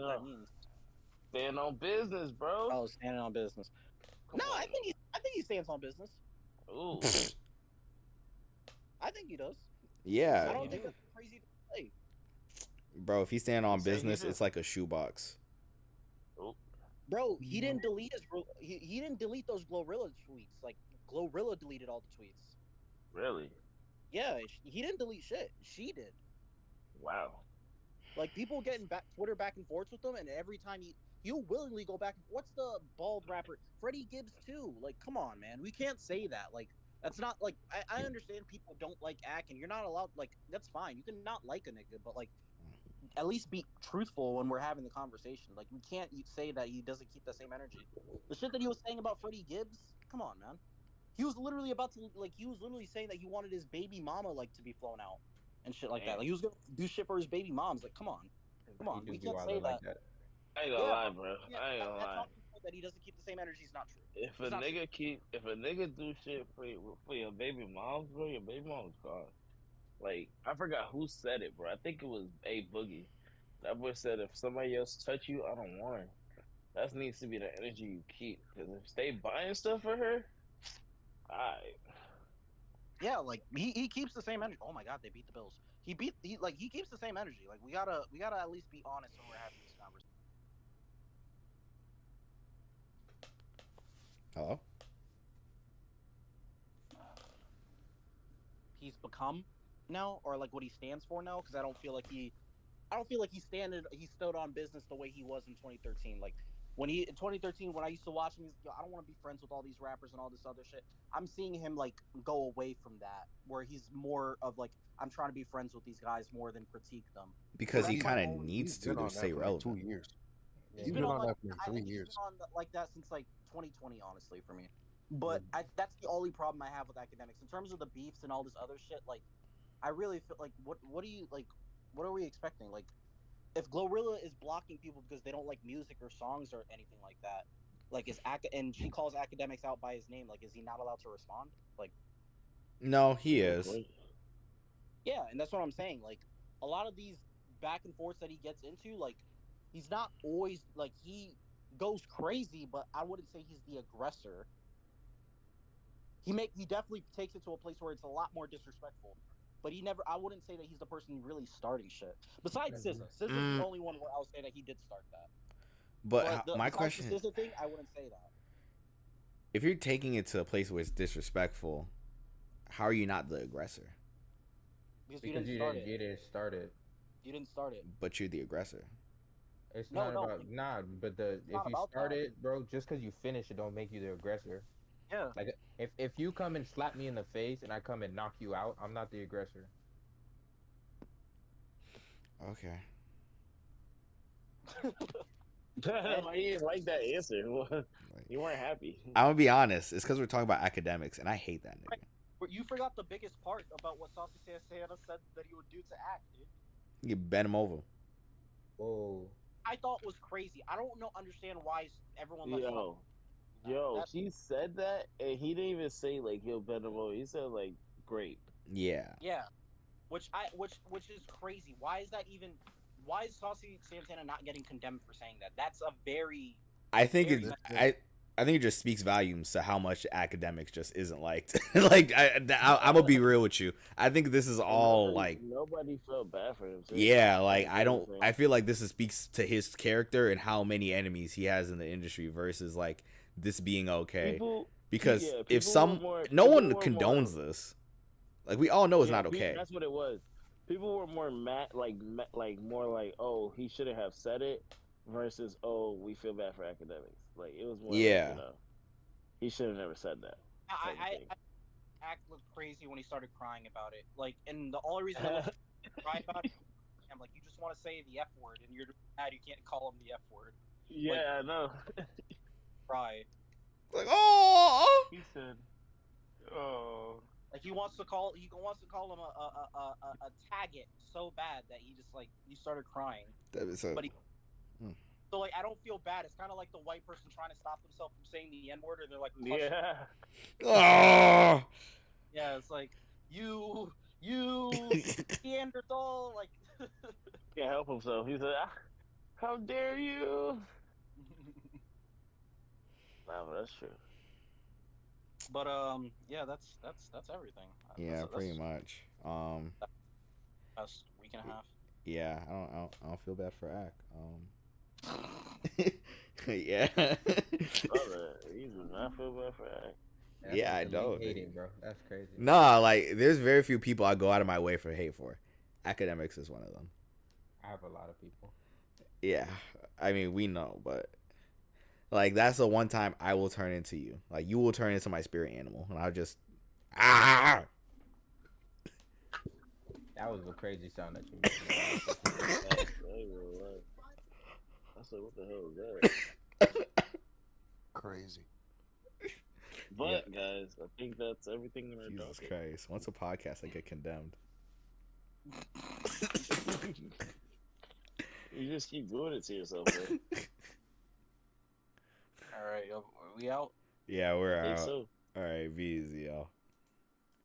Stand on business, bro. Oh, standing on business. No, I think he stands on business. Ooh. I think he does. Yeah. I don't think that's crazy to say. Bro, if he's standing on business, it's like a shoebox. Bro, he didn't delete he didn't delete those Glorilla tweets. Like Glorilla deleted all the tweets. Really? Yeah, he didn't delete shit. She did. Wow. Like people getting Twitter back and forth with them, and every time you willingly go back. What's the bald rapper Freddie Gibbs too? Like, come on, man, we can't say that. Like, that's not like I understand people don't like Ack, and you're not allowed. Like, that's fine. You can not like a nigga, but like, at least be truthful when we're having the conversation. Like, we can't say that he doesn't keep the same energy. The shit that he was saying about Freddie Gibbs, come on, man. He was literally saying that he wanted his baby mama like to be flown out and shit like that. Like he was gonna do shit for his baby moms. Like, come on, we can't say that. I ain't gonna lie, bro. I ain't gonna lie. That he doesn't keep the same energy is not true. If a nigga do shit for your baby moms, bro, your baby mom's gone. Like, I forgot who said it, bro. I think it was A Boogie. That boy said, if somebody else touch you, I don't want her. That needs to be the energy you keep. Because if they buying stuff for her, alright. Yeah, like he keeps the same energy. Oh my god, they beat the Bills. He keeps the same energy. Like we gotta at least be honest when we're having this conversation. Hello? He's become now, or like what he stands for now, because I don't feel like he stood on business the way he was in 2013. Like in 2013, when I used to watch him, I don't want to be friends with all these rappers and all this other shit. I'm seeing him like go away from that, where he's more of like, I'm trying to be friends with these guys more than critique them. Because he kind of needs to stay relevant. 2 years. Yeah, he's been on that for 3 years. He's been on like that since like 2020, honestly, for me. But that's the only problem I have with Akademiks in terms of the beefs and all this other shit. Like, I really feel like what do you like? What are we expecting? Like, if Glorilla is blocking people because they don't like music or songs or anything like that, like and she calls Akademiks out by his name, like, is he not allowed to respond? Like, No, he is. yeah, and that's what I'm saying. Like, a lot of these back and forths that he gets into, like, he's not always like he goes crazy, but I wouldn't say he's the aggressor. He definitely takes it to a place where it's a lot more disrespectful. But I wouldn't say that he's the person really starting shit. Besides SZA. SZA's the only one where I'll say that he did start that. But my besides question the SZA thing, I wouldn't say that. if you're taking it to a place where it's disrespectful, how are you not the aggressor? Because you didn't start it. You didn't start it. You didn't start it. But you're the aggressor. It's not about but if you start it, bro, just because you finish it don't make you the aggressor. Yeah. Like if you come and slap me in the face and I come and knock you out, I'm not the aggressor. Okay. Why you didn't like that answer? You weren't happy. I'm gonna be honest. It's because we're talking about Akademiks, and I hate that nigga. But you forgot the biggest part about what Saucy Santana said that he would do to Act, dude. You bend him over. Whoa. I thought was crazy. I don't understand why everyone lets he said that, and he didn't even say like he'll bend him over. He said like great. Yeah. Yeah. Which is crazy. Why is Saucy Santana not getting condemned for saying that? That's a very I think it just speaks volumes to how much Akademiks just isn't liked. Like I'm gonna be real with you. I think this is all nobody felt bad for him. Yeah, like I feel like this speaks to his character and how many enemies he has in the industry versus like this being okay. Because if no one condones this, like we all know it's not okay. That's what it was. People were more mad, more like, oh, he shouldn't have said it, versus, oh, we feel bad for Akademiks. Like it was more, like, he should have never said that. I Act looked crazy when he started crying about it. Like, and the only reason I cry about it, I'm like, you just want to say the F word, and you're mad you can't call him the F word. Yeah, like, I know. Cry. Like, oh. He said, oh. Like he wants to call him a tagget so bad that he started crying. But so like I don't feel bad. It's kind of like the white person trying to stop themselves from saying the N word, or they're like, oh. Yeah, it's like you Neanderthal, like can't help himself. He's like, how dare you? Wow, that's true. But yeah, that's everything. Yeah, pretty much. Past week and a half. Yeah, I don't feel bad for Ack. Yeah. Brother, he does not feel bad for Ack. Yeah, I know. Hating, bro. That's crazy. Nah, like there's very few people I go out of my way for hate for. Akademiks is one of them. I have a lot of people. Yeah, I mean we know, but like that's the one time I will turn into you. Like you will turn into my spirit animal, and I'll just That was a crazy sound that you made. I said, what the hell is that? Crazy. But guys, I think that's everything in our Jesus Christ! Once a podcast, I get condemned. You just keep doing it to yourself, man. All right, are we out? Yeah, we're out. So. All right, be easy, y'all.